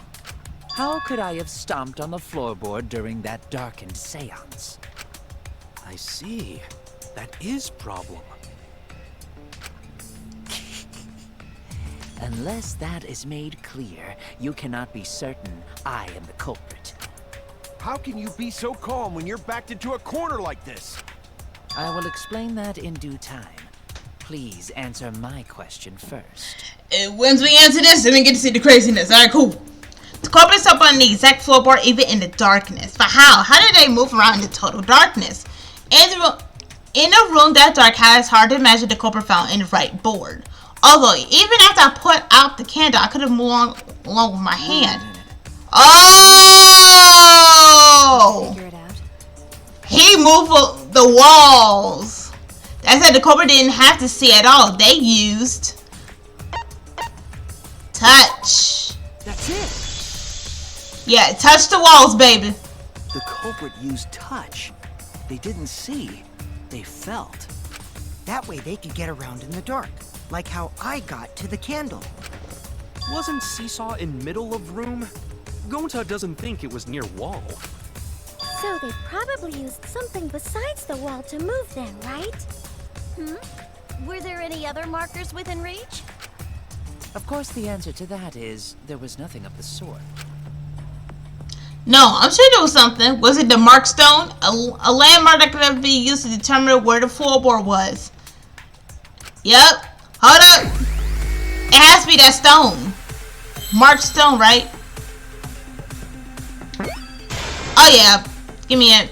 S3: How could I have stomped on the floorboard during that darkened seance?
S9: I see. That is problem.
S3: Unless that is made clear, you cannot be certain I am the culprit.
S5: how can you be so calm when you're backed into a corner like this?
S3: I will explain that in due time. Please answer my question first.
S1: Once we answer this, then we get to see the craziness. Alright, cool. The culprits up on the exact floorboard, even in the darkness. But how? How did they move around in the total darkness? In a room that dark, how it's hard to imagine the culprit found in the right board. Although, even after I put out the candle, I could have moved along with my hand. Oh!
S12: Figure it out.
S1: He moved the walls. That said, the culprit didn't have to see at all. They used touch.
S11: That's it.
S1: Yeah, touch the walls, baby.
S11: The culprit used touch. They didn't see. They felt.
S6: That way they could get around in the dark, like how I got to the candle.
S9: Wasn't Seesaw in middle of room? Gonta doesn't think it was near wall.
S7: So they probably used something besides the wall to move then, right?
S10: Were there any other markers within reach?
S3: Of course, the answer to that is there was nothing of the sort.
S1: No, I'm sure there was something. Was it the mark stone? A landmark that could be used to determine where the floorboard was. Yep. Hold up. It has to be that stone. Mark stone, right? Oh yeah. Give me it.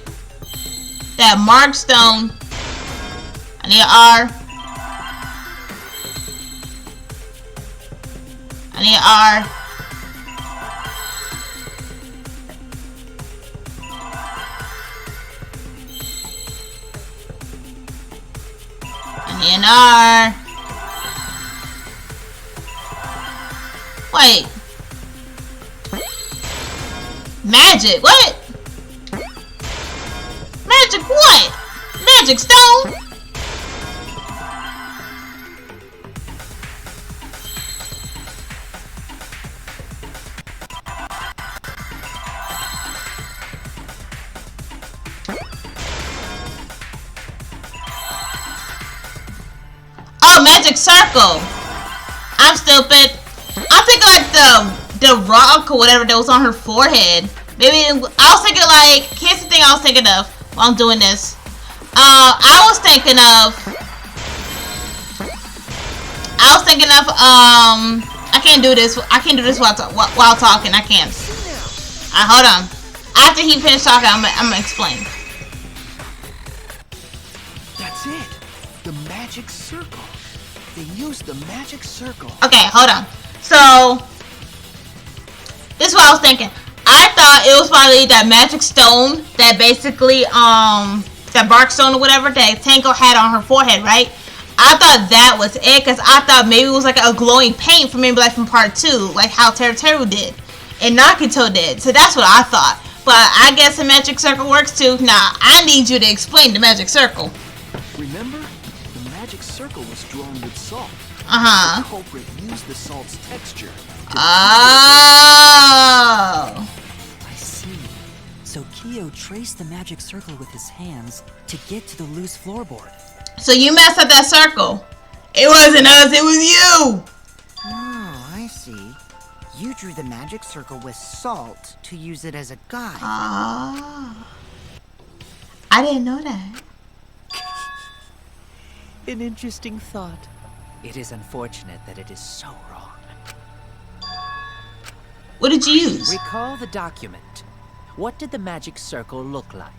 S1: That mark stone. I need an R. I need an R. And R. Wait. Magic. What? Magic what? Magic stone? magic circle. I'm stupid. I'm thinking like the rock or whatever that was on her forehead. Maybe I was thinking like, here's the thing I was thinking of while I'm doing this. I was thinking of I can't do this. I can't do this while talking. I can't. Hold on. After he finished talking, I'm gonna explain.
S11: That's it. The magic circle. They used the magic circle.
S1: Okay, hold on. So this is what I was thinking. I thought it was probably that magic stone that basically that bark stone or whatever that Tango had on her forehead, right? I thought that was it, because I thought maybe it was like a glowing paint from maybe like from part 2, like how Teru did and Nakito did. So that's what I thought. But I guess the magic circle works too. Nah, I need you to explain the magic circle.
S11: Remember? The magic circle was drawn with salt.
S1: Uh-huh.
S11: The culprit used the salt's texture.
S1: Oh.
S8: I see. So Kyo traced the magic circle with his hands to get to the loose floorboard.
S1: So you messed up that circle. It wasn't us, it was you.
S6: Oh, I see. You drew the magic circle with salt to use it as a guide.
S1: Ah. I didn't know that.
S8: An interesting thought. It is unfortunate that it is so wrong.
S1: What did you use?
S3: Recall the document. What did the magic circle look like?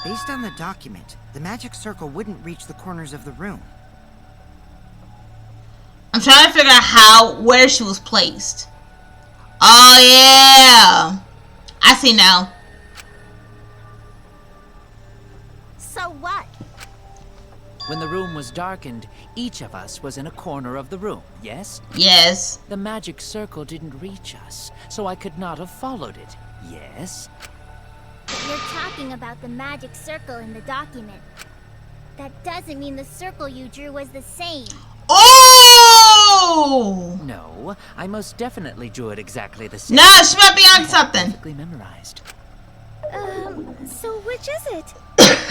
S6: Based on the document, the magic circle wouldn't reach the corners of the room.
S1: I'm trying to figure out where she was placed. Oh yeah, I see now.
S4: So what?
S3: When the room was darkened, each of us was in a corner of the room, yes?
S1: Yes.
S3: The magic circle didn't reach us, so I could not have followed it, yes?
S7: But you're talking about the magic circle in the document. That doesn't mean the circle you drew was the same.
S1: Oh!
S3: No, I most definitely drew it exactly the same.
S1: No, she might be on something.
S3: Perfectly memorized.
S7: So which is it?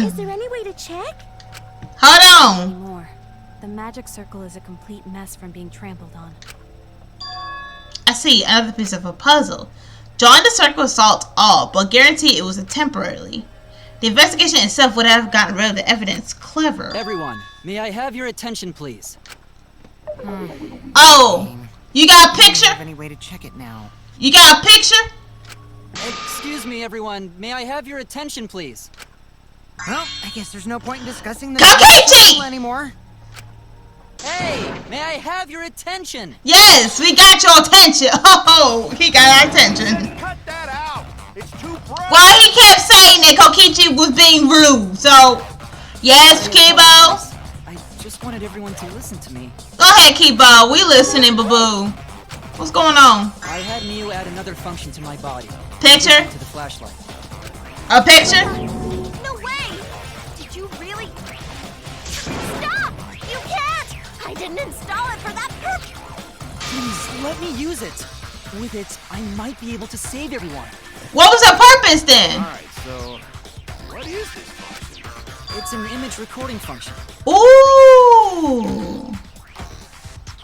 S7: Is there any way to check?
S1: Hold on.
S12: Anymore. The magic circle is a complete mess from being trampled on.
S1: I see another piece of a puzzle. Drawing the circle with salt all, but guarantee it was a temporarily. The investigation itself would have gotten rid of the evidence. Clever.
S8: Everyone, may I have your attention, please?
S1: Oh, you got a
S6: I don't
S1: picture?
S6: have any way to check it now.
S1: You got a picture?
S8: Excuse me, everyone. May I have your attention, please?
S6: Well, I guess there's no point in discussing the
S1: Kakechi!
S6: anymore.
S8: Hey, may I have your attention?
S1: Yes, we got your attention. Oh, he got our attention.
S5: Cut that out. It's too bright.
S1: Well, he kept saying that Kokichi was being rude. So, yes, Kibo.
S8: I just wanted everyone to listen to me.
S1: Go ahead, Kibo. We listening, boo-boo. What's going on?
S8: I had Miu add another function to my body.
S1: Picture?
S8: To the flashlight.
S1: A picture?
S4: No way! Did you really? Stop! You can't! I didn't install it for that purpose!
S8: Please, let me use it. With it, I might be able to save everyone.
S1: What was her purpose then?
S5: Alright, so what is this function?
S8: It's an image recording function.
S1: Ooh.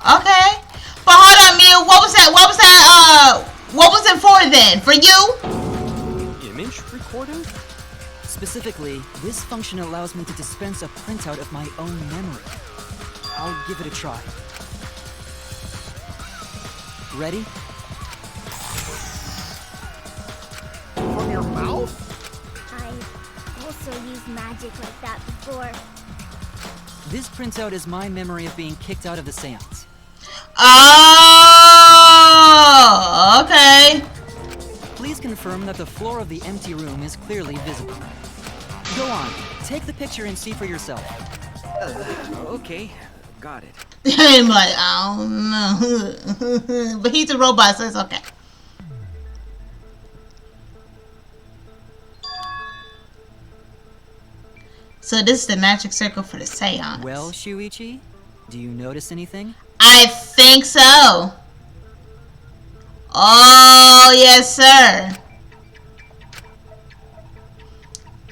S1: Okay. But hold on, Miu. What was that? What was it for then? For you?
S9: Image recording?
S8: Specifically, this function allows me to dispense a printout of my own memory. I'll give it a try. Ready?
S5: From your mouth?
S7: I also used magic like that before.
S8: This printout is my memory of being kicked out of the seance.
S1: Oh, okay.
S8: Please confirm that the floor of the empty room is clearly visible. Go on, take the picture and see for yourself.
S11: Okay, got it.
S1: I'm like, I don't know. But he's a robot, so it's okay. So this is the magic circle for the seance.
S8: Well, Shuichi, do you notice anything?
S1: I think so. Oh, yes, sir.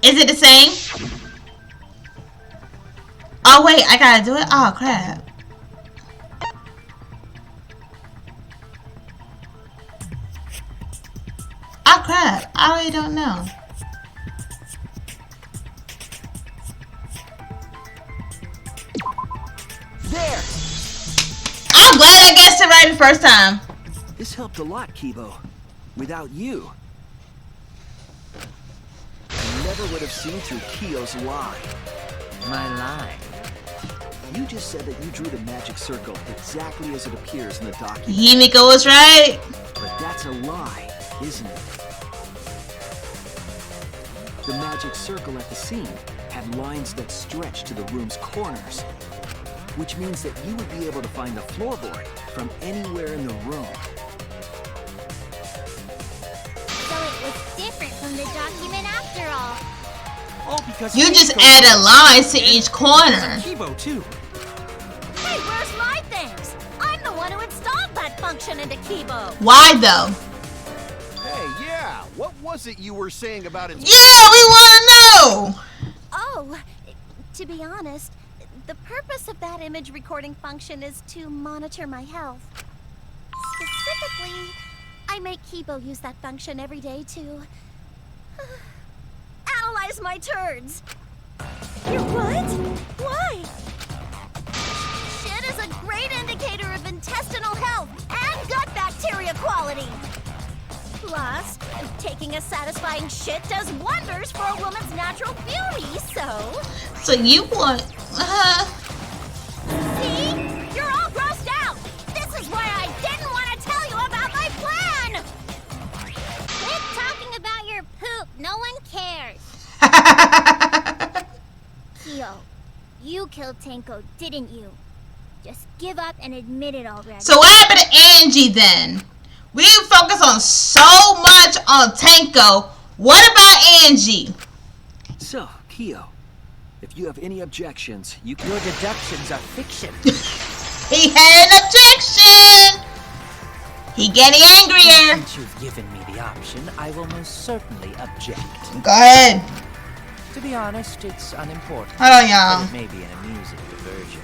S1: Is it the same? Oh wait, I gotta do it? Oh crap. Oh crap, I really don't know.
S11: There!
S1: I'm glad I guessed it right the first time.
S11: This helped a lot, Kibo. Without you, I never would have seen through Kyo's lie.
S3: My lie.
S11: You just said that you drew the magic circle exactly as it appears in the document.
S1: Himiko was right.
S11: But that's a lie, isn't it? The magic circle at the scene had lines that stretched to the room's corners, which means that you would be able to find the floorboard from anywhere in the room.
S7: So it was different from the document after all.
S9: All because
S1: You just
S9: Himiko
S1: added lines to each corner.
S9: Kibo too.
S10: Hey, where's my things? I'm the one who installed that function into Kibo.
S1: Why though?
S5: Hey, yeah, what was it you were saying about it?
S1: Yeah, we wanna know!
S10: Oh, to be honest, the purpose of that image recording function is to monitor my health. Specifically, I make Kibo use that function every day to analyze my turds.
S7: You're what? Why?
S10: Shit is a great indicator of intestinal health and gut bacteria quality. Plus, taking a satisfying shit does wonders for a woman's natural beauty, so...
S1: So you want...
S10: See? You're all grossed out! This is why I didn't want to tell you about my plan!
S7: Quit talking about your poop. No one cares. Kyo, you killed Tenko, didn't you? Just give up and admit it already.
S1: So what happened to Angie then? We focus on so much on Tenko. What about Angie?
S11: So, Kyo, if you have any objections, you can...
S3: Your deductions are fiction.
S1: He had an objection. He getting angrier.
S3: Since you've given me the option, I will most certainly object.
S1: Go ahead.
S3: To be honest, it's unimportant.
S1: Hold on, y'all.
S3: But it may be an amusing diversion.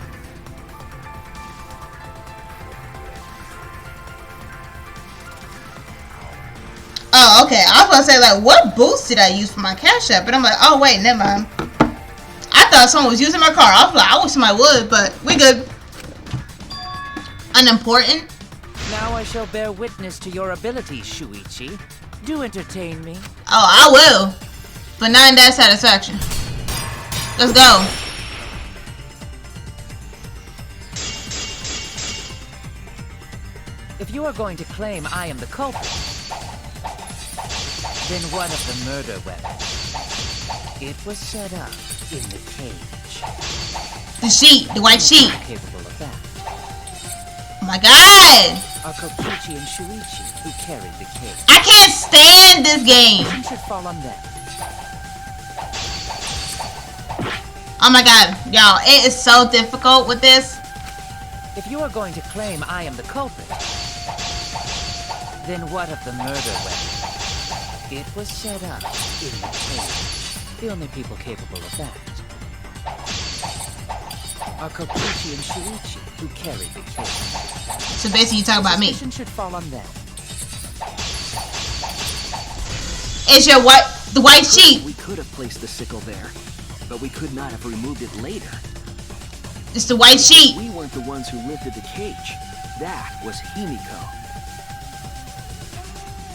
S1: Oh, okay. I was gonna say, like, what boost did I use for my cash app? But I'm like, oh wait, never mind. I thought someone was using my car. I was like, I wish somebody would, but we good. Unimportant.
S3: Now I shall bear witness to your abilities, Shuichi. Do entertain me.
S1: Oh, I will. But not in that satisfaction. Let's go.
S3: If you are going to claim I am the culprit, then what of the murder weapon? It was set up in the cage.
S1: The sheet, the white sheet.
S3: Capable of that.
S1: Oh my god.
S3: Are Kokichi and Shuichi who carried the cage.
S1: I can't stand this game.
S3: You should fall on them.
S1: Oh my god, y'all, it is so difficult with this.
S3: If you are going to claim I am the culprit, then what of the murder weapon? It was set up in the cage. The only people capable of that are Kokichi and Shuichi, who carried the cage.
S1: So basically, you talk about me.
S3: Suspicion should fall on them.
S1: It's your the white sheet.
S11: We could have placed the sickle there, but we could not have removed it later.
S1: It's the white sheet.
S11: We weren't the ones who lifted the cage. That was Himiko.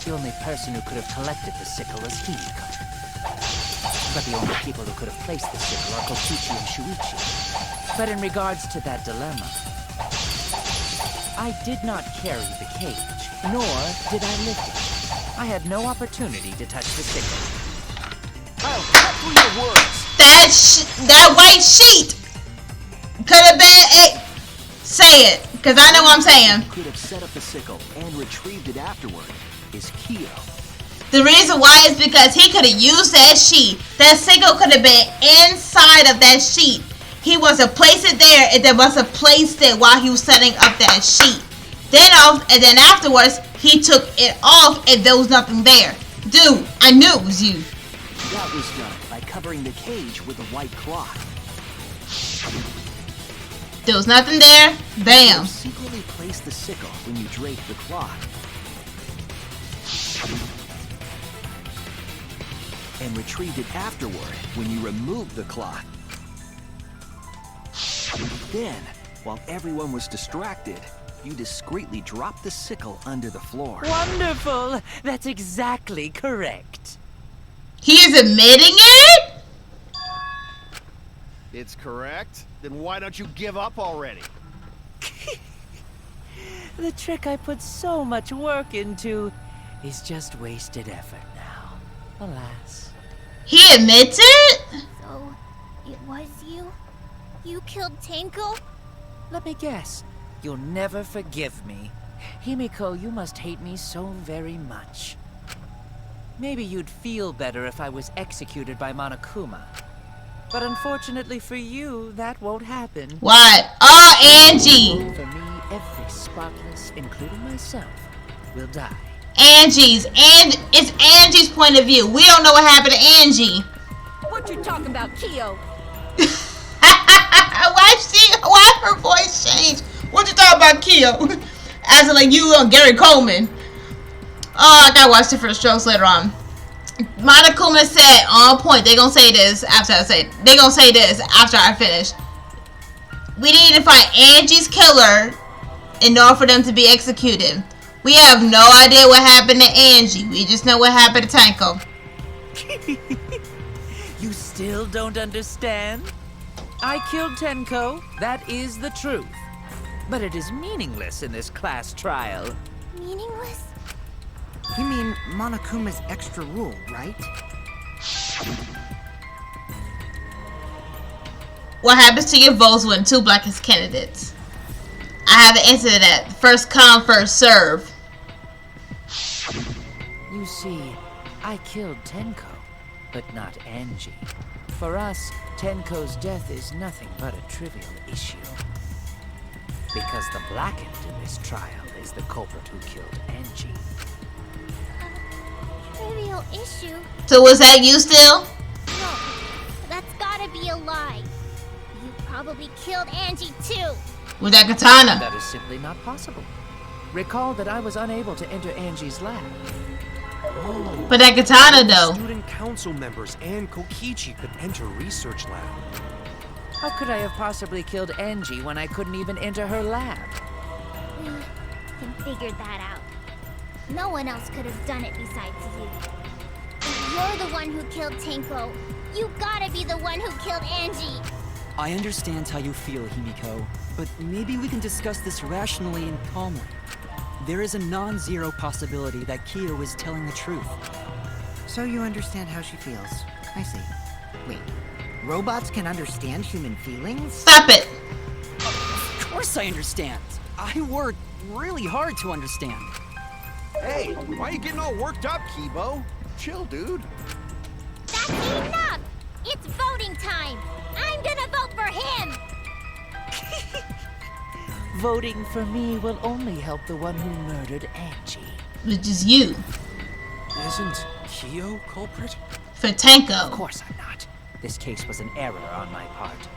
S3: The only person who could have collected the sickle is Himiko. But the only people who could have placed the sickle are Kokichi and Shuichi. But in regards to that dilemma, I did not carry the cage, nor did I lift it. I had no opportunity to touch the sickle.
S5: I'll cut through your words.
S1: That white sheet could have been it. Say it, because I know what I'm saying.
S11: Could have set up the sickle and retrieved it afterward is Kyo.
S1: The reason why is because he could have used that sheet. That sickle could have been inside of that sheet. He was to place it there, and then was to place it while he was setting up that sheet. And then afterwards, he took it off, and there was nothing there. Dude, I knew it was you.
S11: That was done by covering the cage with a white cloth.
S1: There was nothing there. Bam.
S11: You secretly placed the sickle when you draped the cloth. And retrieved it afterward when you removed the cloth. Then, while everyone was distracted, you discreetly dropped the sickle under the floor.
S3: Wonderful! That's exactly correct.
S1: He is admitting it?
S5: It's correct. Then why don't you give up already?
S3: The trick I put so much work into is just wasted effort now. Alas.
S1: He admits it?
S7: So, it was you? You killed Tenko?
S3: Let me guess. You'll never forgive me. Himiko, you must hate me so very much. Maybe you'd feel better if I was executed by Monokuma. But unfortunately for you, that won't happen.
S1: What? Oh, Angie!
S3: For me, every spotless, including myself, will die.
S1: Angie's. And it's Angie's point of view. We don't know what happened to Angie.
S2: What you talking about, Kyo?
S1: Why her voice changed? What you talking about, Kyo? As in, like, you on Gary Coleman. Oh, I gotta watch different strokes later on. Monokuma said on point. They gonna say this after I say. They gonna say this after I finish. We need to find Angie's killer in order for them to be executed. We have no idea what happened to Angie. We just know what happened to Tenko.
S3: You still don't understand? I killed Tenko. That is the truth. But it is meaningless in this class trial.
S7: Meaningless?
S6: You mean Monokuma's extra rule, right?
S1: What happens to your votes when two blackest candidates? I have an answer to that. First come, first serve.
S3: You see, I killed Tenko, but not Angie. For us, Tenko's death is nothing but a trivial issue. Because the blackened in this trial is the culprit who killed Angie.
S7: Trivial issue?
S1: So was that you still?
S7: No, that's gotta be a lie. You probably killed Angie too.
S1: With that katana?
S3: That is simply not possible. Recall that I was unable to enter Angie's lab.
S9: Oh,
S1: But that katana though.
S9: Student council members and Kokichi could enter research lab.
S3: How could I have possibly killed Angie when I couldn't even enter her lab?
S7: We can figure that out. No one else could have done it besides you. If you're the one who killed Tenko, you gotta be the one who killed Angie.
S8: I understand how you feel, Himiko, but maybe we can discuss this rationally and calmly. There is a non-zero possibility that Kyo is telling the truth.
S6: So you understand how she feels. I see. Wait, robots can understand human feelings?
S1: Stop it.
S8: Of course I understand. I worked really hard to understand.
S5: Hey, why are you getting all worked up, Kibo? Chill, dude.
S7: That's enough! It's voting time! I'm gonna vote for him!
S3: Voting for me will only help the one who murdered Angie.
S1: Which is you.
S9: Isn't Kyo culprit?
S1: For Tenko.
S3: Of course I'm not. This case was an error on my part.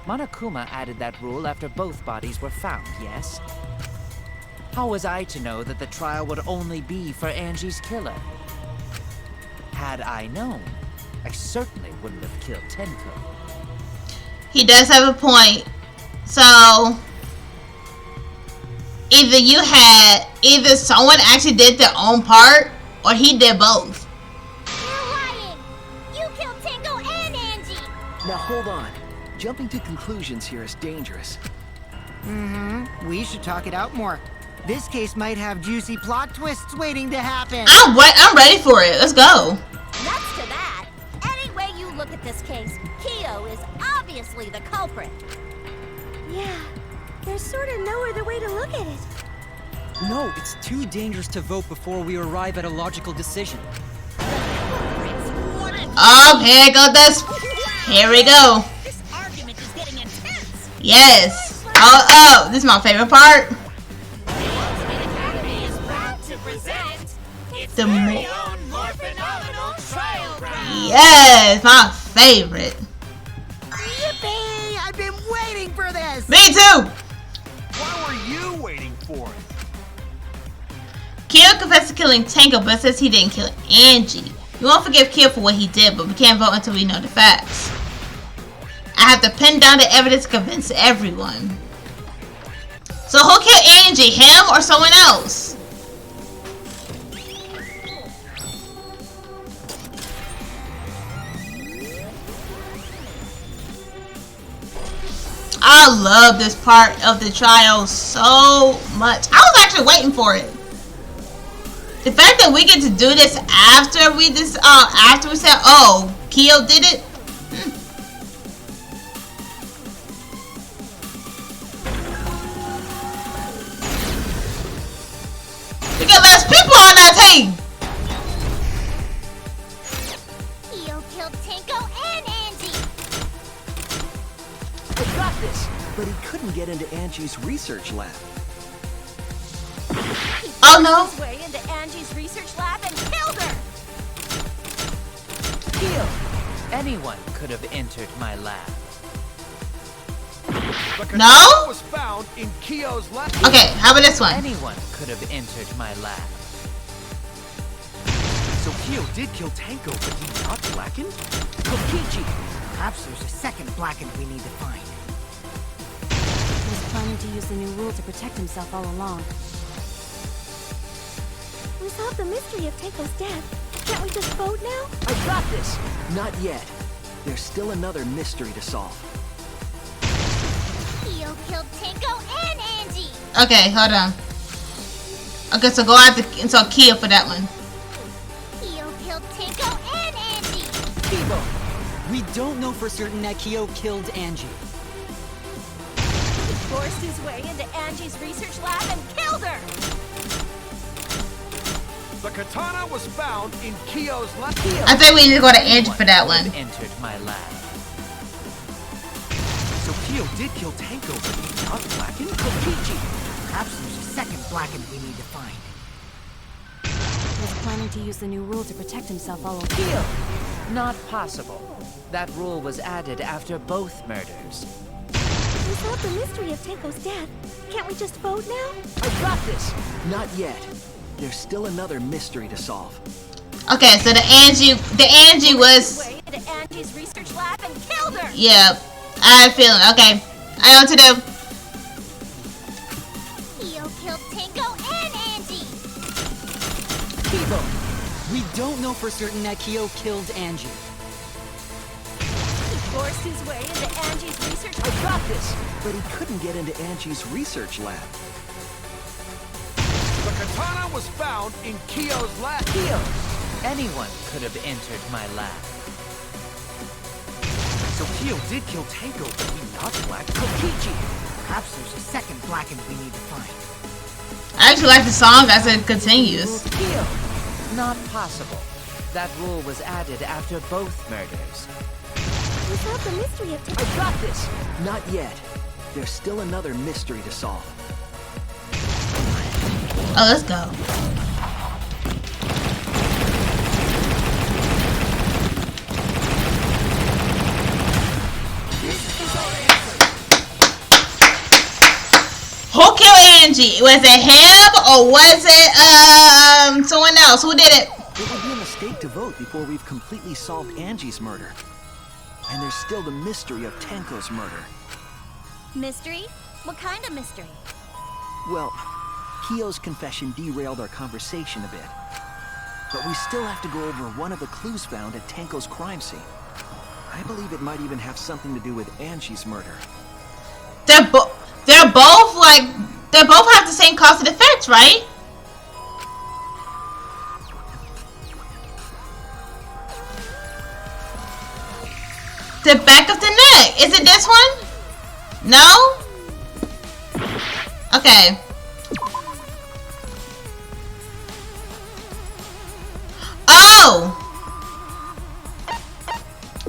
S3: Monokuma added that rule after both bodies were found, yes? How was I to know that the trial would only be for Angie's killer? Had I known, I certainly wouldn't have killed Tenko.
S1: He does have a point. So either someone actually did their own part or he did both.
S7: You're lying! You killed Tenko and Angie!
S11: Now hold on. Jumping to conclusions here is dangerous.
S6: Mm-hmm. We should talk it out more. This case might have juicy plot twists waiting to happen.
S1: I'm ready for it. Let's go.
S10: Nuts to that. Any way you look at this case, Kyo is obviously the culprit.
S7: Yeah, there's sort of no other way to look at it.
S8: No, it's too dangerous to vote before we arrive at a logical decision.
S1: Oh, here we go.
S2: This argument is getting intense.
S1: Yes. Oh, this is my favorite part. The yes, my favorite.
S6: Yippee! I'm
S1: Me too!
S5: Why were you waiting for it?
S1: Kyo confessed to killing Tango, but says he didn't kill Angie. We won't forgive Kyo for what he did, but we can't vote until we know the facts. I have to pin down the evidence to convince everyone. So who killed Angie? Him or someone else? I love this part of the trial so much. I was actually waiting for it. The fact that we get to do this after we said, oh, Kyo did it. We got less people on our team.
S4: Kyo killed Tango and Angie.
S11: I got this, but he couldn't get into Angie's research lab.
S1: Oh no!
S10: His way into Angie's research lab and killed her.
S3: Kyo, anyone could have entered my lab.
S5: The katana
S1: No?
S5: was found in Kyo's lab.
S1: Okay, how about this one?
S3: Anyone could have entered my lab.
S9: So Kyo did kill Tango, but he not Blackened?
S6: Kokichi! Perhaps there's a second Blackened we need to find.
S12: He was planning to use the new rule to protect himself all along.
S7: We solved the mystery of Tango's death. Can't we just vote now?
S11: I got this! Not yet. There's still another mystery to solve.
S4: Kyo killed Tango and Angie.
S1: Okay, hold on. Okay, so go after Kyo for that one.
S4: Kyo killed Tango and Angie.
S8: Kibo, we don't know for certain that Kyo killed Angie.
S10: He forced his way into Angie's research lab and killed her.
S5: The katana was found in Kyo's lab.
S1: I think we need to go to Angie for that one.
S3: Entered my lab.
S9: So Kyo did kill Tango, but he not Blackened?
S6: Kokichi! Perhaps there's a second Blackened we need to find.
S12: He was planning to use the new rule to protect himself all along.
S3: Kyo, not possible. That rule was added after both murders.
S7: We solved the mystery of Tango's death. Can't we just vote now?
S11: I got this! Not yet. There's still another mystery to solve.
S1: Okay, so the Angie was,
S10: Way into Angie's research lab and killed her.
S1: yeah, I had a feeling. Okay, I know what to do.
S4: Kyo killed Tango and Angie.
S8: Kibo, we don't know for certain that Kyo killed Angie.
S10: He forced his way into Angie's research
S11: I got this, but he couldn't get into Angie's research lab.
S5: The katana was found in Kyo's lab.
S3: Kyo, anyone could have entered my lab.
S9: So Kyo did kill Tango, but he not Blackened?
S6: Kokichi! Perhaps there's a second Blackened we need to find.
S1: I actually like the song as it continues.
S3: Kyo, not possible. That rule was added after both murders.
S7: We solved the mystery of Tango.
S11: I got this! Not yet. There's still another mystery to solve.
S1: Oh, let's go. Who killed Angie? Was it him or was it someone else? Who did it?
S11: It would be a mistake to vote before we've completely solved Angie's murder. And there's still the mystery of Tango's murder.
S4: Mystery? What kind of mystery?
S11: Well, Kyo's confession derailed our conversation a bit. But we still have to go over one of the clues found at Tango's crime scene. I believe it might even have something to do with Angie's murder.
S1: They're both have the same cause and effects, right? The back of the neck. Is it this one? No? Okay. Oh!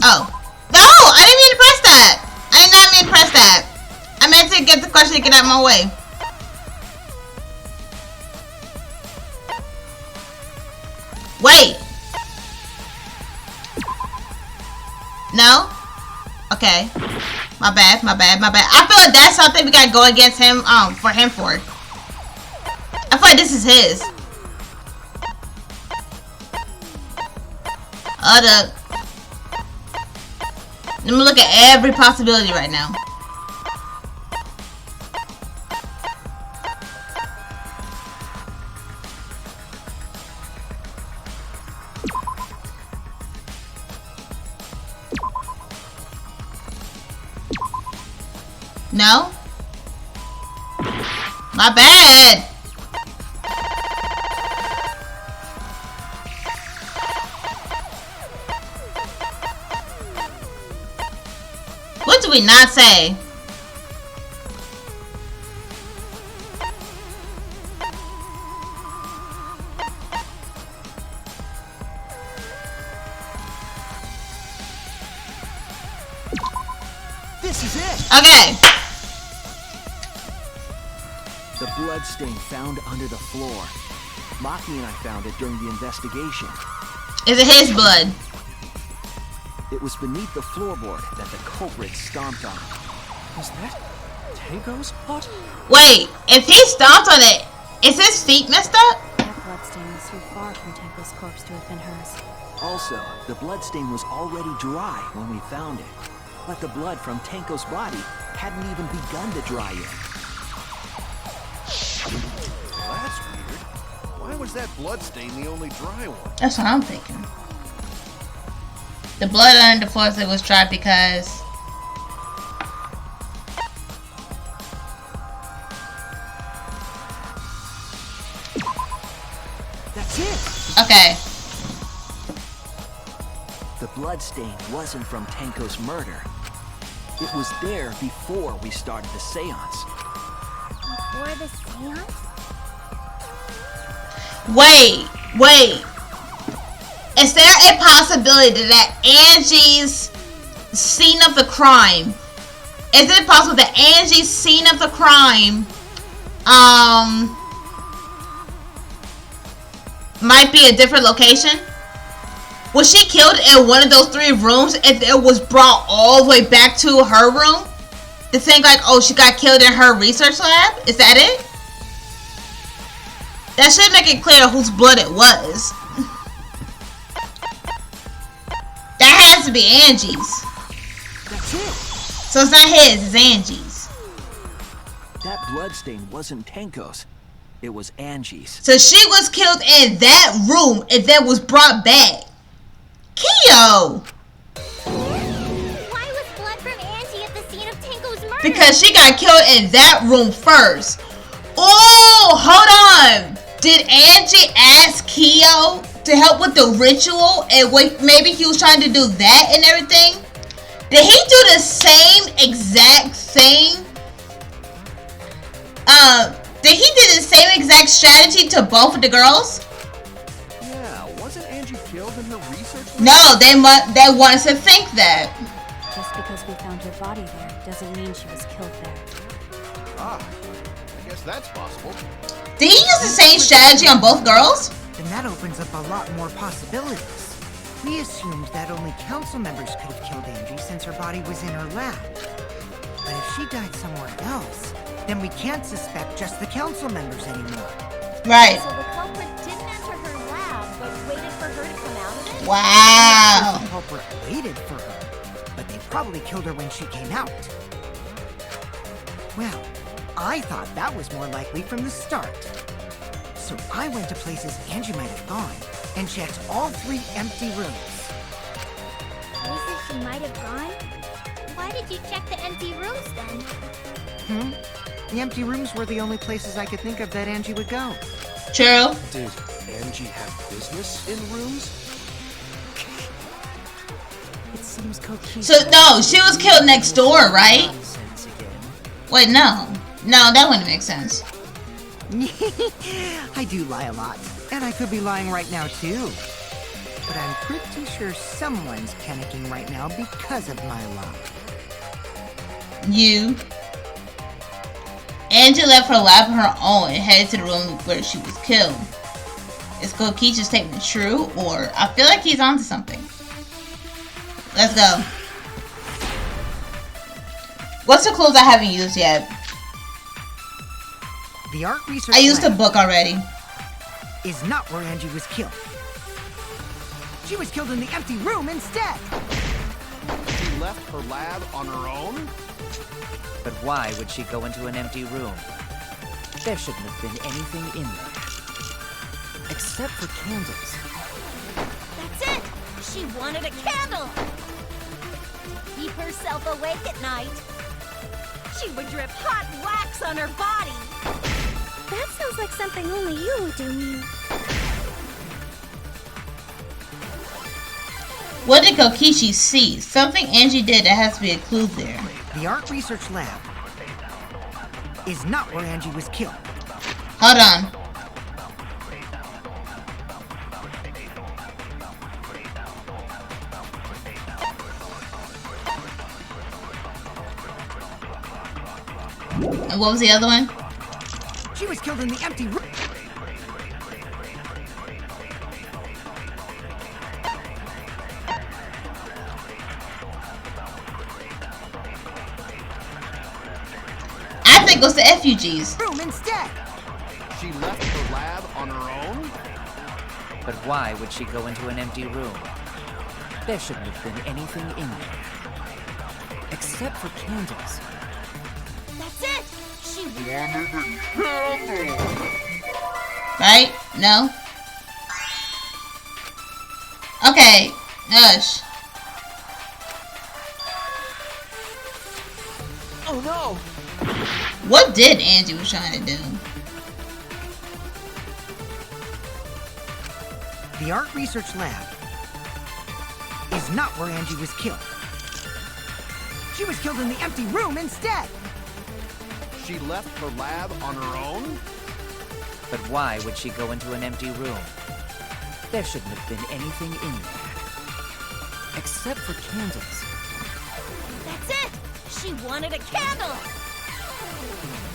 S1: Oh. No! I didn't mean to press that! I did not mean to press that. I meant to get the question to get out of my way. Wait! No? Okay. My bad. I feel like that's something we gotta go against him, for him for. I feel like this is his. Hold up. Let me look at every possibility right now. No? My bad. What do we not say?
S11: This is it!
S1: Okay.
S11: The bloodstain found under the floor. Maki and I found it during the investigation.
S1: Is it his blood?
S11: It was beneath the floorboard that the culprit stomped on.
S9: Was that Tango's pot?
S1: Wait, if he stomped on it, is his feet messed up?
S12: That bloodstain was too far from Tanko's corpse to have been hers.
S11: Also, the bloodstain was already dry when we found it. But the blood from Tanko's body hadn't even begun to dry yet.
S5: Well, that's weird. Why was that bloodstain the only dry one?
S1: That's what I'm thinking. The blood under the floor was dry because...
S11: That's it!
S1: Okay.
S11: The bloodstain wasn't from Tanko's murder. It was there before we started the seance.
S7: Before the seance?
S1: Wait. Is there a possibility that Angie's scene of the crime, is it possible that Angie's scene of the crime, might be a different location? Was she killed in one of those 3 rooms and it was brought all the way back to her room? To think like, oh, she got killed in her research lab? Is that it? That should make it clear whose blood it was. That has to be Angie's.
S11: That's it.
S1: So it's not his, it's Angie's.
S11: That bloodstain wasn't Tanko's. It was Angie's.
S1: So she was killed in that room and then was brought back. Kyo!
S7: Why was blood from Angie at the scene of Tanko's murder?
S1: Because she got killed in that room first. Oh, hold on. Did Angie ask Kyo to help with the ritual? And wait, maybe he was trying to do that and everything? Did he do the same exact thing? Did he do the same exact strategy to both of the girls?
S5: Yeah, wasn't Angie killed in her research lab?
S1: No, they want us to think that.
S12: Just because we found her body there doesn't mean she was killed there.
S5: Ah, I guess that's possible.
S1: Did he use the same strategy on both girls?
S6: Then that opens up a lot more possibilities. We assumed that only council members could have killed Angie since her body was in her lab. But if she died somewhere else, then we can't suspect just the council members anymore.
S1: Right.
S7: So the culprit didn't enter her lab, but waited for her to come out of it?
S1: Wow.
S6: The culprit waited for her, but they probably killed her when she came out. Well, I thought that was more likely from the start. So I went to places Angie might have gone and checked all 3 empty rooms.
S7: Places she might have gone? Why did you check the empty rooms then?
S6: The empty rooms were the only places I could think of that Angie would go.
S1: True.
S5: Did Angie have business in rooms?
S8: It seems coquettish.
S1: So, no, she was killed next door, right? Wait, no. No, that wouldn't make sense.
S6: I do lie a lot, and I could be lying right now too. But I'm pretty sure someone's panicking right now because of my lie.
S1: You. Angie left her lab on her own and headed to the room where she was killed. Is Kokichi's statement true, or I feel like he's onto something. Let's go. What's the clues I haven't used yet?
S6: The art research
S1: I used the
S6: lab
S1: book already.
S6: is not where Angie was killed. She was killed in the empty room instead.
S5: She left her lab on her own?
S3: But why would she go into an empty room? There shouldn't have been anything in there. Except for candles.
S10: That's it! She wanted a candle! Keep herself awake at night. She would drip hot wax on her body.
S7: That sounds like something only you would do, Mew.
S1: What did Kokichi see? Something Angie did that has to be a clue there.
S6: The art research lab is not where Angie was killed.
S1: Hold on. And what was the other one?
S6: She was killed in the empty room.
S1: I think it was the refugees.
S6: Room instead.
S5: She left her lab on her own?
S3: But why would she go into an empty room? There shouldn't have been anything in there. Except for candles.
S10: That's it! She
S5: Wanted a candle!
S1: Right? No? Okay. Gosh.
S9: Oh no!
S1: What did Angie was trying to do?
S6: The art research lab is not where Angie was killed. She was killed in the empty room instead.
S5: She left her lab on her own?
S3: But why would she go into an empty room? There shouldn't have been anything in there. Except for candles.
S10: That's it! She wanted a candle!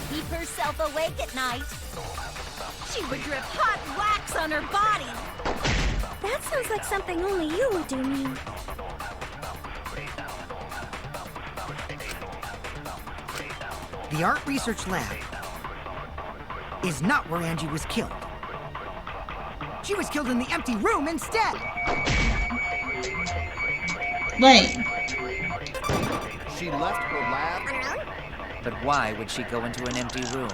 S10: Keep herself awake at night. She would drip hot wax on her body.
S7: That sounds like something only you would do, Mew.
S6: The art research lab is not where Angie was killed. She was killed in the empty room instead.
S1: Wait.
S5: She left her lab?
S3: But why would she go into an empty room?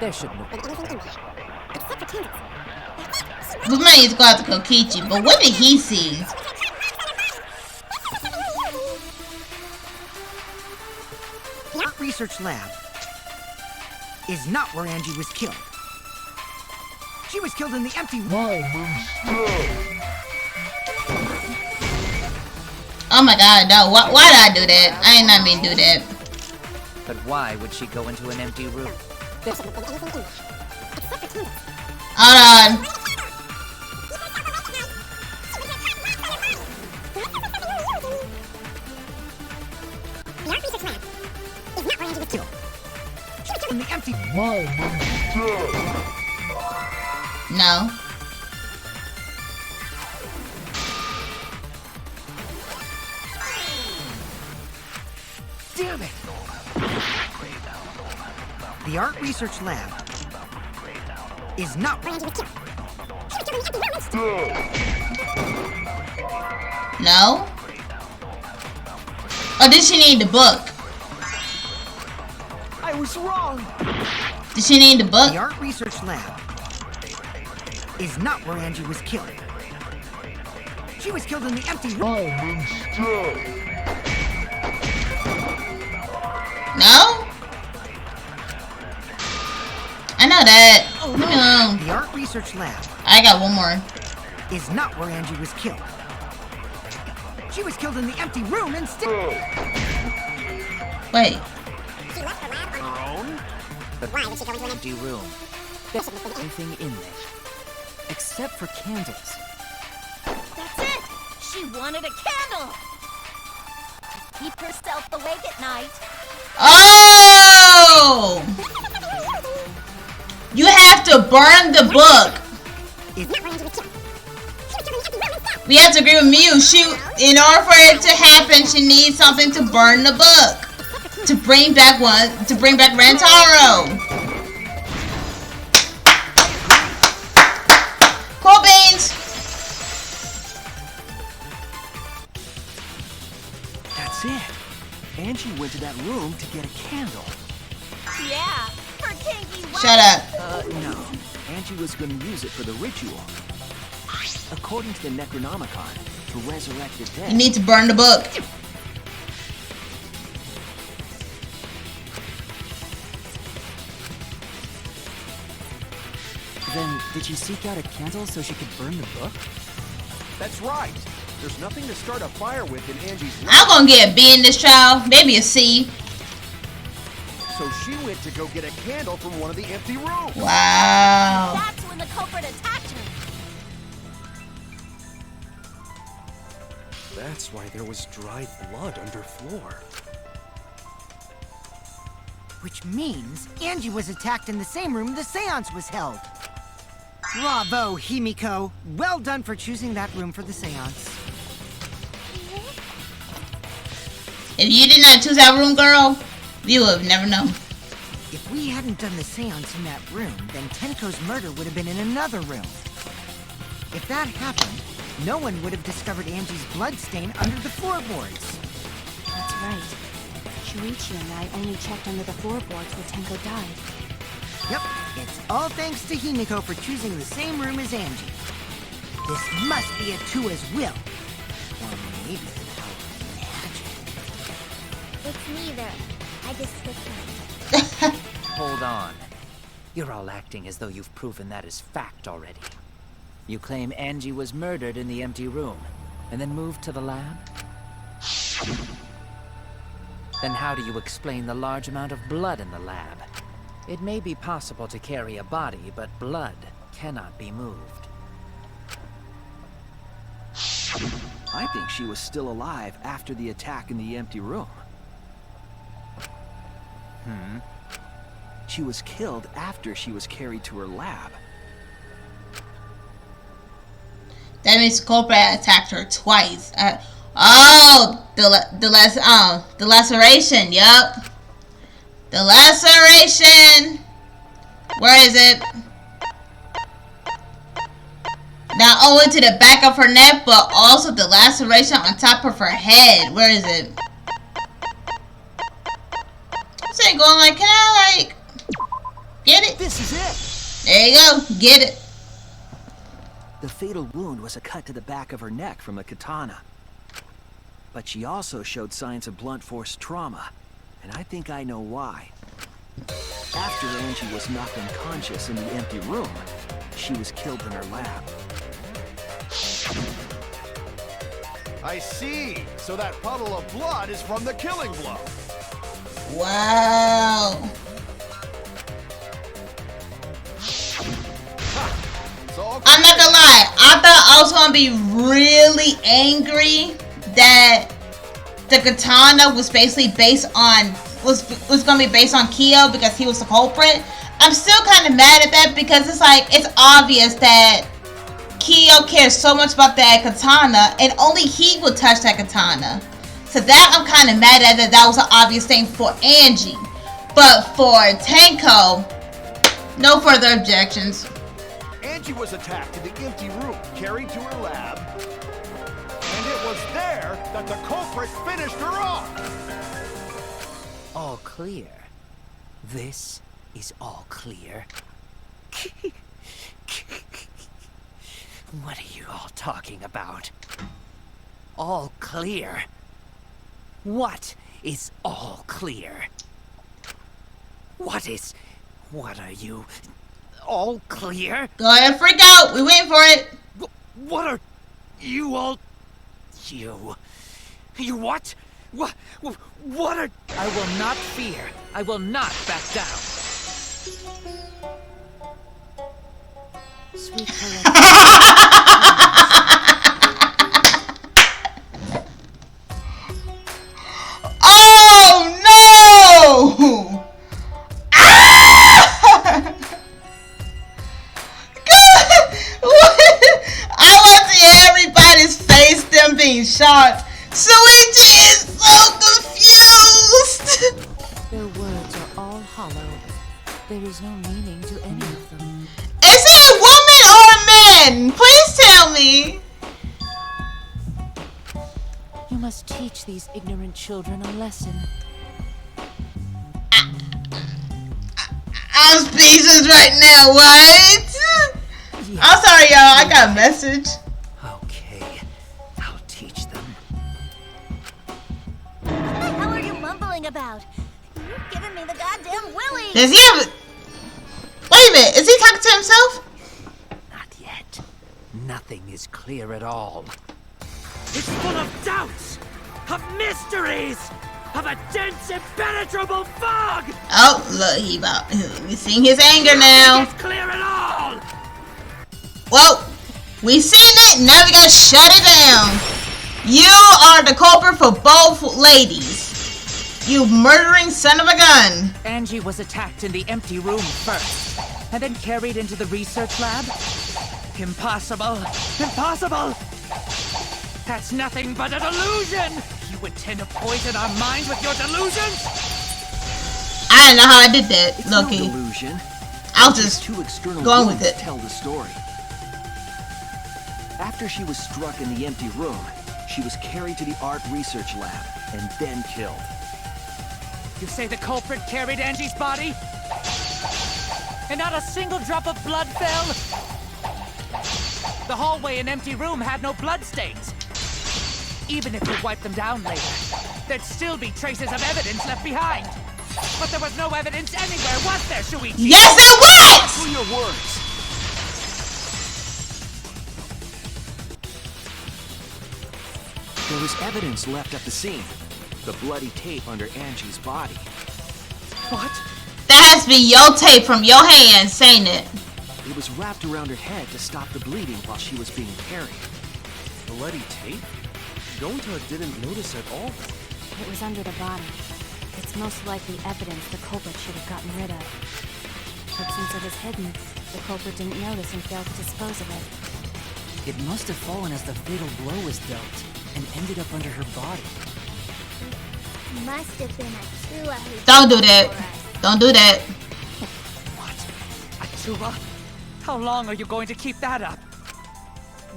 S3: There shouldn't have been anything in there.
S4: Except for candles.
S1: We might need to go out to Kokichi, but what did he see?
S6: The art research lab is not where Angie was killed. She was killed in the empty room.
S1: Oh my god, no. Why did I do that? I did not mean to do that.
S3: But why would she go into an empty room?
S1: Hold on.
S4: The art research lab is not where Angie was killed.
S6: She was killed in the empty
S1: No.
S6: Damn it! The art research lab is not where Angie was killed. She was killed in the empty room instead.
S1: No? Or did she need the book?
S6: I was wrong.
S1: Did she need the book?
S6: The art research lab is not where Angie was killed. She was killed in the empty room.
S1: No? I know that. Leave me alone.
S6: The art research lab
S1: I got one more.
S6: is not where Angie was killed. She was killed in the empty room instead.
S1: Wait.
S4: She left her lab on
S5: Her own?
S3: But
S4: Why would she go into an
S3: empty room? There shouldn't have been anything in there. Except for candles.
S10: That's it! She wanted a candle! Keep herself awake at night.
S1: Oh! You have to burn the book. We have to agree with Mew. In order for it to happen, she needs something to burn the book. To bring back Rantaro. Cool beans.
S11: That's it. Angie went to that room to get a candle.
S10: Yeah, for Kinky.
S1: Shut up.
S11: No. Angie was going to use it for the ritual. According to the Necronomicon, to resurrect the dead.
S1: You need to burn the book.
S8: Then, did she seek out a candle so she could burn the book?
S5: That's right. There's nothing to start a fire with in Angie's life.
S1: I'm gonna get a B in this trial, maybe a C.
S5: So she went to go get a candle from one of the empty rooms.
S1: Wow.
S10: That's when the culprit attacked her.
S9: That's why there was dried blood under floor.
S6: Which means Angie was attacked in the same room the seance was held. Bravo, Himiko. Well done for choosing that room for the seance.
S1: If you did not choose that room, girl, you would have never known.
S6: If we hadn't done the seance in that room, then Tenko's murder would have been in another room. If that happened, no one would have discovered Angie's bloodstain under the floorboards.
S12: That's right. Shuichi and I only checked under the floorboards where Tenko died.
S6: Yep, it's all thanks to Himiko for choosing the same room as Angie. This must be a Tua's will. Or maybe the power of magic.
S7: It's neither. I just switched them.
S3: Hold on. You're all acting as though you've proven that as fact already. You claim Angie was murdered in the empty room, and then moved to the lab? Then how do you explain the large amount of blood in the lab? It may be possible to carry a body, but blood cannot be moved.
S11: I think she was still alive after the attack in the empty room. She was killed after she was carried to her lab.
S1: That means the culprit attacked her twice. The laceration. Yup. The laceration. Where is it? Not only to the back of her neck, but also the laceration on top of her head. Where is it? I'm saying going like, can I like get it?
S11: This is it.
S1: There you go. Get it.
S11: The fatal wound was a cut to the back of her neck from a katana. But she also showed signs of blunt force trauma, and I think I know why. After Angie was knocked unconscious in the empty room, she was killed in her lab.
S5: I see. So that puddle of blood is from the killing blow.
S1: Wow. I'm not gonna lie. I thought I was gonna be really angry that the katana was basically based on was gonna be based on Kyo because he was the culprit. I'm still kind of mad at that because it's like it's obvious that Kyo cares so much about that katana and only he would touch that katana. So that I'm kind of mad at that was an obvious thing for Angie. But for Tenko, no further objections.
S5: Angie was attacked in the empty room, carried to her lab, and it was there that the culprit finished her off.
S3: All clear. This is all clear. What are you all talking about? All clear? What is all clear? What are you? All clear?
S1: Go ahead, freak out. We waiting for it.
S3: What are you all? You what? What are? I will not fear. I will not back down.
S12: Sweet
S1: Oh no! Ah! Suichi is so confused.
S12: Their words are all hollow. There is no meaning to any of them.
S1: Is he a woman or a man? Please tell me.
S12: You must teach these ignorant children a lesson.
S1: I'm speechless right now. What? I'm sorry, y'all. I got a message.
S8: Okay, I'll teach them.
S4: What the hell are you mumbling about? You're giving me the goddamn willies.
S1: Does he have? Wait a minute. Is he talking to himself?
S3: Not yet. Nothing is clear at all.
S9: It's full of doubts, of mysteries, of a dense, impenetrable fog!
S1: Oh, look, we seeing his anger now.
S9: It's clear at all!
S1: Well, we seen it, now we gotta shut it down. You are the culprit for both ladies. You murdering son of a gun.
S3: Angie was attacked in the empty room first, and then carried into the research lab? Impossible! Impossible! That's nothing but a delusion! You intend to poison our minds with your delusions?
S1: I don't know how I did that,
S11: It's
S1: Loki.
S11: no delusion.
S1: I was just
S11: Two external
S1: going with
S11: wounds
S1: it.
S11: tell the story. After she was struck in the empty room, she was carried to the art research lab and then killed.
S3: You say the culprit carried Angie's body? And not a single drop of blood fell? The hallway and empty room had no bloodstains. Even if you wiped them down later, there'd still be traces of evidence left behind. But there was no evidence anywhere, was there, Shuichi?
S1: Yes, there was!
S11: Through your words. There was evidence left at the scene. The bloody tape under Angie's body.
S9: What?
S1: That has to be your tape from your hands, ain't it?
S11: It was wrapped around her head to stop the bleeding while she was being carried.
S9: Bloody tape? Gonta didn't notice at all.
S12: It was under the body. It's most likely evidence the culprit should have gotten rid of. But since it was hidden, the culprit didn't notice and failed to dispose of it.
S8: It must have fallen as the fatal blow was dealt, and ended up under her body.
S7: Must have been a Tua who
S1: Don't do
S7: did it
S1: that.
S7: for us.
S1: Don't do that.
S3: What? Atsuba? How long are you going to keep that up?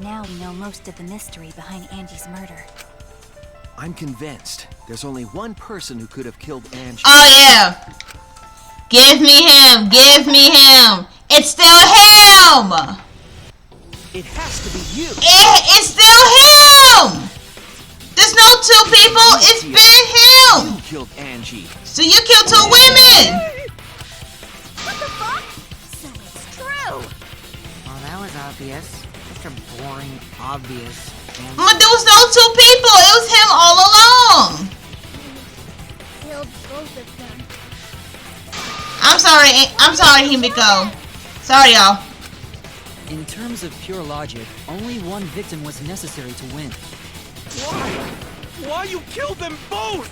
S12: Now we know most of the mystery behind Angie's murder.
S11: I'm convinced there's only one person who could have killed Angie.
S1: Oh yeah. Give me him. Give me him. It's still him.
S11: It has to be you.
S1: It's still him. There's no two people. It's been him.
S11: You killed Angie.
S1: So you killed two women.
S4: What the fuck? So it's true.
S6: Well, that was obvious. Such a boring, obvious answer.
S1: But there was no two people. It was him all along.
S7: Killed both of them.
S1: I'm sorry, Himiko. Sorry, y'all.
S8: In terms of pure logic, only one victim was necessary to win.
S9: Why? Why you killed them both?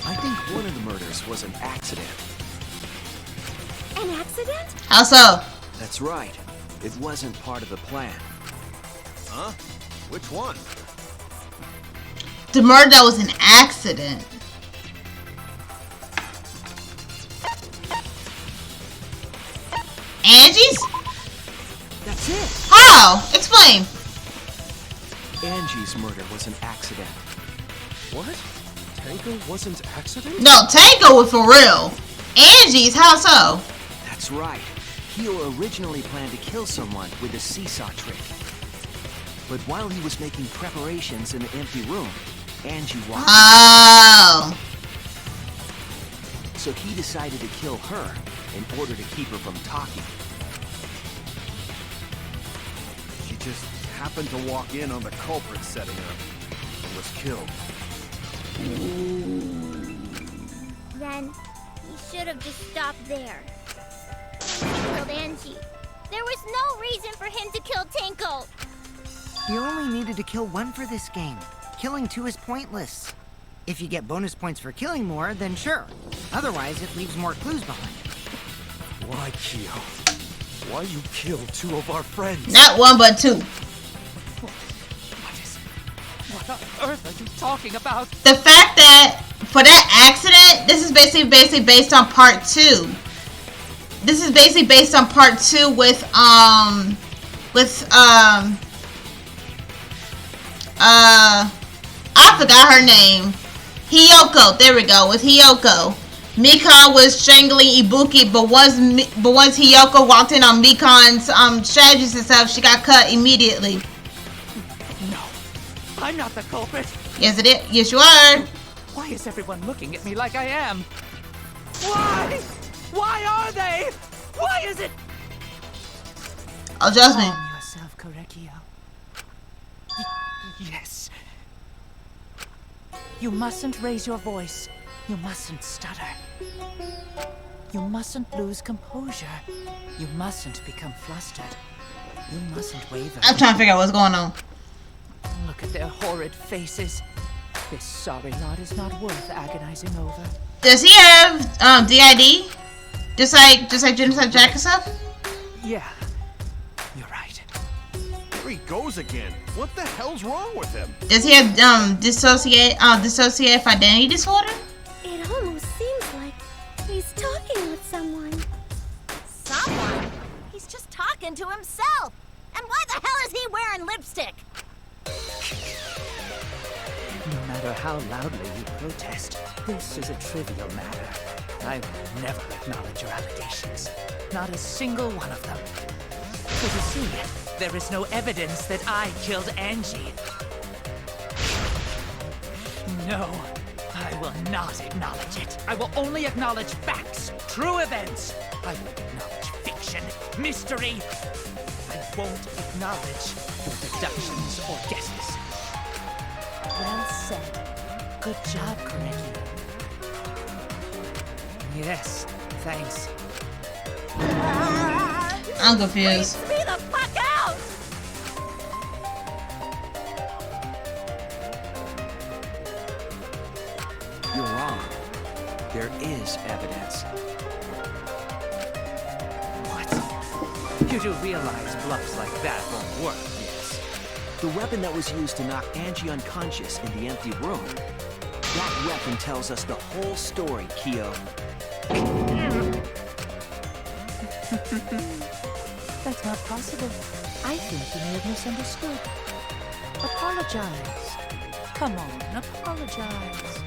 S11: I think one of the murders was an accident.
S7: An accident?
S1: How so?
S11: That's right. It wasn't part of the plan.
S5: Huh? Which one?
S1: The murder was an accident. Angie's?
S11: That's it.
S1: How? Explain.
S11: Angie's murder was an accident.
S9: What? Tango wasn't accident?
S1: No, Tango was for real. Angie's? How so?
S11: That's right. Hio originally planned to kill someone with a seesaw trick. But while he was making preparations in the empty room, Angie walked in.
S1: Oh.
S11: So he decided to kill her in order to keep her from talking.
S5: She just happened to walk in on the culprit setting up and was killed.
S7: Then he should have just stopped there. He killed Angie. There was no reason for him to kill Tinko.
S6: You only needed to kill one for this game. Killing two is pointless. If you get bonus points for killing more, then sure. Otherwise, it leaves more clues behind.
S9: Why, Kyo? Why you killed two of our friends?
S1: Not one, but two.
S9: What
S3: What on earth are you talking about?
S1: The fact that for that accident, this is basically based on part 2. This is basically based on part 2 with I forgot her name. Hiyoko. There we go. With Hiyoko, Mikon was strangling Ibuki, but once Hiyoko walked in on Mikon's strategies and stuff, she got cut immediately.
S3: No, I'm not the culprit.
S1: Yes, it is. Yes, you are.
S3: Why is everyone looking at me like I am? Why? Why are they? Why is it?
S1: Oh, Jasmine.
S3: Calm yourself, Korekio. Yes. You mustn't raise your voice. You mustn't stutter. You mustn't lose composure. You mustn't become flustered. You mustn't waver.
S1: I'm trying to figure out what's going on.
S3: Look at their horrid faces. This sorry lot is not worth agonizing over.
S1: Does he have DID? Just like Genocide Jack and stuff?
S3: Yeah, you're right.
S5: There he goes again. What the hell's wrong with him?
S1: Does he have dissociative identity disorder?
S7: It almost seems like he's talking with someone.
S4: Someone? He's just talking to himself. And why the hell is he wearing lipstick?
S3: No matter how loudly you protest, this is a trivial matter. I will never acknowledge your allegations. Not a single one of them. For you see, there is no evidence that I killed Angie. No, I will not acknowledge it. I will only acknowledge facts, true events. I won't acknowledge fiction, mystery. I won't acknowledge your deductions or guesses. Well said. Good job, Korekio. Yes, thanks.
S1: I'm confused.
S4: Freeze me the fuck out!
S11: You're wrong. There is evidence.
S3: What? You do realize bluffs like that won't work, yes?
S11: The weapon that was used to knock Angie unconscious in the empty room. That weapon tells us the whole story, Kyo.
S3: That's not possible. I think you may have misunderstood. Apologize. Come on, apologize.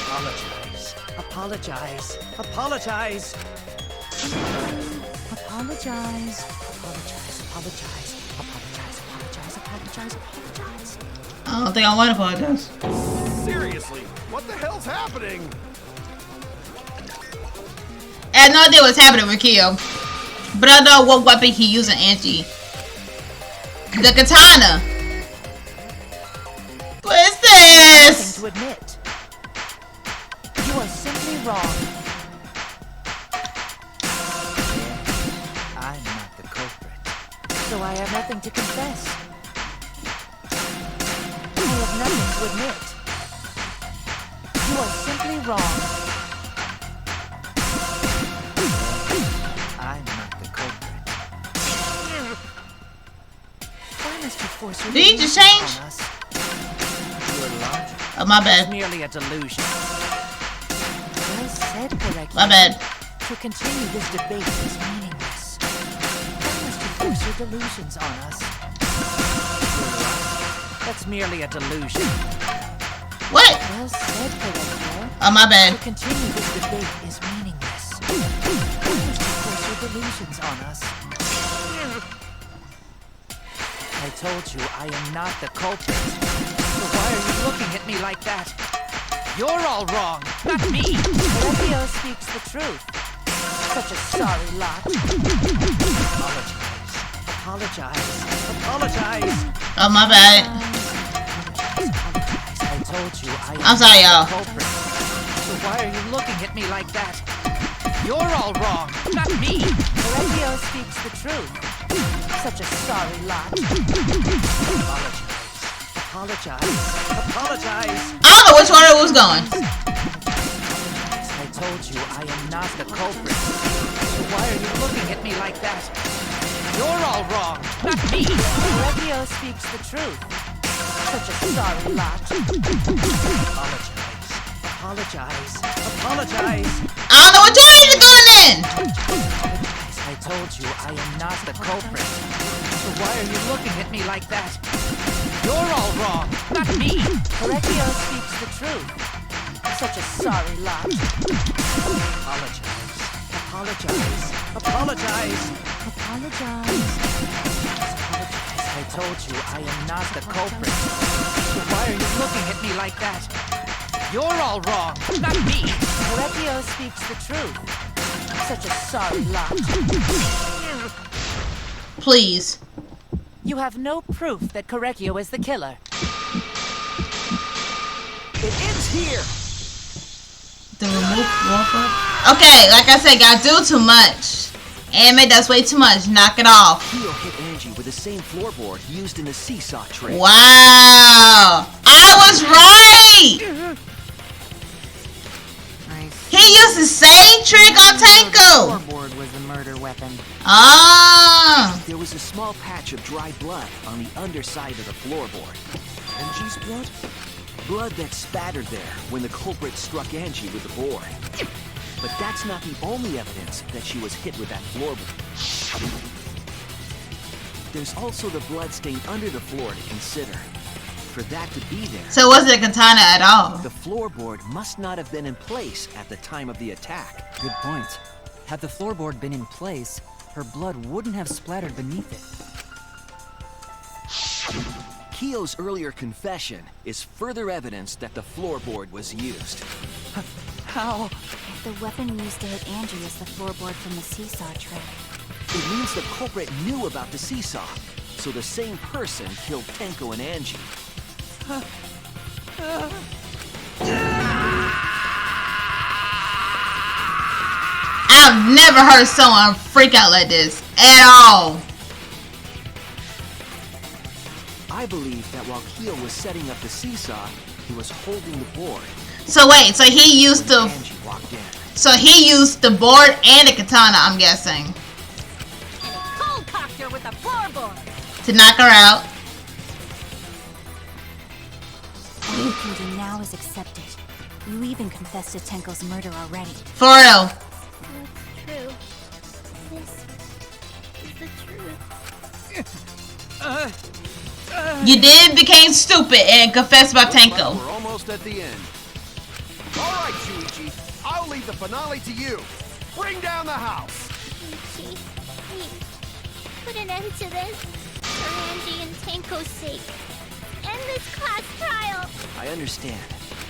S3: Apologize. Apologize. Apologize. Apologize. Apologize. Apologize. Apologize. Apologize. Apologize.
S1: I don't think I want to apologize.
S5: Seriously, what the hell's happening?
S1: I had no idea what's happening with Kyo. But I know what weapon he used on Angie. The katana. What is this?
S3: Nothing to admit. You are simply wrong. I'm not the culprit. So I have nothing to confess. I have nothing to admit. You are simply wrong. I'm not the culprit. Why must you force your
S1: Did he just change?
S3: on us? Your logic
S1: Oh, my
S3: is
S1: bad.
S3: merely a delusion. Well said, correctly.
S1: My bad.
S3: To continue this debate is meaningless. Why must you force your delusions on us? That's merely a delusion.
S1: What?
S3: Well said, correctly.
S1: Oh, my
S3: To
S1: bad.
S3: continue this debate is meaningless. Why must you force your delusions on us? I told you I am not the culprit. So why are you looking at me like that? You're all wrong, not me. Korekio speaks the truth. Such a sorry lot. Apologize. Apologize.
S1: Oh, my bad.
S3: I told you I am
S1: I'm sorry, y'all.
S3: not the culprit. So why are you looking at me like that? You're all wrong, not me. Korekio speaks the truth. Such a sorry lot. Apologize. Apologize.
S1: I don't know which order it was going.
S3: I told you I am not the culprit. So why are you looking at me like that? You're all wrong, not me. Korekio speaks the truth. Such a sorry lot. Apologize. Apologize.
S1: I don't know what your eyes are going in.
S3: I told you I am not the culprit. So why are you looking at me like that? You're all wrong, not me. Correctio speaks the truth. Such a sorry lot. Apologize. Apologize. Apologize.
S12: Apologize.
S3: I told you I am not the culprit. So why are you looking at me like that? You're all wrong, not me. Correccio speaks the truth. Such a sorry lot.
S1: Please.
S3: You have no proof that Correccio is the killer.
S11: It ends here.
S1: The remove Wolfer. Okay, like I said, y'all do too much. Anime does way too much. Knock it off.
S11: Kyo hit Angie with the same floorboard used in the seesaw trick.
S1: Wow. I was right. He used the same trick on Tanko.
S6: The floorboard was the murder weapon.
S1: Ah.
S11: There was a small patch of dry blood on the underside of the floorboard.
S5: Angie's blood?
S11: Blood that spattered there when the culprit struck Angie with the board. But that's not the only evidence that she was hit with that floorboard. There's also the blood stain under the floor to consider. For that to be there,
S1: So it wasn't a katana at all.
S11: the floorboard must not have been in place at the time of the attack.
S8: Good point. Had the floorboard been in place, her blood wouldn't have splattered beneath it.
S11: Kyo's earlier confession is further evidence that the floorboard was used.
S8: How?
S12: If the weapon used to hit Angie is the floorboard from the seesaw trick.
S11: It means the culprit knew about the seesaw, so the same person killed Tenko and Angie.
S1: I've never heard someone freak out like this at all.
S11: I believe that while Kyo was setting up the seesaw, he was holding the board.
S1: So wait, so he used
S11: when
S1: the
S11: Angie walked in.
S1: so he used the board and the katana, I'm guessing,
S10: And he cold cocked her with a floorboard.
S1: to knock her out.
S12: All you can do now is accept it. You even confessed to Tenko's murder already.
S1: For real.
S7: That's true. This is the truth.
S1: You did became stupid and confessed about Tanko.
S5: We're almost at the end. All right, Shuichi. I'll leave the finale to you. Bring down the house.
S7: Ichi, please, put an end to this. For Angie and Tanko's sake. End this class trial.
S11: I understand.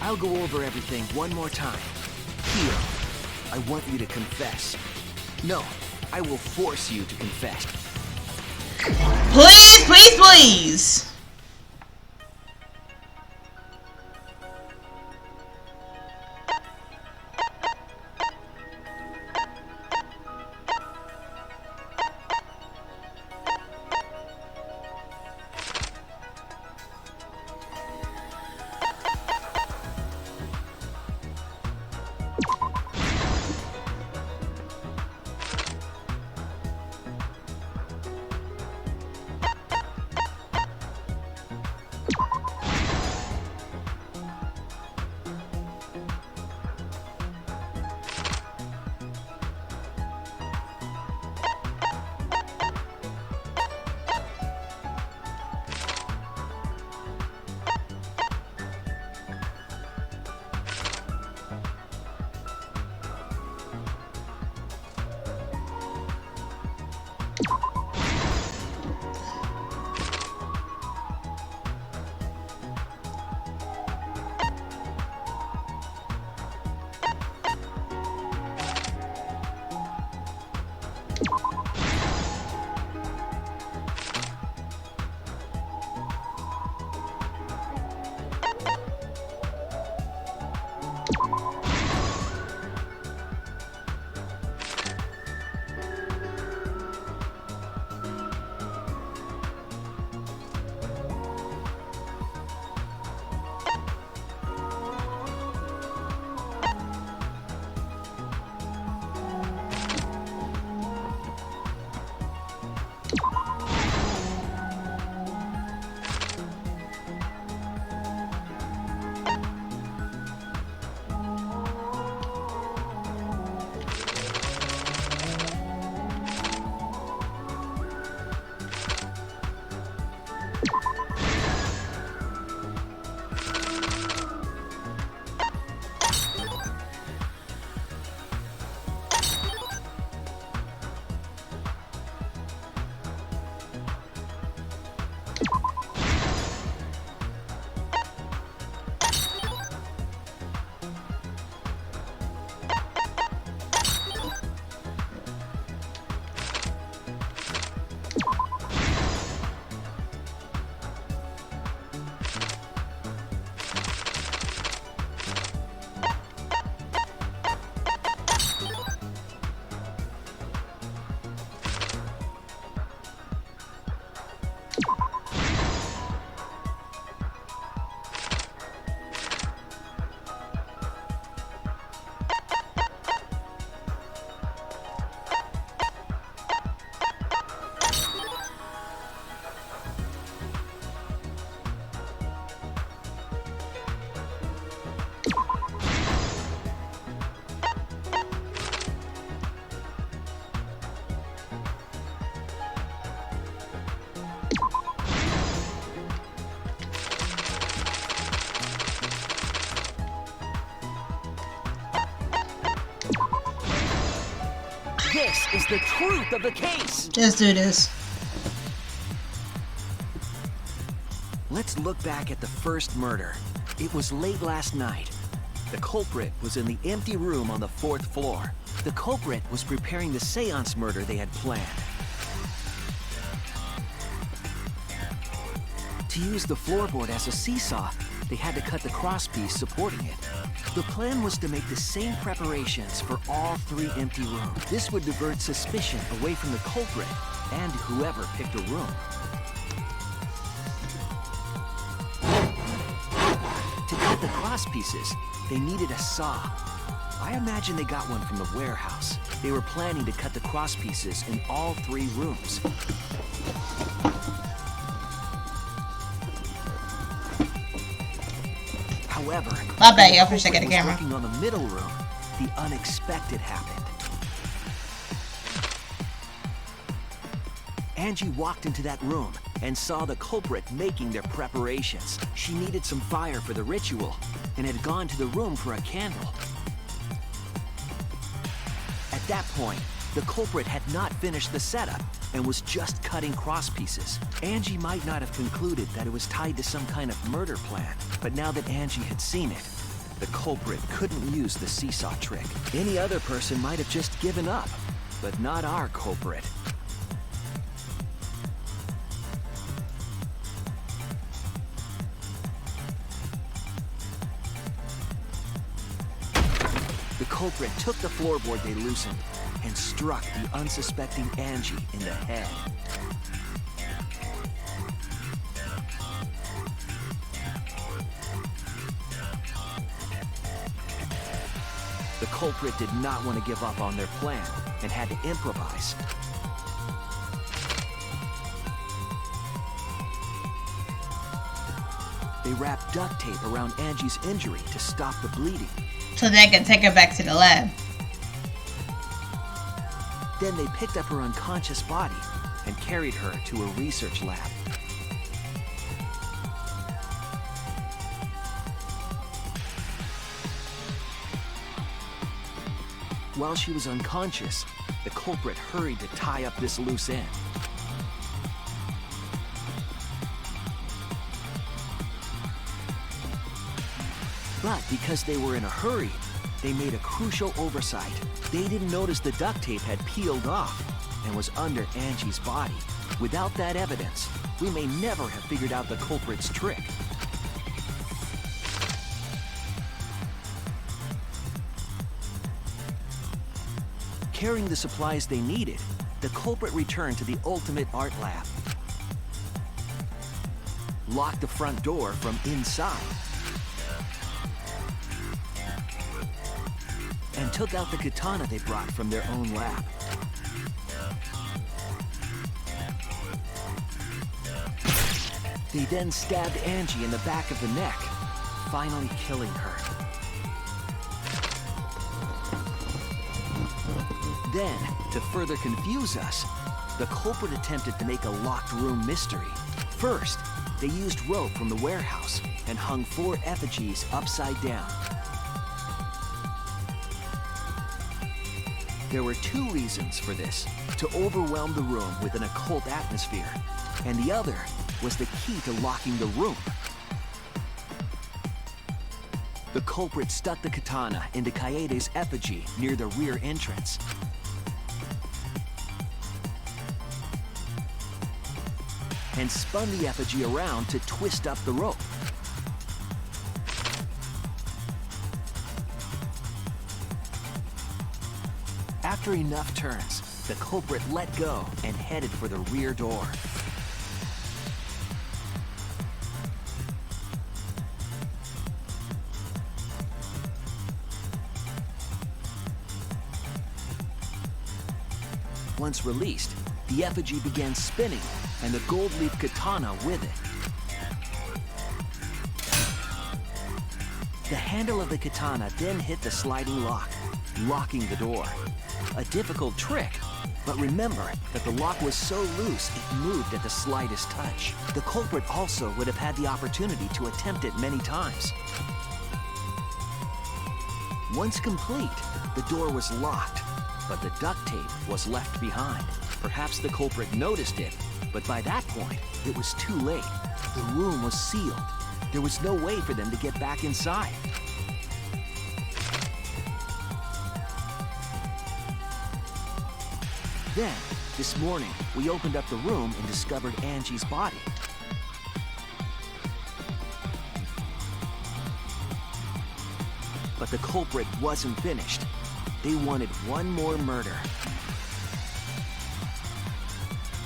S11: I'll go over everything one more time. Kyo, I want you to confess. No, I will force you to confess.
S1: Please, please, please.
S11: This is the truth of the case.
S1: Just do this.
S11: Let's look back at the first murder. It was late last night. The culprit was in the empty room on the 4th floor. The culprit was preparing the seance murder they had planned. To use the floorboard as a seesaw, they had to cut the crosspiece supporting it. The plan was to make the same preparations for all 3 empty rooms. This would divert suspicion away from the culprit and whoever picked a room. To cut the crosspieces, they needed a saw. I imagine they got one from the warehouse. They were planning to cut the crosspieces in all 3 rooms. However,
S1: my bad, y'all. First I get a camera.
S11: Working on the middle room, the unexpected happened. Angie walked into that room and saw the culprit making their preparations. She needed some fire for the ritual and had gone to the room for a candle. At that point, the culprit had not finished the setup and was just cutting crosspieces. Angie might not have concluded that it was tied to some kind of murder plan, but now that Angie had seen it, the culprit couldn't use the seesaw trick. Any other person might have just given up, but not our culprit. The culprit took the floorboard they loosened and struck the unsuspecting Angie in the head. The culprit did not want to give up on their plan and had to improvise. They wrapped duct tape around Angie's injury to stop the bleeding.
S1: So they can take her back to the lab.
S11: Then they picked up her unconscious body and carried her to a research lab. While she was unconscious, the culprit hurried to tie up this loose end. But because they were in a hurry, they made a crucial oversight. They didn't notice the duct tape had peeled off and was under Angie's body. Without that evidence, we may never have figured out the culprit's trick. Carrying the supplies they needed, the culprit returned to the ultimate art lab. Locked the front door from inside. And took out the katana they brought from their own lab. They then stabbed Angie in the back of the neck, finally killing her. Then, to further confuse us, the culprit attempted to make a locked room mystery. First, they used rope from the warehouse and hung 4 effigies upside down. There were 2 reasons for this: to overwhelm the room with an occult atmosphere, and the other was the key to locking the room. The culprit stuck the katana into Kaede's effigy near the rear entrance. And spun the effigy around to twist up the rope. After enough turns, the culprit let go and headed for the rear door. Once released, the effigy began spinning, and the gold leaf katana with it. The handle of the katana then hit the sliding lock, locking the door. A difficult trick, but remember that the lock was so loose it moved at the slightest touch. The culprit also would have had the opportunity to attempt it many times. Once complete, the door was locked, but the duct tape was left behind. Perhaps the culprit noticed it, but by that point, it was too late. The room was sealed. There was no way for them to get back inside. Then, this morning, we opened up the room and discovered Angie's body. But the culprit wasn't finished. They wanted one more murder.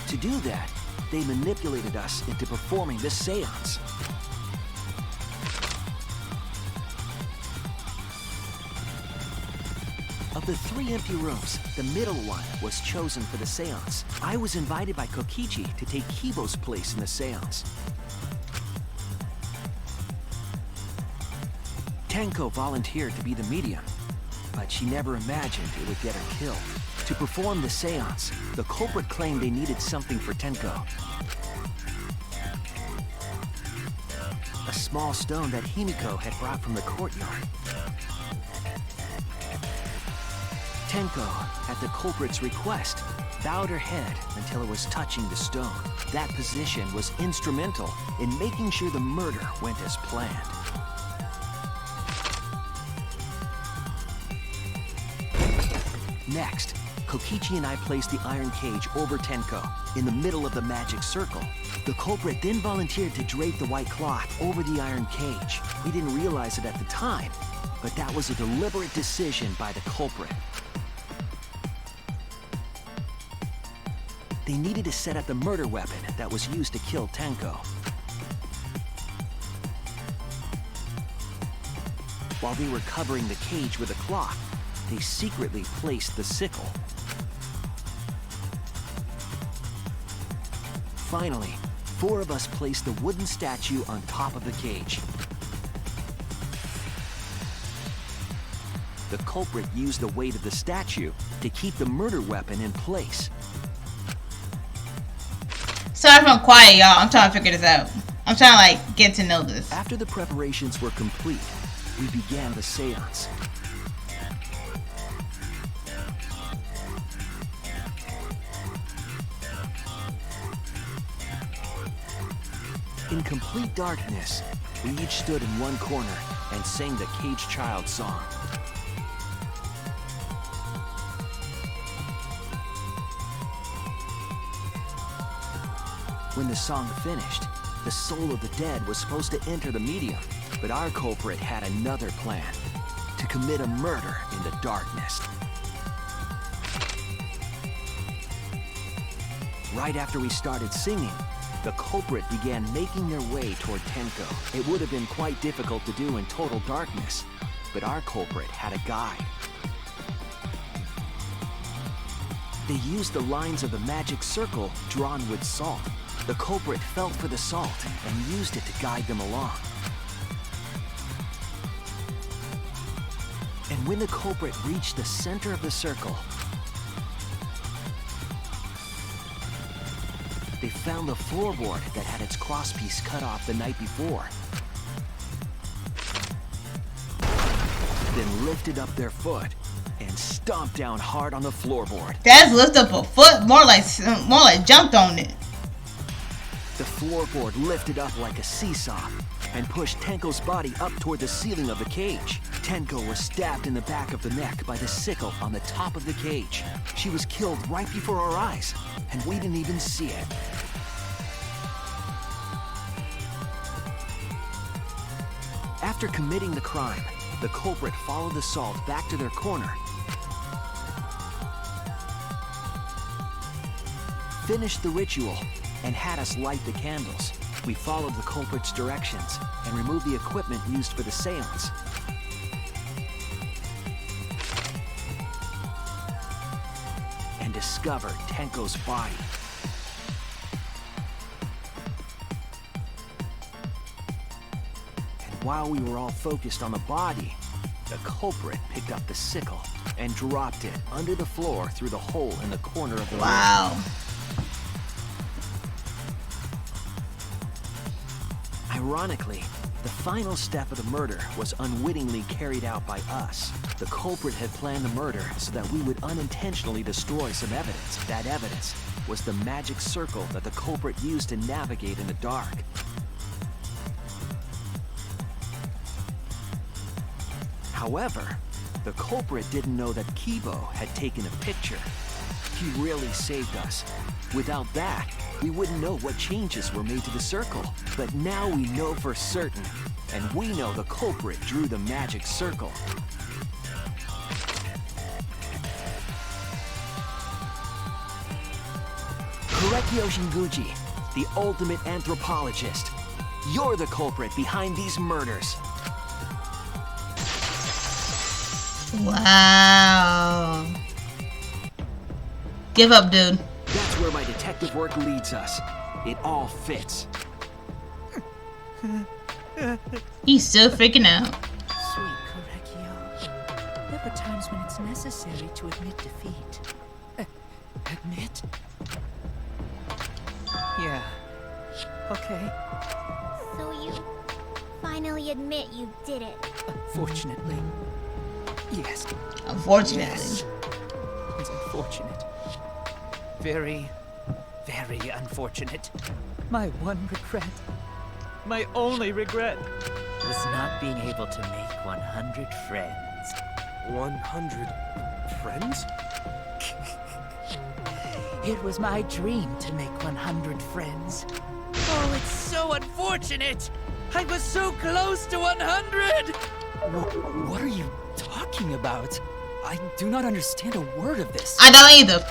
S11: To do that, they manipulated us into performing this seance. Of the 3 empty rooms, the middle one was chosen for the seance. I was invited by Kokichi to take Kibo's place in the seance. Tenko volunteered to be the medium, but she never imagined it would get her killed. To perform the seance, the culprit claimed they needed something for Tenko. A small stone that Himiko had brought from the courtyard. Tenko, at the culprit's request, bowed her head until it was touching the stone. That position was instrumental in making sure the murder went as planned. Next, Kokichi and I placed the iron cage over Tenko, in the middle of the magic circle. The culprit then volunteered to drape the white cloth over the iron cage. We didn't realize it at the time, but that was a deliberate decision by the culprit. They needed to set up the murder weapon that was used to kill Tenko. While they were covering the cage with a cloth, they secretly placed the sickle. Finally, 4 of us placed the wooden statue on top of the cage. The culprit used the weight of the statue to keep the murder weapon in place.
S1: Sorry if I'm quiet, y'all. I'm trying to figure this out. I'm trying to get to know this.
S11: After the preparations were complete, we began the seance. In complete darkness, we each stood in one corner and sang the Caged Child song. When the song finished, the soul of the dead was supposed to enter the medium, but our culprit had another plan: to commit a murder in the darkness. Right after we started singing, the culprit began making their way toward Tenko. It would have been quite difficult to do in total darkness, but our culprit had a guide. They used the lines of the magic circle drawn with salt. The culprit felt for the salt and used it to guide them along. And when the culprit reached the center of the circle, they found the floorboard that had its crosspiece cut off the night before. Then lifted up their foot and stomped down hard on the floorboard.
S1: That's lift up a foot, more like jumped on it.
S11: The floorboard lifted up like a seesaw and pushed Tenko's body up toward the ceiling of the cage. Tenko was stabbed in the back of the neck by the sickle on the top of the cage. She was killed right before our eyes, and we didn't even see it. After committing the crime, the culprit followed the salt back to their corner, finished the ritual, and had us light the candles. We followed the culprit's directions and removed the equipment used for the seance. And discovered Tenko's body. And while we were all focused on the body, the culprit picked up the sickle and dropped it under the floor through the hole in the corner of the room.
S1: Wow.
S11: Ironically, The final step of the murder was unwittingly carried out by us. The culprit had planned the murder so that we would unintentionally destroy some evidence. That evidence was the magic circle that the culprit used to navigate in the dark. However, the culprit didn't know that Kibo had taken a picture. He really saved us. Without that, we wouldn't know what changes were made to the circle. But now we know for certain, and we know the culprit drew the magic circle. Korekyo Shinguji, the ultimate anthropologist. You're the culprit behind these murders.
S1: Wow. Give up, dude.
S11: That's where my detective work leads us. It all fits.
S1: He's still freaking out.
S3: Sweet Korekyo. There are times when it's necessary to admit defeat. Admit? Yeah. Okay.
S7: So you finally admit you did it.
S3: Unfortunately. Yes.
S1: Unfortunately.
S3: Yes. It's unfortunate. Very, very unfortunate. My one regret, my only regret, was not being able to make 100 friends.
S9: 100 friends?
S3: It was my dream to make 100 friends. Oh, it's so unfortunate! I was so close to 100!
S8: What are you talking about? I do not understand a word of this.
S1: I don't either.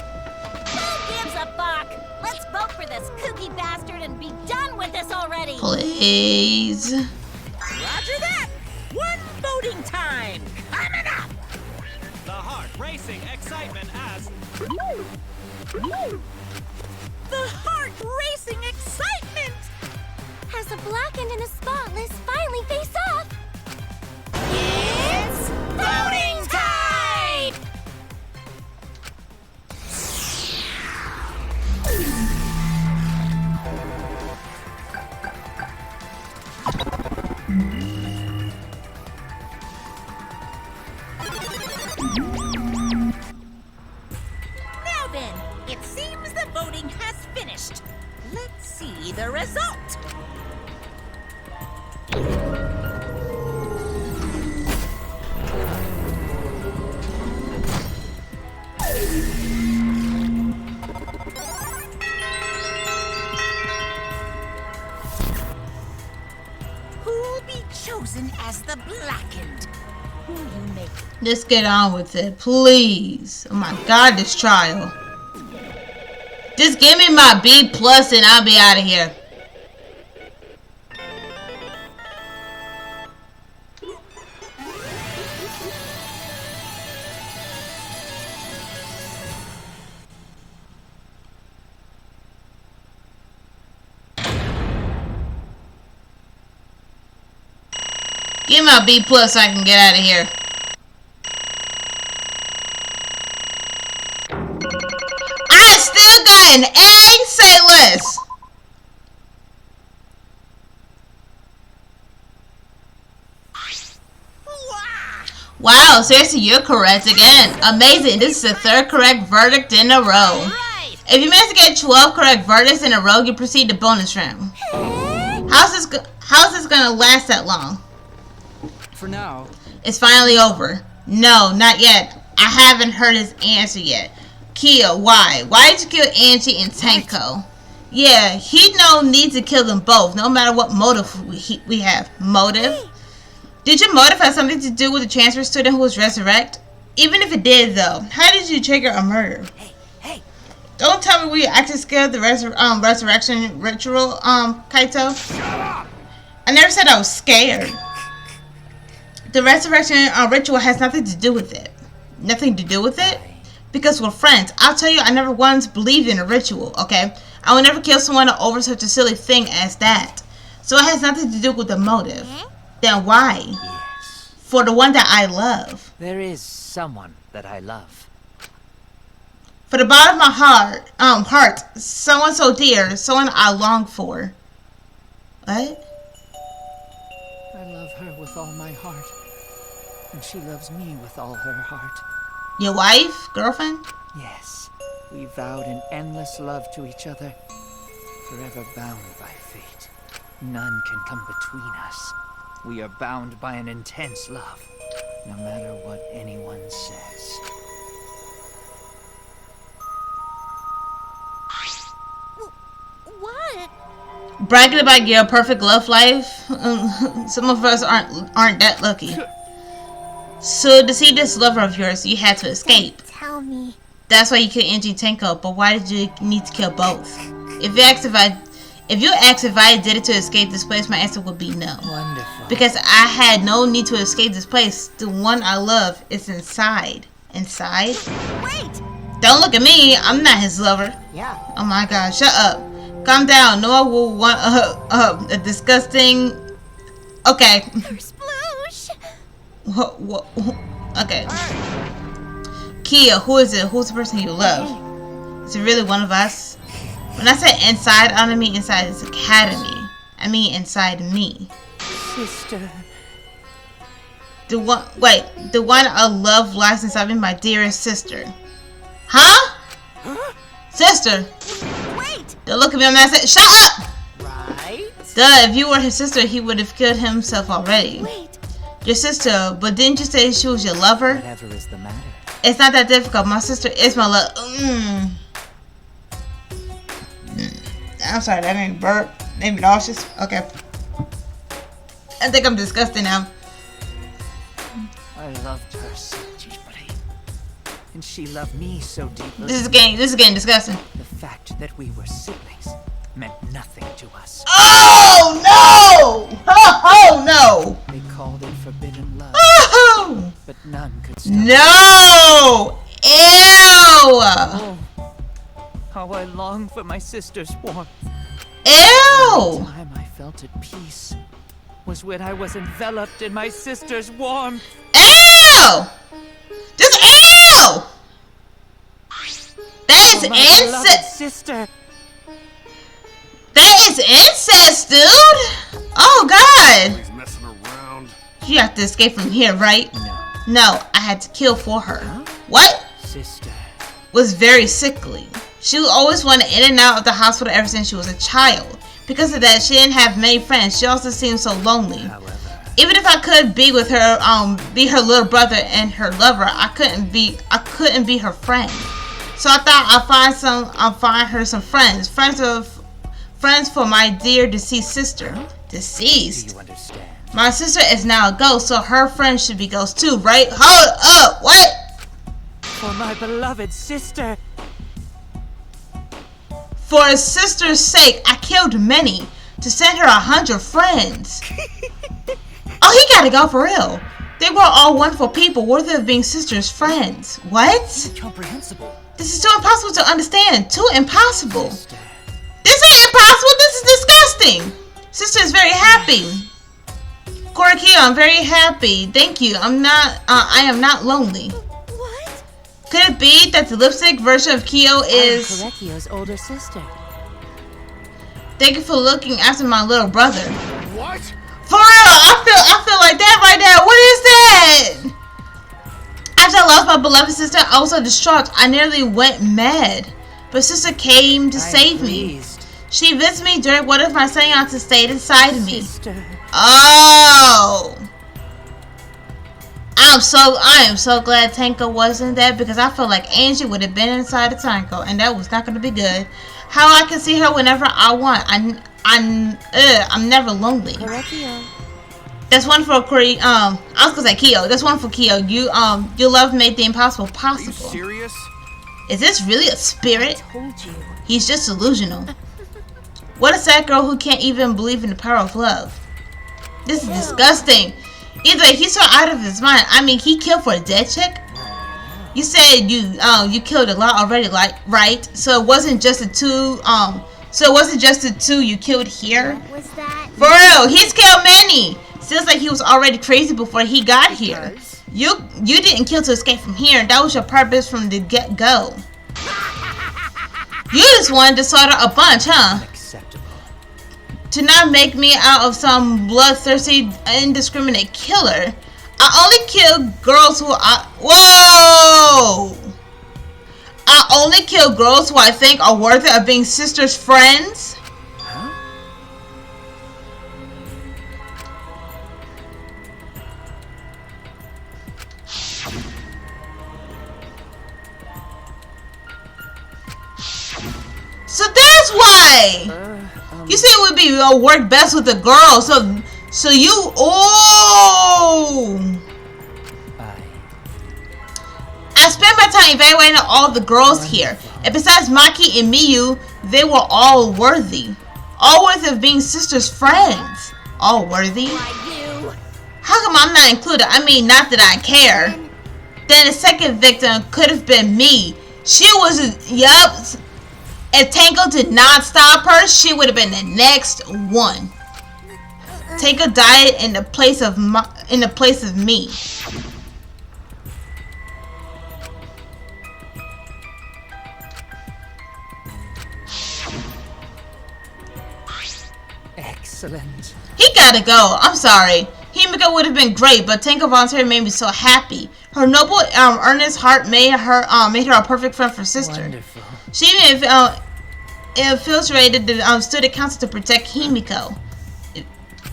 S4: Who gives a fuck? Let's vote for this kooky bastard and be done with this already.
S1: Please.
S2: Roger that! One voting time coming up!
S9: The heart racing excitement as...
S2: The heart racing excitement!
S7: As a blackened and a spotless finally face off.
S2: It's voting time! Now then, it seems the voting has finished. Let's see the result. Who'll be chosen as the blackened? Will you make
S1: Let's get on with it, please. Oh my god, this trial. Just give me my B plus and I'll be out of here. Give me my B plus so I can get out of here. I still got an A, say less. Wow, seriously, you're correct again. Amazing, this is the third correct verdict in a row. If you manage to get 12 correct verdicts in a row, you proceed to bonus round. How's this gonna last that long?
S8: For now.
S1: It's finally over. No, not yet. I haven't heard his answer yet. Kia, why? Why did you kill Angie and Tenko? Right. Yeah, he no need to kill them both, no matter what motive we have. Motive? Did your motive have something to do with the transfer student who was resurrected? Even if it did, though, how did you trigger a murder?
S2: Hey.
S1: Don't tell me we actually scared the resurrection ritual, Kaito.
S5: Shut up!
S1: I never said I was scared. The resurrection ritual has nothing to do with it. Nothing to do with it? Because we're friends. I'll tell you, I never once believed in a ritual, okay? I would never kill someone over such a silly thing as that. So it has nothing to do with the motive. Then why?
S3: Yes.
S1: For the one that I love.
S3: There is someone that I love.
S1: For the bottom of my heart, someone so dear, someone I long for. What?
S3: with all my heart. And she loves me with all her heart.
S1: Your wife? Girlfriend?
S3: Yes, we vowed an endless love to each other, forever bound by fate. None can come between us. We are bound by an intense love, no matter what anyone says.
S7: What?
S1: Bragging about your perfect love life. Some of us aren't that lucky. So to see this lover of yours, you had to escape.
S7: Tell me.
S1: That's why you killed Angie Tenko, but why did you need to kill both? If you asked if I did it to escape this place, my answer would be no.
S3: Wonderful.
S1: Because I had no need to escape this place. The one I love is inside. Inside?
S10: Wait!
S1: Don't look at me. I'm not his lover.
S6: Yeah.
S1: Oh my god, shut up. Calm down. Noah will want a disgusting... Okay.
S7: Sploosh!
S1: What? Okay. Kia, who is it? Who's the person you love? Is it really one of us? When I say inside, I don't mean inside this academy. I mean inside me.
S3: Sister.
S1: The one I love lies inside me, my dearest sister. Huh? Sister.
S10: Wait!
S1: Don't look at me, I'm not saying. Shut up!
S6: Right?
S1: Duh, if you were his sister, he would have killed himself already.
S7: Wait.
S1: Your sister, but didn't you say she was your lover?
S3: Whatever is the matter.
S1: It's not that difficult. My sister is my love. I'm sorry, that made me burp. Made me nauseous. Okay. I think I'm disgusting now.
S3: I loved her so deeply. And she loved me so deeply.
S1: This is getting disgusting.
S3: The fact that we were siblings meant nothing to us.
S1: Oh no! Oh no!
S3: They called it forbidden love.
S1: Oh!
S3: But none could stop.
S1: No! Ew!
S3: Oh, how I long for my sister's warmth.
S1: Ew!
S3: The time I felt at peace was when I was enveloped in my sister's warmth.
S1: Ew! Just ew! That is incest.
S3: Sister.
S1: That is incest, dude. Oh God!
S5: He's messing around.
S1: You have to escape from here, right?
S3: No.
S1: No, I had to kill for her. What?
S3: Sister.
S1: Was very sickly. She always wanted in and out of the hospital ever since she was a child. Because of that, she didn't have many friends. She also seemed so lonely.
S3: However,
S1: Even if I could be with her, be her little brother and her lover, I couldn't be her friend. So I thought I'd find her some friends. Friends for my dear deceased sister. Deceased?
S3: do you understand?
S1: My sister is now a ghost, so her friends should be ghosts too, right? Hold up, what?
S3: For my beloved sister.
S1: For his sister's sake, I killed many to send her 100 friends. Oh, he gotta go for real. They were all wonderful people worthy of being sister's friends. What?
S8: Incomprehensible.
S1: This is too impossible to understand. Too impossible.
S3: Sister.
S1: This ain't impossible. This is disgusting. Sister is very happy. Korakio, I'm very happy. Thank you. I am not lonely.
S7: What?
S1: Could it be that the lipstick version of Kyo is...
S12: I'm Korekio's older sister.
S1: Thank you for looking after my little brother.
S5: What?
S1: For real, I feel like that right now. What is that? After I lost my beloved sister, I was so distraught. I nearly went mad. But sister came to save me. She visits me during one of my seances stayed inside me.
S3: Sister.
S1: Oh. I am so glad Tanko wasn't there because I feel like Angie would have been inside of Tanko and that was not going to be good. How I can see her whenever I want. I'm never lonely.
S12: Korekio.
S1: That's one for Kori. I was gonna say Kyo. That's one for Kyo. Your love made the impossible
S5: Are you
S1: possible.
S5: serious?
S1: Is this really a spirit?
S12: Told you.
S1: He's just delusional. What a sad girl who can't even believe in the power of love. This is disgusting. Either way, he's so out of his mind. I mean, he killed for a dead chick. You said you killed a lot already, like right? So it wasn't just the two. So it wasn't just the two you killed here.
S7: What was that?
S1: For real, he's killed many. Seems like he was already crazy before he got here. You didn't kill to escape from here. That was your purpose from the get-go. You just wanted to slaughter a bunch, huh?
S3: Acceptable.
S1: to not make me out of some bloodthirsty, indiscriminate killer. I only kill girls who I only kill girls who I think are worthy of being sisters' friends. So that's why you said it would be work best with the girls. So you I spent my time evaluating all the girls here, and besides Maki and Miyu, they were all worthy of being sisters' friends. All worthy? How come I'm not included? I mean, not that I care. Then the second victim could have been me. She was, yup. If Tango did not stop her, she would have been the next one. Tango died in the place of me.
S8: Excellent.
S1: He gotta go. I'm sorry. Himiko would have been great, but Tango volunteer made me so happy. Her noble, earnest heart made her a perfect friend for sister.
S8: Wonderful.
S1: She even infiltrated the student council to protect Himiko.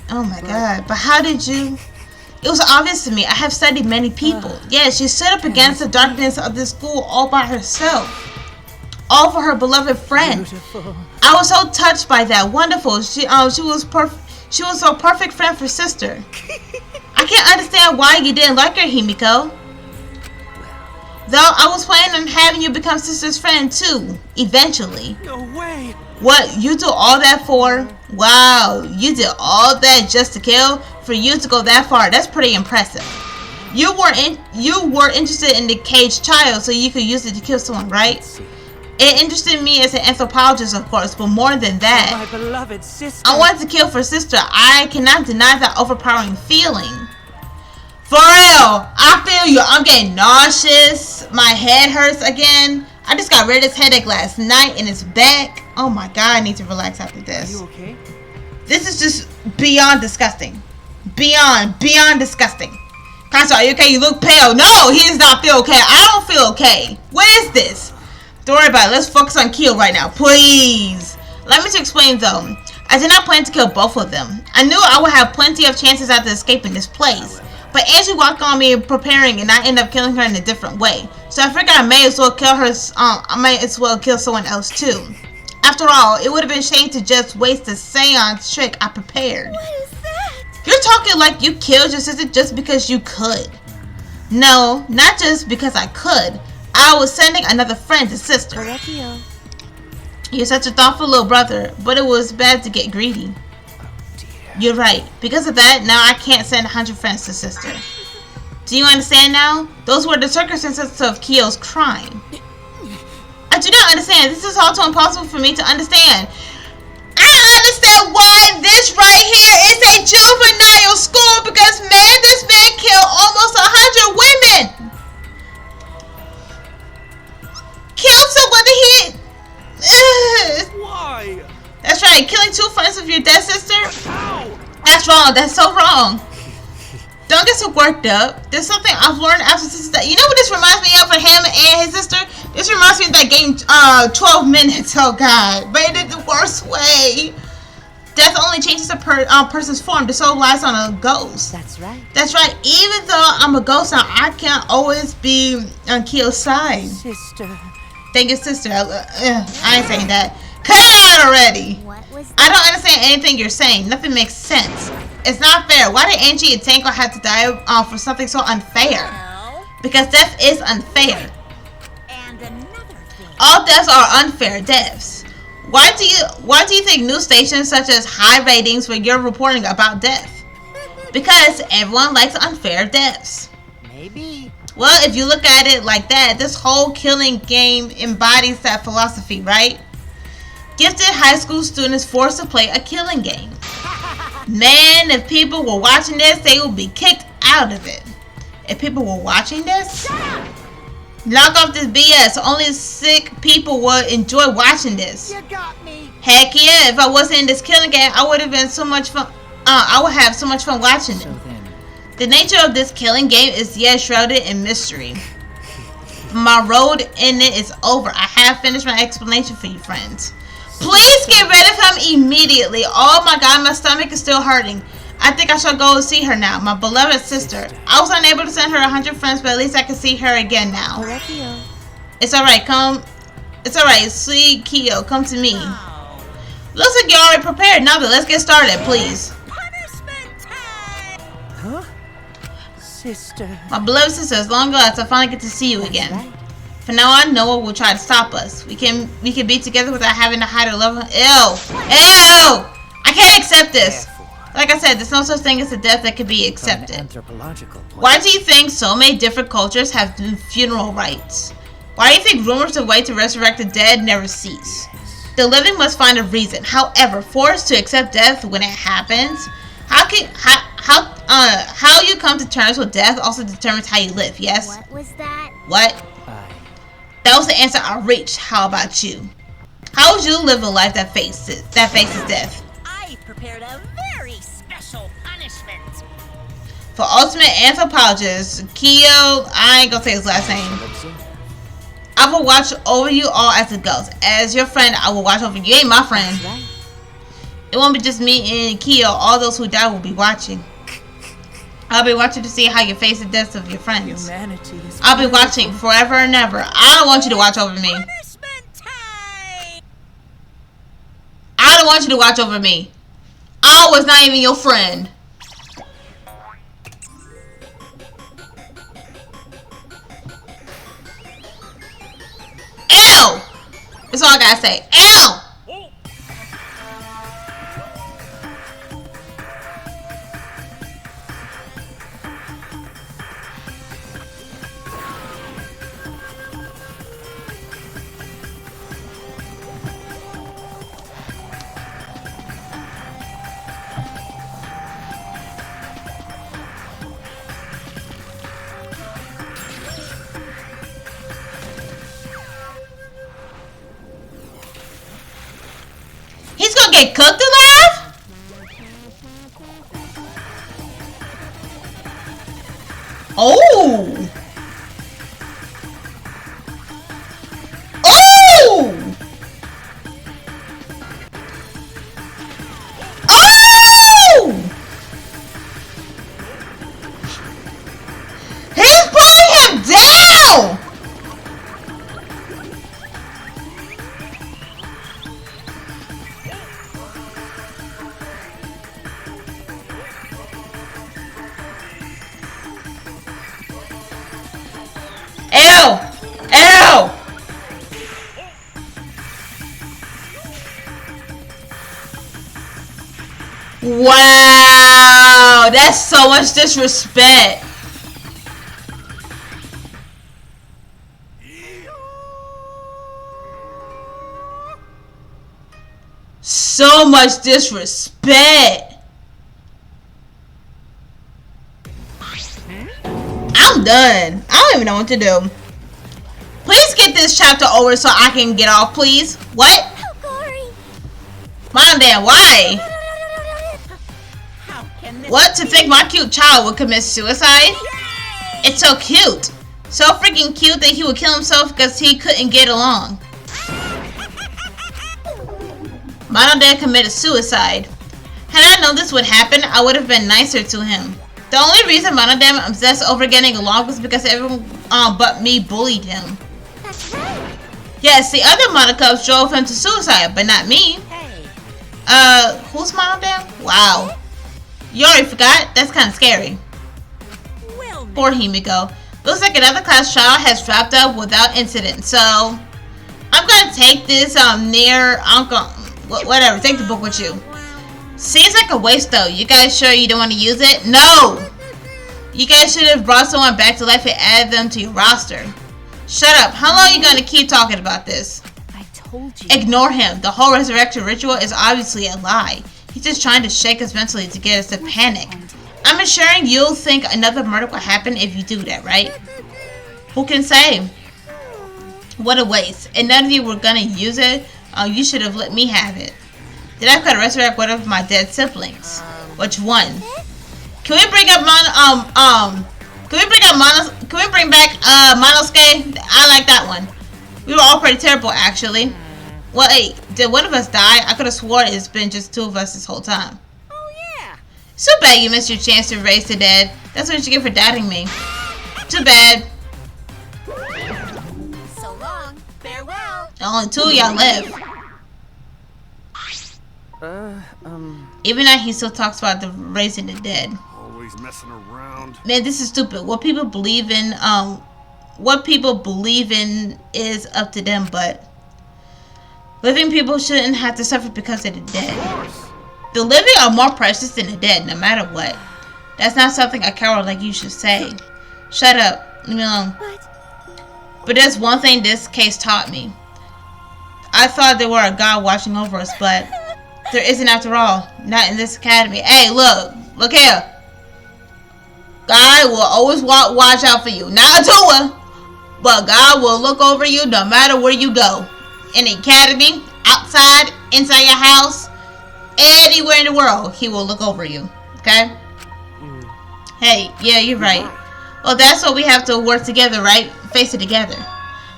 S1: Oh my god! But how did you? It was obvious to me. I have studied many people. Yes, she stood up against the darkness of this school all by herself. All for her beloved friend.
S8: Beautiful.
S1: I was so touched by that. Wonderful. She was perfect. She was a perfect friend for sister. I can't understand why you didn't like her, Himiko. Though I was planning on having you become sister's friend too, eventually.
S9: No way.
S1: What, you do all that for? Wow, you did all that just to kill? For you to go that far, that's pretty impressive. You were interested in the caged child, so you could use it to kill someone, right? It interested me as an anthropologist, of course, but more than that,
S8: My beloved sister.
S1: I wanted to kill for sister. I cannot deny that overpowering feeling. For real, I feel you. I'm getting nauseous. My head hurts again. I just got rid of this headache last night and it's back. Oh my god, I need to relax after this.
S8: Are you okay?
S1: This is just beyond disgusting. Beyond disgusting. Constance, are you okay? You look pale. No, he does not feel okay. I don't feel okay. What is this? Don't worry about it. Let's focus on Kyo right now, please. Let me just explain though. I did not plan to kill both of them. I knew I would have plenty of chances after escaping this place. But Angie walked on me preparing, and I ended up killing her in a different way. So I figured I may as well kill her. I might as well kill someone else too. After all, it would have been a shame to just waste the seance trick I prepared.
S7: What is that?
S1: You're talking like you killed your sister just because you could. No, not just because I could. I was sending another friend to sister.
S12: Correctio.
S1: You're such a thoughtful little brother, but it was bad to get greedy. You're right. Because of that, now I can't send 100 friends to sister. Do you understand now? Those were the circumstances of Kyo's crime. I do not understand. This is all too impossible for me to understand. I understand why this right here is a juvenile school because this man killed almost 100 women. Killed someone that he...
S9: Why?
S1: That's right, killing 2 friends of your dead sister?
S9: How?
S1: That's wrong, that's so wrong. Don't get so worked up. There's something I've learned after sister. You know what this reminds me of for him and his sister? This reminds me of that game 12 Minutes, oh god. But in the worst way. Death only changes a person's form. The soul lies on a ghost.
S12: That's right.
S1: That's right, even though I'm a ghost now, I can't always be on Kyo's side.
S8: Sister.
S1: Thank you, sister. I ain't saying that. Cut it out already.
S7: What was
S1: I don't understand anything you're saying. Nothing makes sense. It's not fair. Why did Angie and Tango have to die for something so unfair?
S2: Well,
S1: Because death is unfair.
S2: and another thing.
S1: All deaths are unfair deaths. Why do you think news stations such as high ratings when you're reporting about death? Because everyone likes unfair deaths.
S8: Maybe.
S1: Well, if you look at it like that, this whole killing game embodies that philosophy, right? Gifted high school students forced to play a killing game. Man, if people were watching this, they would be kicked out of it. If people were watching this? Knock off this BS. Only sick people would enjoy watching this.
S6: You got me.
S1: Heck yeah, if I wasn't in this killing game, I would have been so much fun. I would have so much fun watching it.
S8: So then,
S1: The nature of this killing game is yet shrouded in mystery. My road in it is over. I have finished my explanation for you, friends. Please get rid of him immediately. Oh my god, my stomach is still hurting. I think I shall go see her now. My beloved sister. I was unable to send her 100 friends, but at least I can see her again now.
S12: Orekio.
S1: It's alright, come. It's alright, sweet Kyo, come to me. Looks like you're already prepared. Now then, let's get started, please.
S6: Huh? Sister.
S1: My beloved sister, as long as I finally get to see you again.
S12: Right.
S1: For now on, no one will try to stop us. We can be together without having to hide or love. Ew! Ew! I can't accept this. Like I said, there's no such thing as a death that can be accepted.
S8: anthropological point.
S1: Why do you think so many different cultures have funeral rites? Why do you think rumors of way to resurrect the dead never cease? The living must find a reason. However, forced to accept death when it happens, how you come to terms with death also determines how you live. Yes.
S7: What was that?
S1: What? That was the answer I reached. How about you? How would you live a life that faces death?
S2: I prepared a very special punishment.
S1: For ultimate anthropologist, Kyo, I ain't gonna say his last name. I will watch over you all as it goes. As your friend, I will watch over you. You ain't my friend.
S12: That's right.
S1: It won't be just me and Kyo. All those who die will be watching. I'll be watching to see how you face the deaths of your friends.
S6: Humanity is
S1: I'll be watching forever and ever. I don't want you to watch over me.
S2: Punishment time.
S1: I don't want you to watch over me. I was not even your friend. Ew! That's all I gotta say. Ew! He's gonna get cooked alive? Oh! Oh! Oh! He's pulling him down! Ew! Ew! Wow! That's so much disrespect. So much disrespect. I'm done. I don't even know what to do. Please get this chapter over so I can get off, please. What? Mom, Dan, why?
S2: How can this
S1: What? To think my cute child would commit suicide? It's so cute. So freaking cute that he would kill himself because he couldn't get along. My dad committed suicide. Had I known this would happen, I would have been nicer to him. The only reason Monodam obsessed over getting along was because everyone but me bullied him.
S7: That's right.
S1: Yes, the other Monocubs drove him to suicide, but not me. Who's Monodam? Wow. You already forgot? That's kind of scary.
S2: will
S1: Poor Himiko. Looks like another class child has dropped up without incident, so I'm gonna take this near Uncle. Whatever, take the book with you. Seems like a waste though. You guys sure you don't want to use it? No! You guys should have brought someone back to life and added them to your roster. Shut up. How long are you gonna keep talking about this?
S12: I told you.
S1: Ignore him. The whole resurrection ritual is obviously a lie. He's just trying to shake us mentally to get us to panic. I'm assuring you'll think another murder will happen if you do that, right? Who can say? What a waste. And none of you were gonna use it. You should have let me have it. Then I could resurrect one of my dead siblings. Which one? Can we bring up Can we bring back Monosuke? I like that one. We were all pretty terrible, actually. Wait, did one of us die? I could have sworn it's been just two of us this whole time.
S2: Oh, yeah.
S1: So bad you missed your chance to raise the dead. That's what you get for doubting me. Too bad.
S10: So long. Farewell.
S1: Only two of y'all live. Even now, he still talks about the raising the dead.
S5: Always messing around.
S1: Man, this is stupid. What people believe in is up to them, but living people shouldn't have to suffer because of the dead. The living are more precious than the dead, no matter what. That's not something a coward like you should say. Shut up. Leave me alone. But there's one thing this case taught me. I thought there were a God watching over us, but there isn't after all. Not in this academy. Hey, look here. God will always watch out for you. Not a tour, but God will look over you no matter where you go. In the academy, outside, inside your house, anywhere in the world, he will look over you. Okay? Hey, yeah, you're right. Well, that's what we have to work together, right? Face it together.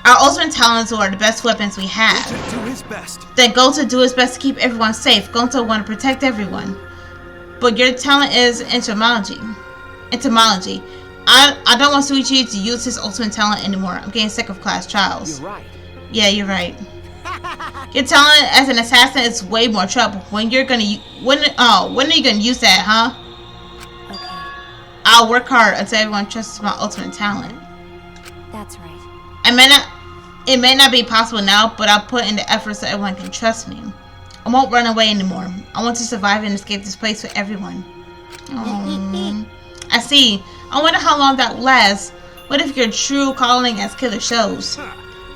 S1: Our ultimate talents are the best weapons we have.
S5: Do his best.
S1: Then Gonta do his best to keep everyone safe. Gonta want to protect everyone. But your talent is entomology. I don't want Suichi to use his ultimate talent anymore. I'm getting sick of class trials.
S11: You're right.
S1: Yeah, you're right. Your talent as an assassin is way more trouble. When are you gonna use that, huh?
S12: Okay.
S1: I'll work hard until everyone trusts my ultimate talent.
S12: That's right.
S1: It may not be possible now, but I'll put in the effort so everyone can trust me. I won't run away anymore. I want to survive and escape this place for everyone. I see. I wonder how long that will last. What if your true calling as killer shows?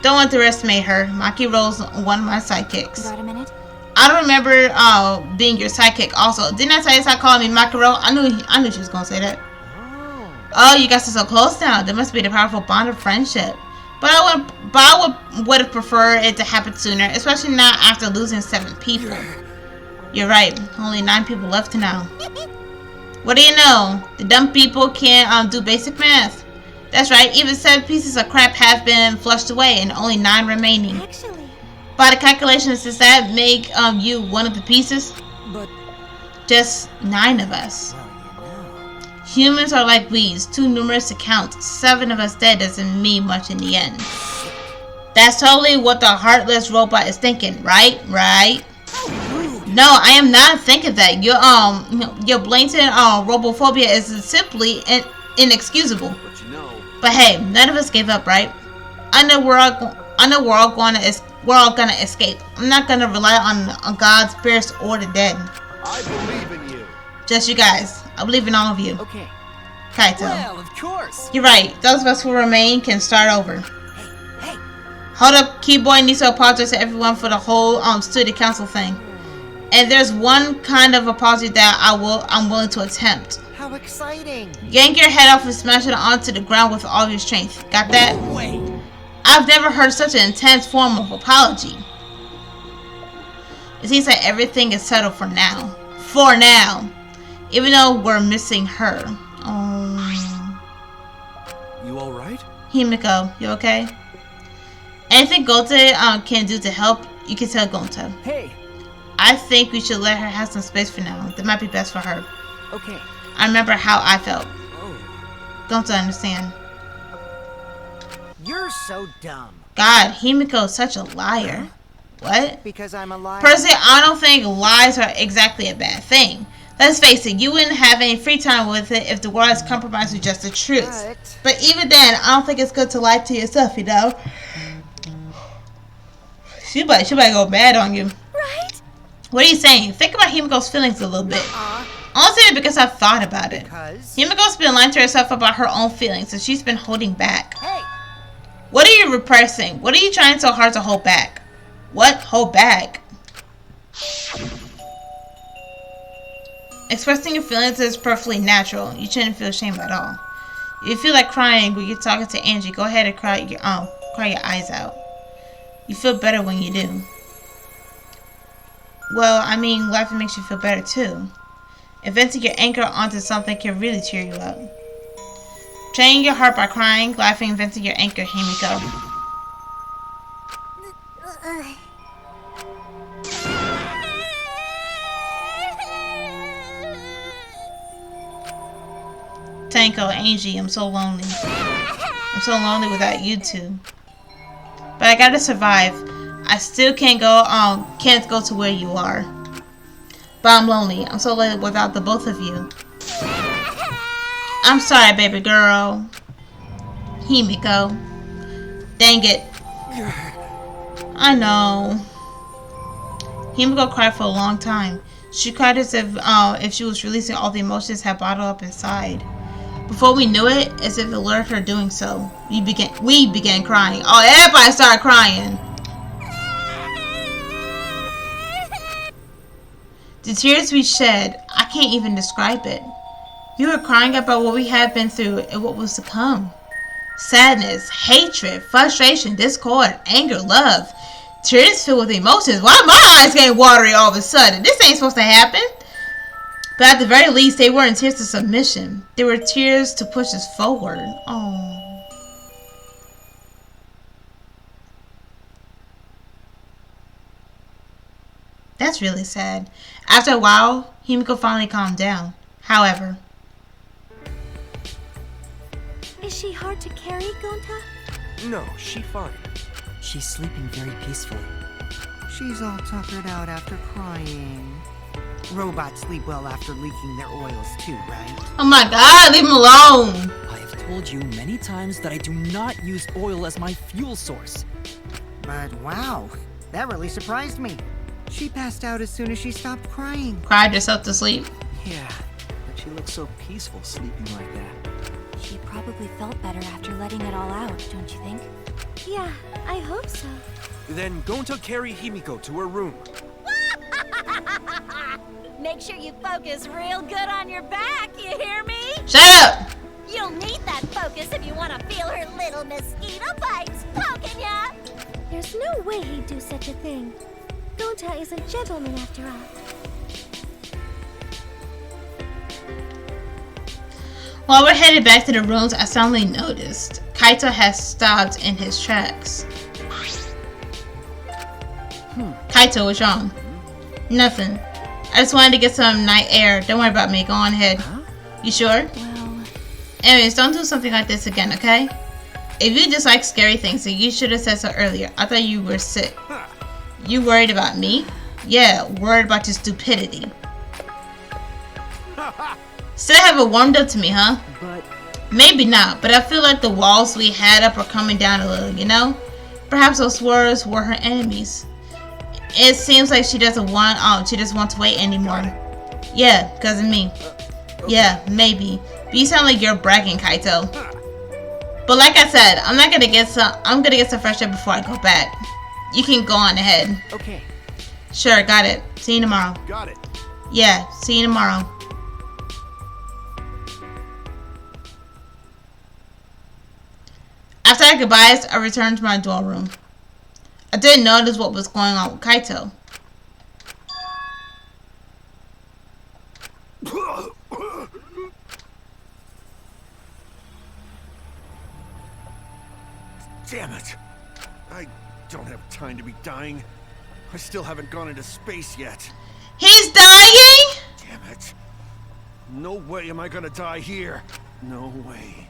S1: Don't underestimate her. Maki Rose, one of my sidekicks.
S12: Got a minute?
S1: I don't remember being your sidekick also. Didn't I tell you to stop calling me Maki Rose? I knew she was going to say that. Oh, you guys are so close now. There must be the powerful bond of friendship. But I would have preferred it to happen sooner, especially now after losing 7 people. You're right. Only 9 people left to know. What do you know? The dumb people can't do basic math. That's right. Even 7 pieces of crap have been flushed away, and only 9 remaining.
S7: Actually,
S1: By the calculations, does that make you one of the pieces?
S8: But
S1: Just 9 of us. Humans are like weeds, too numerous to count. 7 of us dead doesn't mean much in the end. That's totally what the heartless robot is thinking, right? Right? No, I am not thinking that. Your blatant robophobia is simply inexcusable.
S5: But you know.
S1: But hey, none of us gave up, right? I know we're all gonna escape. I'm not gonna rely on God, spirits, or the dead.
S5: I believe in you.
S1: Just you guys. I believe in all of you.
S8: okay.
S1: Kaito.
S8: Well, of course.
S1: You're right. Those of us who remain can start over.
S8: Hey,
S1: Hold up, Keyboy needs to apologize to everyone for the whole student council thing. And there's one kind of apology that I'm willing to attempt.
S6: How exciting!
S1: Yank your head off and smash it onto the ground with all your strength. Got that?
S8: wait.
S1: I've never heard such an intense form of apology. It seems like everything is settled for now. For now. Even though we're missing her.
S5: You all right?
S1: Himiko, you okay? Anything Gonta can do to help, you can tell Gonta.
S8: Hey.
S1: I think we should let her have some space for now. That might be best for her.
S8: Okay.
S1: I remember how I felt.
S8: Oh.
S1: Gonta understand.
S6: You're so dumb.
S1: God, Himiko's such a liar. What?
S6: Because I'm a liar.
S1: Personally, I don't think lies are exactly a bad thing. Let's face it, you wouldn't have any free time with it if the world is compromised with just the truth. But even then, I don't think it's good to lie to yourself, you know? She might go bad on you.
S7: right?
S1: What are you saying? Think about Himiko's feelings a little bit. I'll say it because I've thought about it. Himiko's been lying to herself about her own feelings, and she's been holding back.
S6: Hey.
S1: What are you repressing? What are you trying so hard to hold back? What? Hold back? Expressing your feelings is perfectly natural. You shouldn't feel shame at all. If you feel like crying when you're talking to Angie, go ahead and cry your eyes out. You feel better when you do. Well, I mean, laughing makes you feel better too. Venting your anger onto something can really cheer you up. Training your heart by crying, laughing, and venting your anger. Himiko. Tanko, Angie, I'm so lonely. I'm so lonely without you two. But I gotta survive. I still can't go to where you are. But I'm lonely. I'm so lonely without the both of you. I'm sorry, baby girl. Himiko. Dang it. I know. Himiko cried for a long time. She cried as if she was releasing all the emotions had bottled up inside. Before we knew it, as if it lured her doing so, we began crying. Oh, everybody started crying. The tears we shed, I can't even describe it. We were crying about what we had been through and what was to come. Sadness, hatred, frustration, discord, anger, love. Tears filled with emotions. Why are my eyes getting watery all of a sudden? This ain't supposed to happen. But at the very least, they weren't tears of submission. They were tears to push us forward. Oh. That's really sad. After a while, Himiko finally calmed down. However.
S7: Is she hard to carry, Gonta?
S9: No, she fine.
S8: She's sleeping very peacefully.
S6: She's all tuckered out after crying. Robots sleep well after leaking their oils too, right?
S1: Oh my god, leave him alone!
S8: I have told you many times that I do not use oil as my fuel source.
S6: But wow, that really surprised me. She passed out as soon as she stopped crying.
S1: Cried herself to sleep?
S11: Yeah, but she looks so peaceful sleeping like that.
S12: She probably felt better after letting it all out, don't you think?
S7: Yeah, I hope so.
S9: Then Gonta carry Himiko to her room.
S10: Make sure you focus real good on your back, you hear me?
S1: Shut up!
S10: You'll need that focus if you want to feel her little mosquito bites poking ya!
S7: There's no way he'd do such a thing. Gonta is a gentleman after all.
S1: While we're headed back to the rooms, I suddenly noticed Kaito has stopped in his tracks. Kaito, what's wrong? Nothing. I just wanted to get some night air. Don't worry about me. Go on ahead. You sure?
S12: Well...
S1: Anyways, don't do something like this again, okay? If you dislike scary things, then you should have said so earlier. I thought you were sick. You worried about me? Yeah, worried about your stupidity. Still haven't warmed up to me, huh?
S11: But...
S1: Maybe not, but I feel like the walls we had up are coming down a little, you know? Perhaps those words were her enemies. It seems like she doesn't want to wait anymore. Yeah, because of me. Yeah, maybe. But you sound like you're bragging, Kaito. But like I said, I'm gonna get some fresh air before I go back. You can go on ahead.
S11: Okay.
S1: Sure, got it. See you tomorrow.
S5: Got it.
S1: Yeah, see you tomorrow. After our goodbyes, I returned to my dorm room. I didn't notice what was going on with Kaito.
S5: Damn it! I don't have time to be dying. I still haven't gone into space yet.
S1: He's dying?
S5: Damn it. No way am I gonna die here. No way.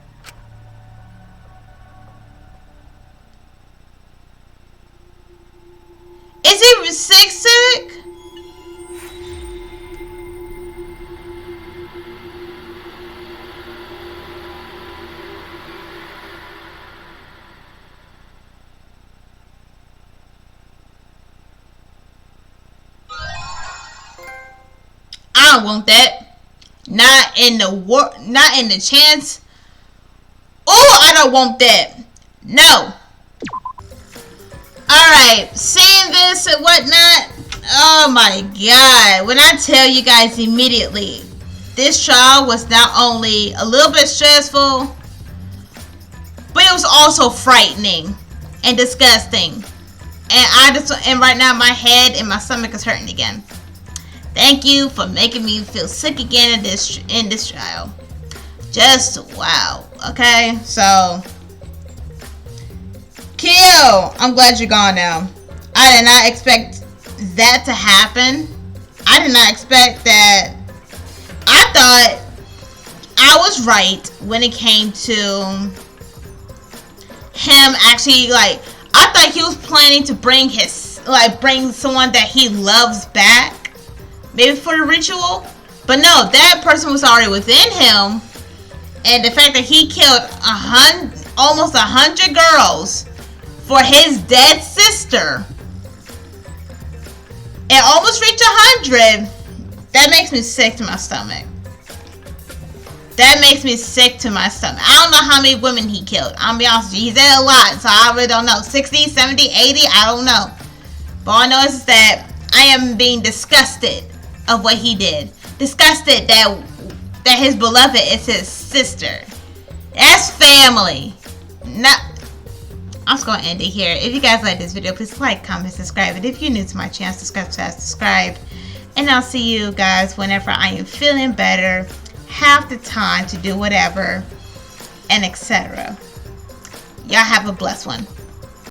S1: Is he sick? I don't want that. Not in the chance. Oh, I don't want that. No. Alright, seeing this and whatnot, oh my god, when I tell you guys immediately, this trial was not only a little bit stressful, but it was also frightening and disgusting. And right now my head and my stomach is hurting again. Thank you for making me feel sick again in this trial. Just wow. Okay, so Kill, I'm glad you're gone now. I did not expect that to happen. I did not expect that. I thought I was right when it came to him actually, like, I thought he was planning to bring someone that he loves back, maybe for the ritual. But no, that person was already within him, and the fact that he killed almost 100 girls for his dead sister and almost reached 100, that makes me sick to my stomach. That makes me sick to my stomach. I don't know how many women he killed. I'll be honest with you. He said a lot, so I really don't know. 60, 70, 80, I don't know. But all I know is that I am being disgusted of what he did. Disgusted that his beloved is his sister. That's family. Not. I'm just going to end it here. If you guys like this video, please like, comment, subscribe. And if you're new to my channel, subscribe. And I'll see you guys whenever I am feeling better, have the time to do whatever, and etc. Y'all have a blessed one.